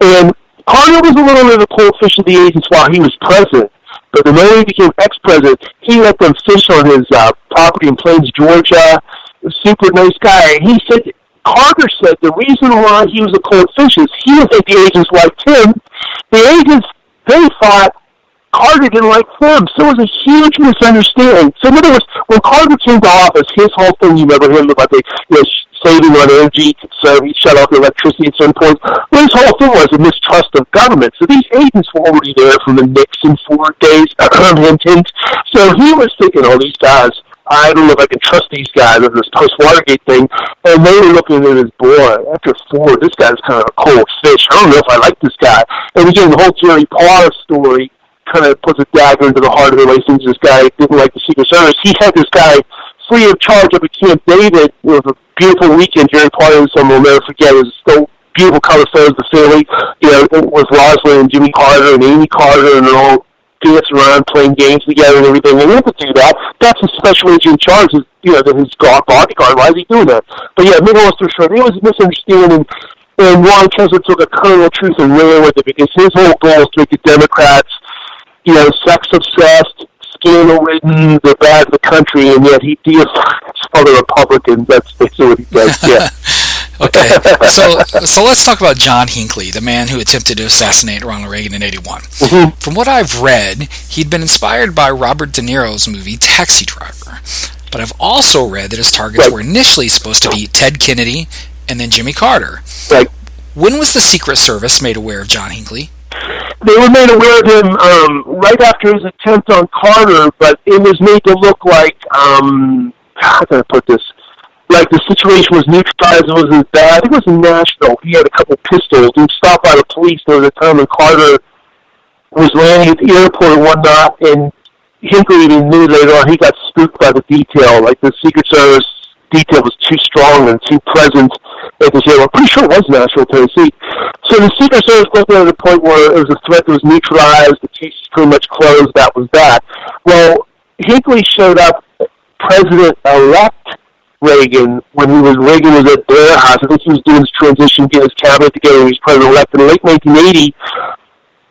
And Carter was a little bit of a cold fish of the agents while he was president. But the moment he became ex-president, he let them fish on his property in Plains, Georgia. A super nice guy. And he said, Carter said the reason why he was a cold fish is he didn't think the agents liked him. The agents, they thought Carter didn't like them, so it was a huge misunderstanding. So in other words, when Carter came to office, his whole thing, you remember him about the saving on energy, so he shut off the electricity at some point. Well, his whole thing was a mistrust of government. So these agents were already there from the Nixon Ford days, hint. So he was thinking, oh, these guys, I don't know if I can trust these guys with this post-Watergate thing. And they were looking at his boy, after Ford, this guy's kind of a cold fish. I don't know if I like this guy. And again, the whole Jerry Parr story kind of puts a dagger into the heart of the way since this guy didn't like the Secret Service. He had this guy free of charge up at Camp David. It was a beautiful weekend. Jerry Parr and some will never forget. It was so beautiful color photos of the family. It was Rosalind and Jimmy Carter and Amy Carter, and they're all dancing around, playing games together and everything. And to do that, that's a special agent in charge. That his bodyguard. Why is he doing that? But yeah, middle of the short, it was a misunderstanding. And Ron Kessler took a kernel of truth and ran with it, because his whole goal is to make the Democrats sex-obsessed, scandal-ridden, they're bad for the country, and yet he deifies other Republicans. That's basically what he does, yeah. Okay, so let's talk about John Hinckley, the man who attempted to assassinate Ronald Reagan in 81. Mm-hmm. From what I've read, he'd been inspired by Robert De Niro's movie Taxi Driver. But I've also read that his targets were initially supposed to be Ted Kennedy and then Jimmy Carter. Right. When was the Secret Service made aware of John Hinckley? They were made aware of him right after his attempt on Carter, but it was made to look like, how can I put this? Like the situation was neutralized, it wasn't as bad. It was in Nashville. He had a couple pistols. He was stopped by the police. There was a time when Carter was landing at the airport and whatnot, and Hinckley even knew later on he got spooked by the detail. Like the Secret Service detail was too strong and too present, at the jail. I'm pretty sure it was Nashville, Tennessee. So the Secret Service got to the point where it was a threat that was neutralized, the case was pretty much closed, that was that. Well, Hinckley showed up, President-elect Reagan, Reagan was at Blair House. I think he was doing his transition, getting his cabinet together, he was President-elect in late 1980.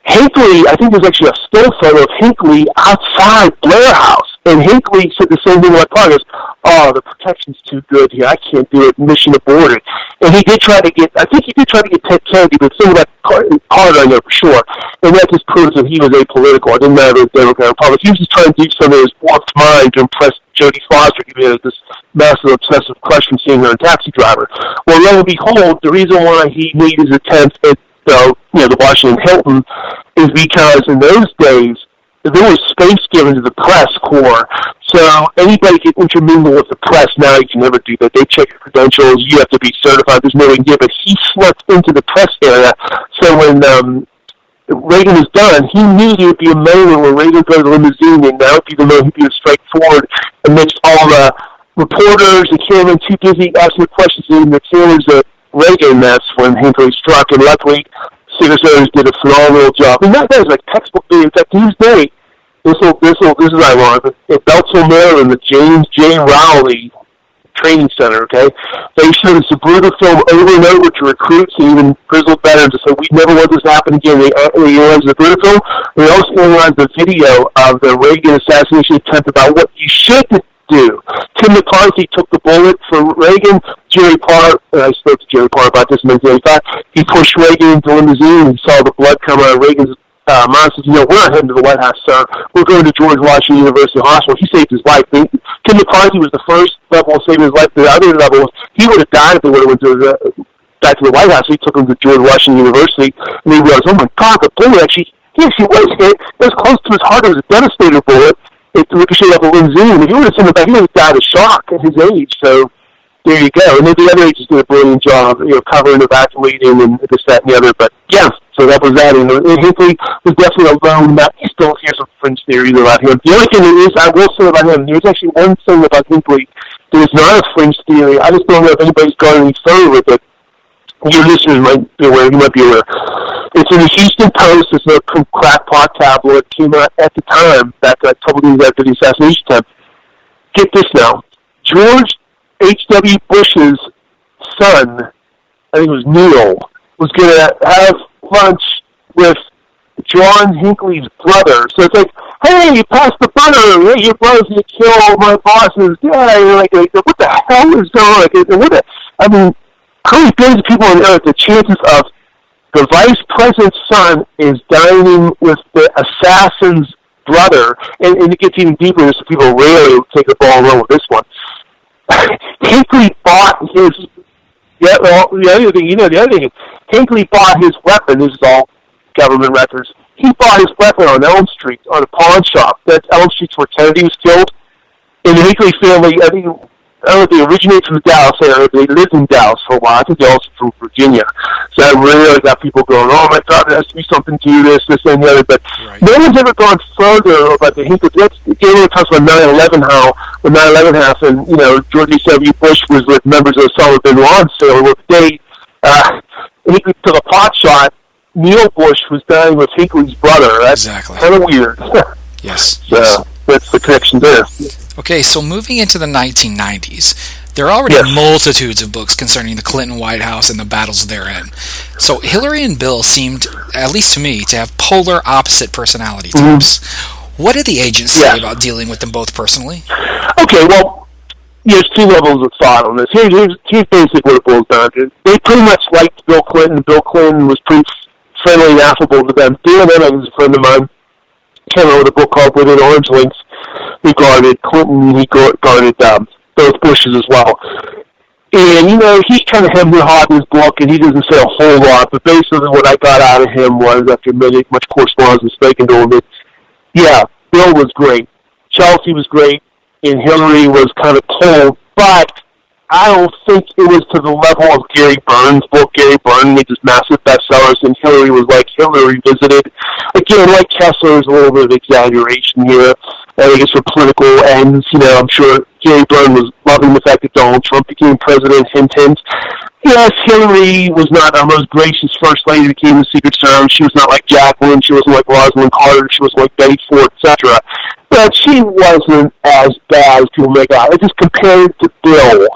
Hinckley, I think there's actually a still photo of Hinckley outside Blair House. And Hinckley said the same thing like Parker. Oh, the protection's too good here. I can't do it. Mission aborted. And he did try to get Ted Kennedy, but something about Carter, I know for sure. And that just proves that he was apolitical. It didn't matter if they were Democrat. He was just trying to do something in his warped mind to impress Jodie Foster, who had this massive obsessive crush from seeing her in Taxi Driver. Well, lo and behold, the reason why he made his attempt at the Washington Hilton is because in those days, there was space given to the press corps, so anybody can intermingle with the press. Now you can never do that. They check your credentials. You have to be certified. There's no way to do it. But he slipped into the press area. So when Reagan was done, he knew there would be a moment where Reagan would go to the limousine, and now people know he'd be straightforward amidst all the reporters and cameramen too busy asking questions in the cameras at Reagan. That's when Hinckley struck, and luckily Secret Service did a phenomenal job. And that is like textbook video. In fact, to this day, this is ironic. At Beltsville, Maryland, the James J. Rowley Training Center, okay, they showed a Zapruder film over and over to recruits and even grizzled veterans to say, we never let this happen again. They analyzed the Zapruder film. They also analyzed the video of the Reagan assassination attempt about what you should do. Tim McCarthy took the bullet for Reagan. Jerry Parr, I spoke to Jerry Parr about this in 1985, he pushed Reagan into the limousine and saw the blood come out of Reagan's mouth. Says, we're not heading to the White House, sir. We're going to George Washington University Hospital. He saved his life. Tim McCarthy was the first level of saving his life. The other level, he would have died if they would have went back to the White House. He took him to George Washington University, and he realized, oh my God, the bullet he actually was hit. It was close to his heart. It was a devastator bullet. It ricocheted off a limousine. If he would have sent him back, he would have died of shock at his age. So there you go. And then the other agents did a brilliant job, covering, evacuating, and this, that, and the other. But yeah, so that was that. And Hinckley was definitely alone. You still hear some fringe theories about him. The only thing I will say about him, there's actually one thing about Hinckley that is not a fringe theory. I just don't know if anybody's gone any further with it. Your listeners might be aware. You might be aware. It's in the Houston Post. It's a crackpot tabloid. It came out at the time, back a couple days after the assassination attempt. Get this now. George H.W. Bush's son, I think it was Neil, was going to have lunch with John Hinckley's brother. So it's like, hey, you passed the butter. Hey, your brother's going to kill my boss's dad. You're like, what the hell is going on? How many billions of people on Earth, the chances of the vice president's son is dining with the assassin's brother, and it gets even deeper, so people rarely take the ball and run with this one. Hinckley bought his, the other thing is, Hinckley bought his weapon. This is all government records. He bought his weapon on Elm Street, on a pawn shop. That's Elm Street's where Kennedy was killed. And the Hinckley family, I don't know if they originated from the Dallas area, but they lived in Dallas for a while. I think they're also from Virginia. So that really got people going, oh my God, there has to be something to this, and the other. But no one's ever gone further about the Hinckley. It talks about 9/11, how when 9/11 happened, George H.W. Bush was with members of the Osama bin Laden cell. Hinckley took a pot shot. Neil Bush was dining with Hinckley's brother. That's kind of weird. Yes. So that's the connection there. Okay, so moving into the 1990s, there are already multitudes of books concerning the Clinton White House and the battles therein. So Hillary and Bill seemed, at least to me, to have polar opposite personality types. What did the agents say about dealing with them both personally? Okay, well, there's two levels of thought on this. Here's basically what it boils down to. They pretty much liked Bill Clinton. Bill Clinton was pretty friendly and affable to them. Dan Evans, a friend of mine, came out with a book called Within Orange Links. He guarded Clinton, he guarded both Bushes as well. And, he kind of hemmed and hawed in his book, and he doesn't say a whole lot, but basically what I got out of him was, after much correspondence and speaking to him, Bill was great, Chelsea was great, and Hillary was kind of cold, but I don't think it was to the level of Gary Burns' book. Gary Burns made this massive bestsellers, and Hillary was like Hillary Revisited. Again, like Kessler, there's a little bit of exaggeration here. I think it's for political ends. I'm sure Gary Burns was loving the fact that Donald Trump became president, hint, hint. Yes, Hillary was not our most gracious first lady that came in the Secret Service. She was not like Jacqueline. She wasn't like Rosalind Carter. She wasn't like Betty Ford, etc. But she wasn't as bad as people make out. It's just compared to Bill,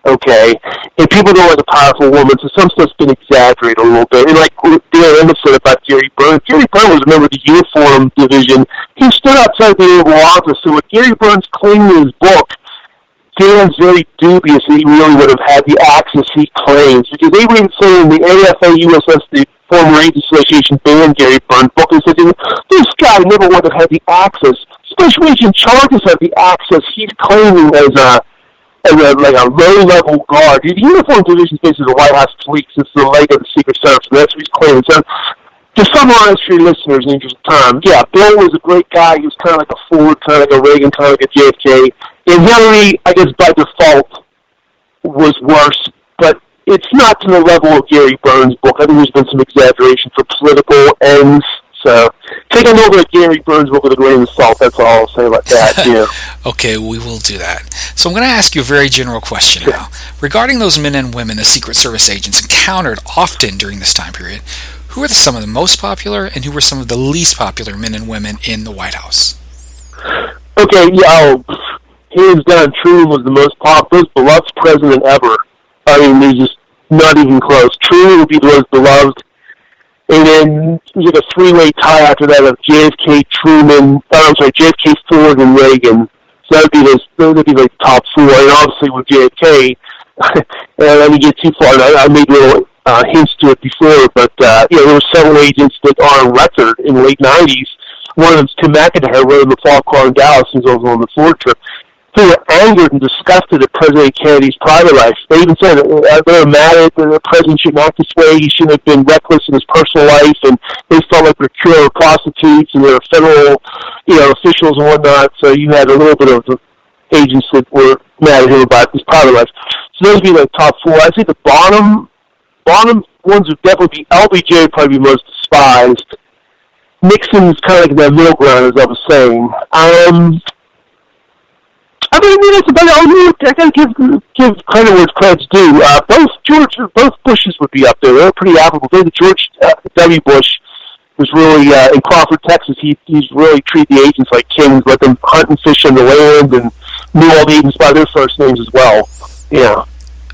okay? And people don't like a powerful woman, so some stuff's been exaggerated a little bit. And like Dan Emmett said about Gary Burns, Gary Burns was a member of the Uniform Division. He stood outside the Oval Office, so with Gary Burns claiming his book, Dan's very dubious that he really would have had the access he claims, because they were saying the AFA-USS, the former Agents Association, banned Gary Burns' book, and said, this guy never would have had the access. Special Agent Charges have the access he's claiming as a low-level guard. The Uniform Division is basically the White House Police. It's the leg of the Secret Service, so that's what he's claiming. So, to summarize for your listeners in the interest of time, yeah, Bill was a great guy. He was kind of like a Ford, kind of like a Reagan, kind of like a JFK. And Hillary, I guess by default, was worse, but it's not to the level of Gary Burns' book. I think there's been some exaggeration for political ends. So take a look at Gary Burns' book with a grain of salt. That's all I'll say about that. Yeah. Okay, we will do that. So I'm going to ask you a very general question now. Regarding those men and women the Secret Service agents encountered often during this time period, who were some of the most popular and who were some of the least popular men and women in the White House? Okay, hands down, Truman was the most popular, most beloved president ever. I mean, there's just not even close. Truman would be the most beloved. And then there's like a three-way tie after that of JFK, JFK, Ford, and Reagan. So those would be like top four. And obviously with JFK, and let me get too far. I made little hints to it before, but there were several agents that are on record in the late '90s. One of them's Tim McIntyre, wrote in the Fall Car in Dallas, who's also on the Ford trip, who were angered and disgusted at President Kennedy's private life. They even said they were mad at the president shouldn't act this way. He shouldn't have been reckless in his personal life, and they felt like procurer prostitutes, and they were federal, officials and whatnot. So you had a little bit of agents that were mad at him about his private life. So those would be the top four. I'd say the bottom ones would definitely be LBJ, would probably be most despised. Nixon's kind of like that middle ground, as I was saying. I gotta give credit where credit's due. Both Bushes would be up there. They're pretty applicable. George W. Bush was really in Crawford, Texas. He's really treated the agents like kings, let them hunt and fish on the land, and knew all the agents by their first names as well. Yeah.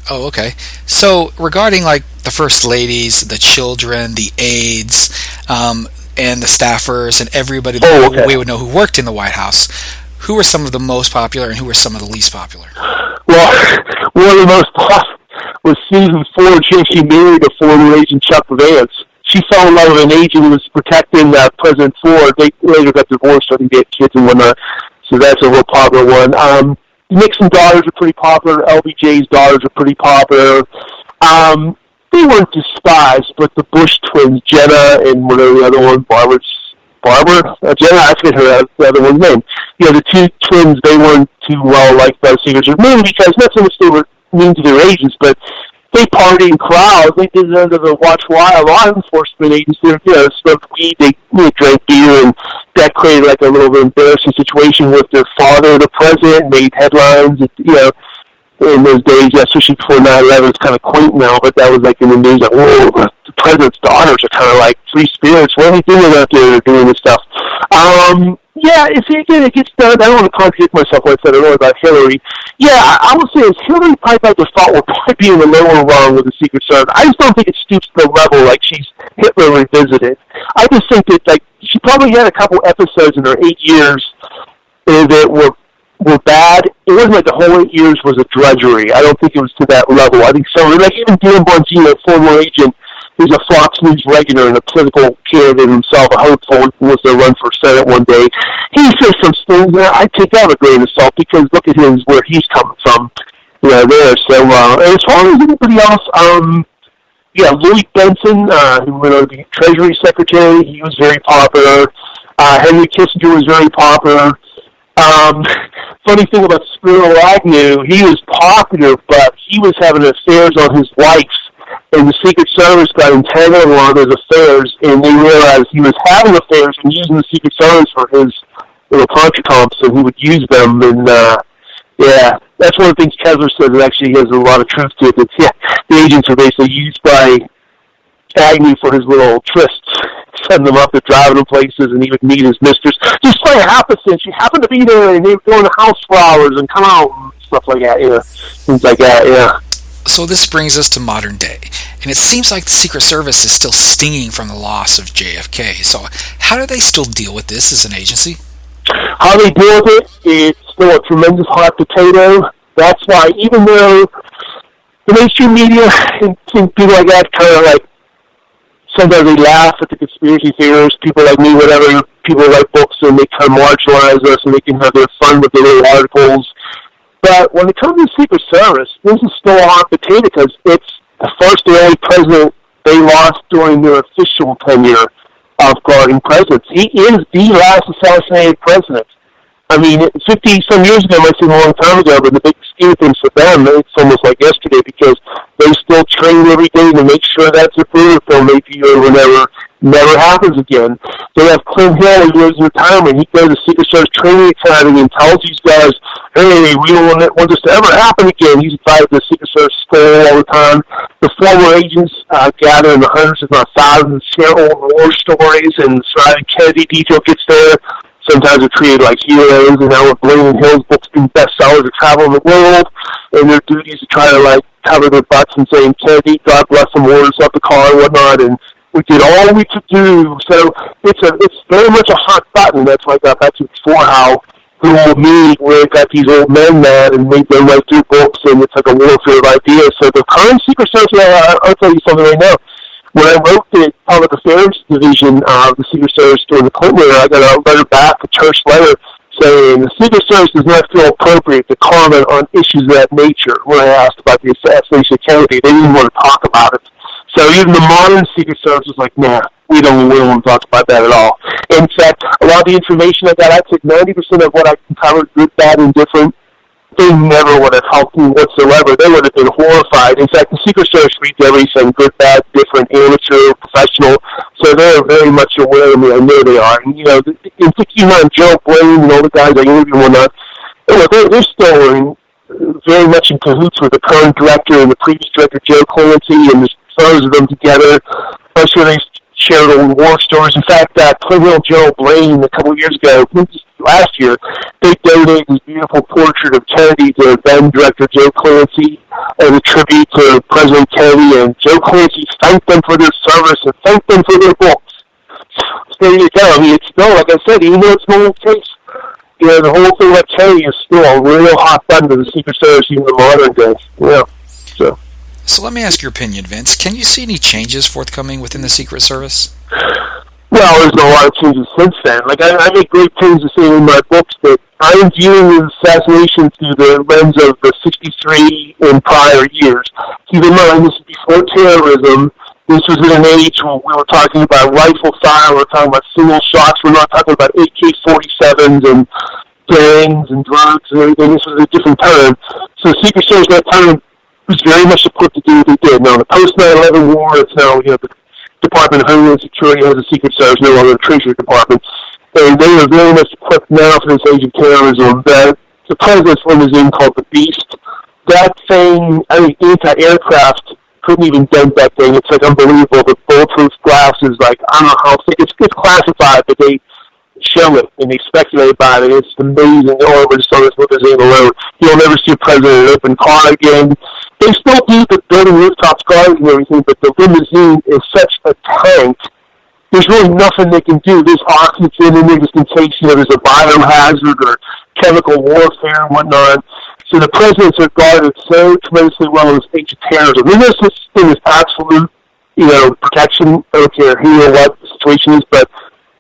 Oh, okay. So regarding like the first ladies, the children, the aides, and the staffers, and everybody that we would know who worked in the White House, who were some of the most popular and who were some of the least popular? Well, one of the most popular was Susan Ford. She married a former agent, Chuck Vance. She fell in love with an agent who was protecting President Ford. They later got divorced. I think they had kids and whatnot. So that's a real popular one. Nixon's daughters are pretty popular. LBJ's daughters are pretty popular. They weren't despised, but the Bush twins, Jenna and whatever the other one, Barbara, Jenna, I forget the other one's name. The two twins, they weren't too well liked by the Secret Service, mainly because not so much they were mean to their agents, but they partied in crowds. They did it under the watch while law enforcement agents smoked weed, they drank beer, and that created like a little bit embarrassing situation with their father, the president, made headlines, in those days, especially before 9/11. It's kind of quaint now, but that was like in the news, like, whoa, the president's daughters are kind of like free spirits. What are they doing out there doing this stuff? It gets done. I don't want to contradict myself when I said earlier about Hillary. Yeah, I would say Hillary probably by default will probably be in the lower rung with the Secret Service. I just don't think it stoops to the level like she's Hitler revisited. I just think that she probably had a couple episodes in her 8 years that were bad. It wasn't like the whole 8 years was a drudgery. I don't think it was to that level. I think so. Like even Dan Bongino, former agent, who's a Fox News regular and a political candidate himself, a hopeful was to run for Senate one day. He says some things that I take out a grain of salt because look at where he's coming from. There. So as far as anybody else, Louis Benson, who went on to be Treasury Secretary, he was very popular. Henry Kissinger was very popular. Funny thing about Spiro Agnew, he was popular, but he was having affairs on his wife, and the Secret Service got entangled in one of those affairs, and they realized he was having affairs and using the Secret Service for his little contracomps, and he would use them, and that's one of the things Kessler says that actually has a lot of truth to it. That the agents are basically used by Agnew for his little trysts, setting them up, they're driving them places, and he would meet his mistress. Just by happenstance, she happened to be there, and they were doing the house flowers and come out and stuff like that, things like that, yeah. So this brings us to modern day, and it seems like the Secret Service is still stinging from the loss of JFK. So how do they still deal with this as an agency? How they deal with it, it's still a tremendous hot potato. That's why even though the mainstream media and people like that kind of like, sometimes they laugh at the conspiracy theorists, people like me, whatever, people who write books and they kind of marginalize us and they can have their fun with their little articles. But when it comes to the Secret Service, this is still a hot potato because it's the first and only president they lost during their official tenure of guarding presidents. He is the last assassinated president. I mean, 50-some years ago might seem a long time ago, but in the big scheme of things for them, it's almost like yesterday because they still train every day to make sure that's a film they view or never happens again. They have Clint Hill, who lives in retirement. He goes to Secret Service Training Academy and tells these guys, hey, we don't want this to ever happen again. He's invited to the Secret Service school all the time. The former agents gather in the hundreds, if not thousands, share old war stories, and surrounding Kennedy detail gets there. Sometimes they're treated like heroes, and now with Reagan Hill's books being bestsellers, they travel the world, and their duties to try to like cover their butts and saying, Kennedy, God bless him, orders up the car and whatnot, and we did all we could do. So it's very much a hot button. That's why I got back to before how the old me where it got these old men mad and made them write through books, and it's like a warfare of ideas. So the current Secret Service, I'll tell you something right now. When I wrote the Public Affairs Division of the Secret Service during the Clinton era, I got a letter back, a terse letter, saying the Secret Service does not feel appropriate to comment on issues of that nature. When I asked about the assassination of Kennedy, they didn't want to talk about it. So even the modern Secret Service was like, nah, we don't want to talk about that at all. In fact, a lot of the information I got, I took 90% of what I can cover, good, bad, and different. They never would have helped me whatsoever. They would have been horrified. In fact, the Secret Service reads everything, good, bad, different, amateur, professional. So they're very much aware of me. I know they are. And, in 69, Joe Blaine and all the guys I interviewed and whatnot, they're still very much in cahoots with the current director and the previous director, Joe Clancy, and there's photos of them together. I'm sure they shared old war stories. In fact, Clint Hill, Joe Blaine, a couple of years ago, last year, they donated this beautiful portrait of Kennedy to then director Joe Clancy as a tribute to President Kennedy, and Joe Clancy thanked them for their service and thanked them for their books. So there you go. I mean, it's still, like I said, even though it's no old case, the whole thing about Kennedy is still a real hot button to the Secret Service, even the modern days. Yeah. So let me ask your opinion, Vince. Can you see any changes forthcoming within the Secret Service? Well, there's been a lot of changes since then. Like, I make great things to say in my books that I'm viewing the assassination through the lens of the 63 and prior years. Keep in mind, this is before terrorism. This was in an age when we were talking about rifle fire, we were talking about single shots, we're not talking about AK-47s and gangs and drugs and everything. This was a different time. So Secret Service at that time was very much equipped to do what they did. Now, in the post-9/11 war, it's now, the Department of Homeland Security has a Secret Service, no longer the Treasury Department. And they are very much equipped now for this age of terrorism. The president's limousine called the Beast, that thing, anti-aircraft couldn't even dent that thing. It's like unbelievable. The bulletproof glass is like, I don't know how thick. It's classified, but they show it and they speculate about it. It's amazing. Oh, we're just on this limousine alone. You'll never see a president in an open car again. They still do the building rooftops, guards and everything, but the limousine is such a tank. There's really nothing they can do. There's oxygen in there just in case, there's a biohazard or chemical warfare and whatnot. So the presidents are guarded so tremendously well in this age of terrorism. There's no such thing as absolute, protection. I don't care who or what the situation is, but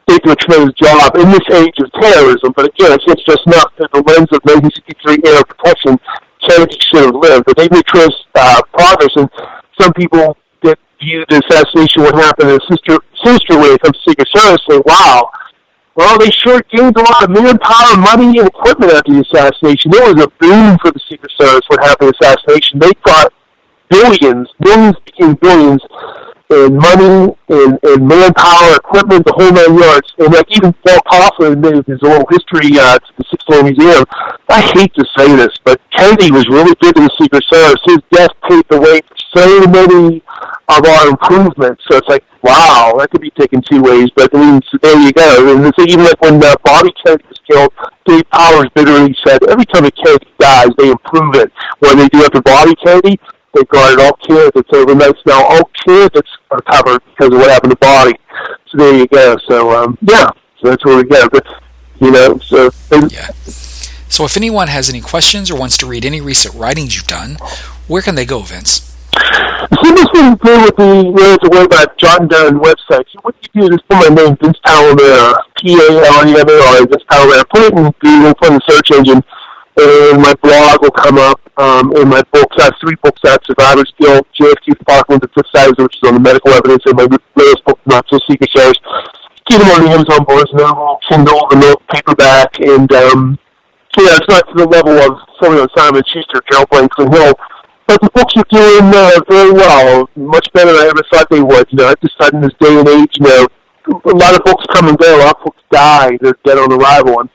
they do a tremendous job in this age of terrorism. But again, it's just not through the lens of 1963 era protection. Kennedy should have lived, but they made tremendous progress. And some people that view the assassination, what happened in sister when it comes to Secret Service, say, wow, well, they sure gained a lot of manpower, money, and equipment after the assassination. It was a boom for the Secret Service what happened in the assassination. They got billions became billions, and money and manpower, equipment, the whole 9 yards. And like even Paul Coughlin admitted his little history to the Sixth Floor Museum. I hate to say this, but Kennedy was really good in the Secret Service. His death paved the way for so many of our improvements. So it's like, wow, that could be taken two ways. But I mean, so there you go. And so even like when Bobby Kennedy was killed, Dave Powers bitterly said, every time a Kennedy dies, they improve it. When they do after Bobby Kennedy, they guarded all candidates overnight. Now all candidates are covered because of what happened to Bobby. So there you go. So yeah, so that's where we go. But so yeah. So if anyone has any questions or wants to read any recent writings you've done, where can they go, Vince? The simplest thing to do would be to worry about John Dunn website. So what you do is put my name, Vince Palamara, Palamara, Vince Palamara. Put it in Google, put in the search engine, and my blog will come up. And my books, I have 3 books out: Survivor's Guilt, JFK Department, The Fifth Size, which is on the medical evidence, and my latest book, Not So Secret Service. Keep them on the Amazon, Barnes & Noble, Kindle, the Note paperback, and it's not to the level of somebody on Simon & Schuster, Carol Blankley Hill. But the books are doing very well, much better than I ever thought they would. I decided in this day and age, a lot of books come and go, a lot of books die, they're dead on arrival. And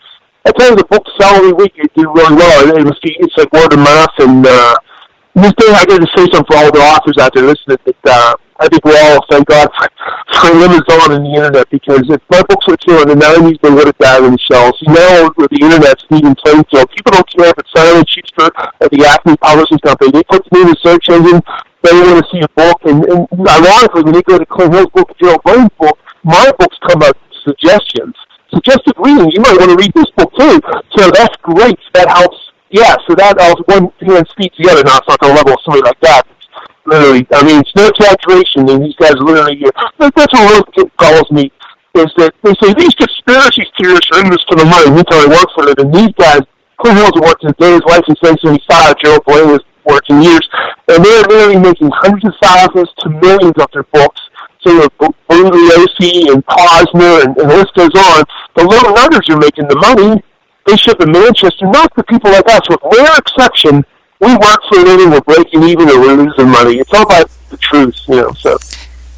I tell you, the books sell every week, you do really well. It's like word of mouth, and this day I got to say something for all the authors out there listening, that I think we all thank God for Amazon and the Internet, because if my books were here in the 90s, they would have died on the shelves. Now, with the Internet's even playing field, people don't care if it's Simon & Schuster or the Acme Publishing Company. They put me in the search engine, they want to see a book, and ironically, when they go to Clint Hill's book, Gerald Blaine's book, my books come up with suggestions. Suggested reading, you might want to read this book too. So that's great. That helps. Yeah, so that helps one hand speak to the other. Now, it's not the level of somebody like that. Literally, I mean, it's no exaggeration, and these guys literally, that's what really calls me, is that they say these conspiracy theorists are in this for the money, meantime they work for it, and these guys, Clint Hill's worked in his life since 1975, Gerald Blaine has worked in years, and they're literally making hundreds of thousands to millions off their books. So Bugliosi and Posner, and the list goes on. The little runners are making the money. They ship in Manchester, not the people like us. With rare exception, we work for a living, we're breaking even, or we're losing money. It's all about the truth, so.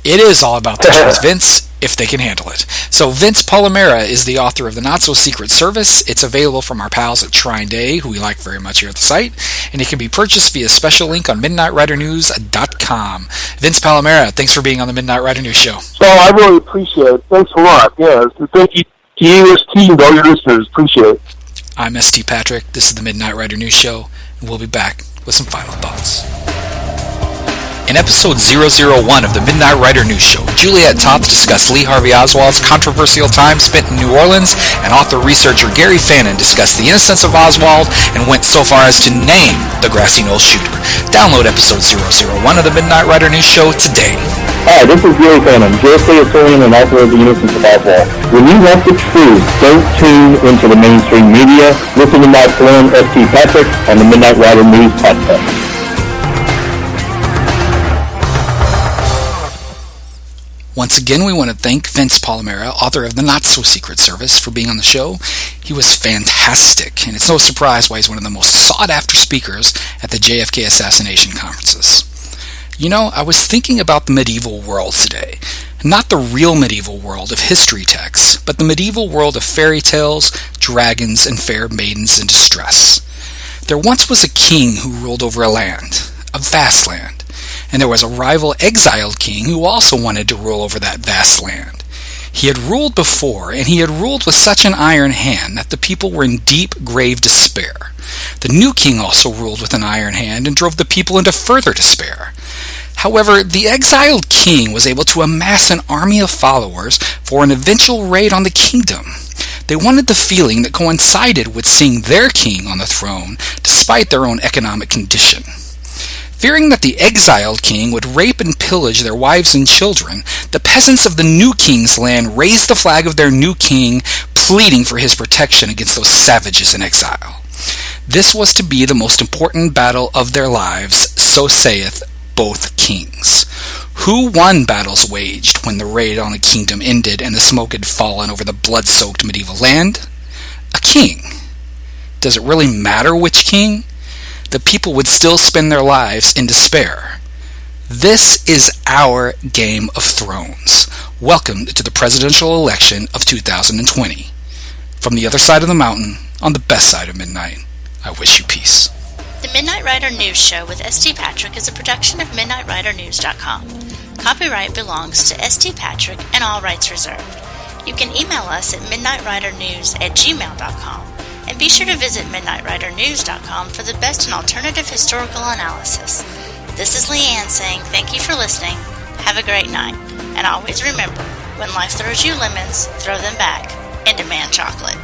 It is all about the truth, Vince, if they can handle it. So Vince Palamara is the author of The Not-So-Secret Service. It's available from our pals at Shrine Day, who we like very much here at the site, and it can be purchased via a special link on MidnightRiderNews.com. Vince Palamara, thanks for being on the Midnight Rider News Show. Oh, I really appreciate it. Thanks a lot. Yeah, thank you to you, ST, and all your listeners. Appreciate it. I'm ST Patrick. This is the Midnight Rider News Show, and we'll be back with some final thoughts. In episode 001 of the Midnight Rider News Show, Juliet Toth discussed Lee Harvey Oswald's controversial time spent in New Orleans, and author-researcher Gary Fannin discussed the innocence of Oswald and went so far as to name the Grassy Knoll shooter. Download episode 001 of the Midnight Rider News Show today. Hi, this is Gary Fannin, JFK historian and author of The Innocence of Oswald. When you want the truth, don't tune into the mainstream media. Listen to my friend ST Patrick on the Midnight Rider News podcast. Once again, we want to thank Vince Palamara, author of The Not-So-Secret Service, for being on the show. He was fantastic, and it's no surprise why he's one of the most sought-after speakers at the JFK Assassination conferences. I was thinking about the medieval world today. Not the real medieval world of history texts, but the medieval world of fairy tales, dragons, and fair maidens in distress. There once was a king who ruled over a land, a vast land. And there was a rival exiled king who also wanted to rule over that vast land. He had ruled before, and he had ruled with such an iron hand that the people were in deep, grave despair. The new king also ruled with an iron hand and drove the people into further despair. However, the exiled king was able to amass an army of followers for an eventual raid on the kingdom. They wanted the feeling that coincided with seeing their king on the throne, despite their own economic condition. Fearing that the exiled king would rape and pillage their wives and children, the peasants of the new king's land raised the flag of their new king, pleading for his protection against those savages in exile. This was to be the most important battle of their lives, so saith both kings. Who won battles waged when the raid on the kingdom ended and the smoke had fallen over the blood-soaked medieval land? A king. Does it really matter which king? The people would still spend their lives in despair. This is our Game of Thrones. Welcome to the presidential election of 2020. From the other side of the mountain, on the best side of midnight, I wish you peace. The Midnight Rider News Show with St. Patrick is a production of MidnightRiderNews.com. Copyright belongs to St. Patrick and all rights reserved. You can email us at midnightridernews@gmail.com. And be sure to visit MidnightRiderNews.com for the best in alternative historical analysis. This is Leanne saying thank you for listening, have a great night, and always remember, when life throws you lemons, throw them back and demand chocolate.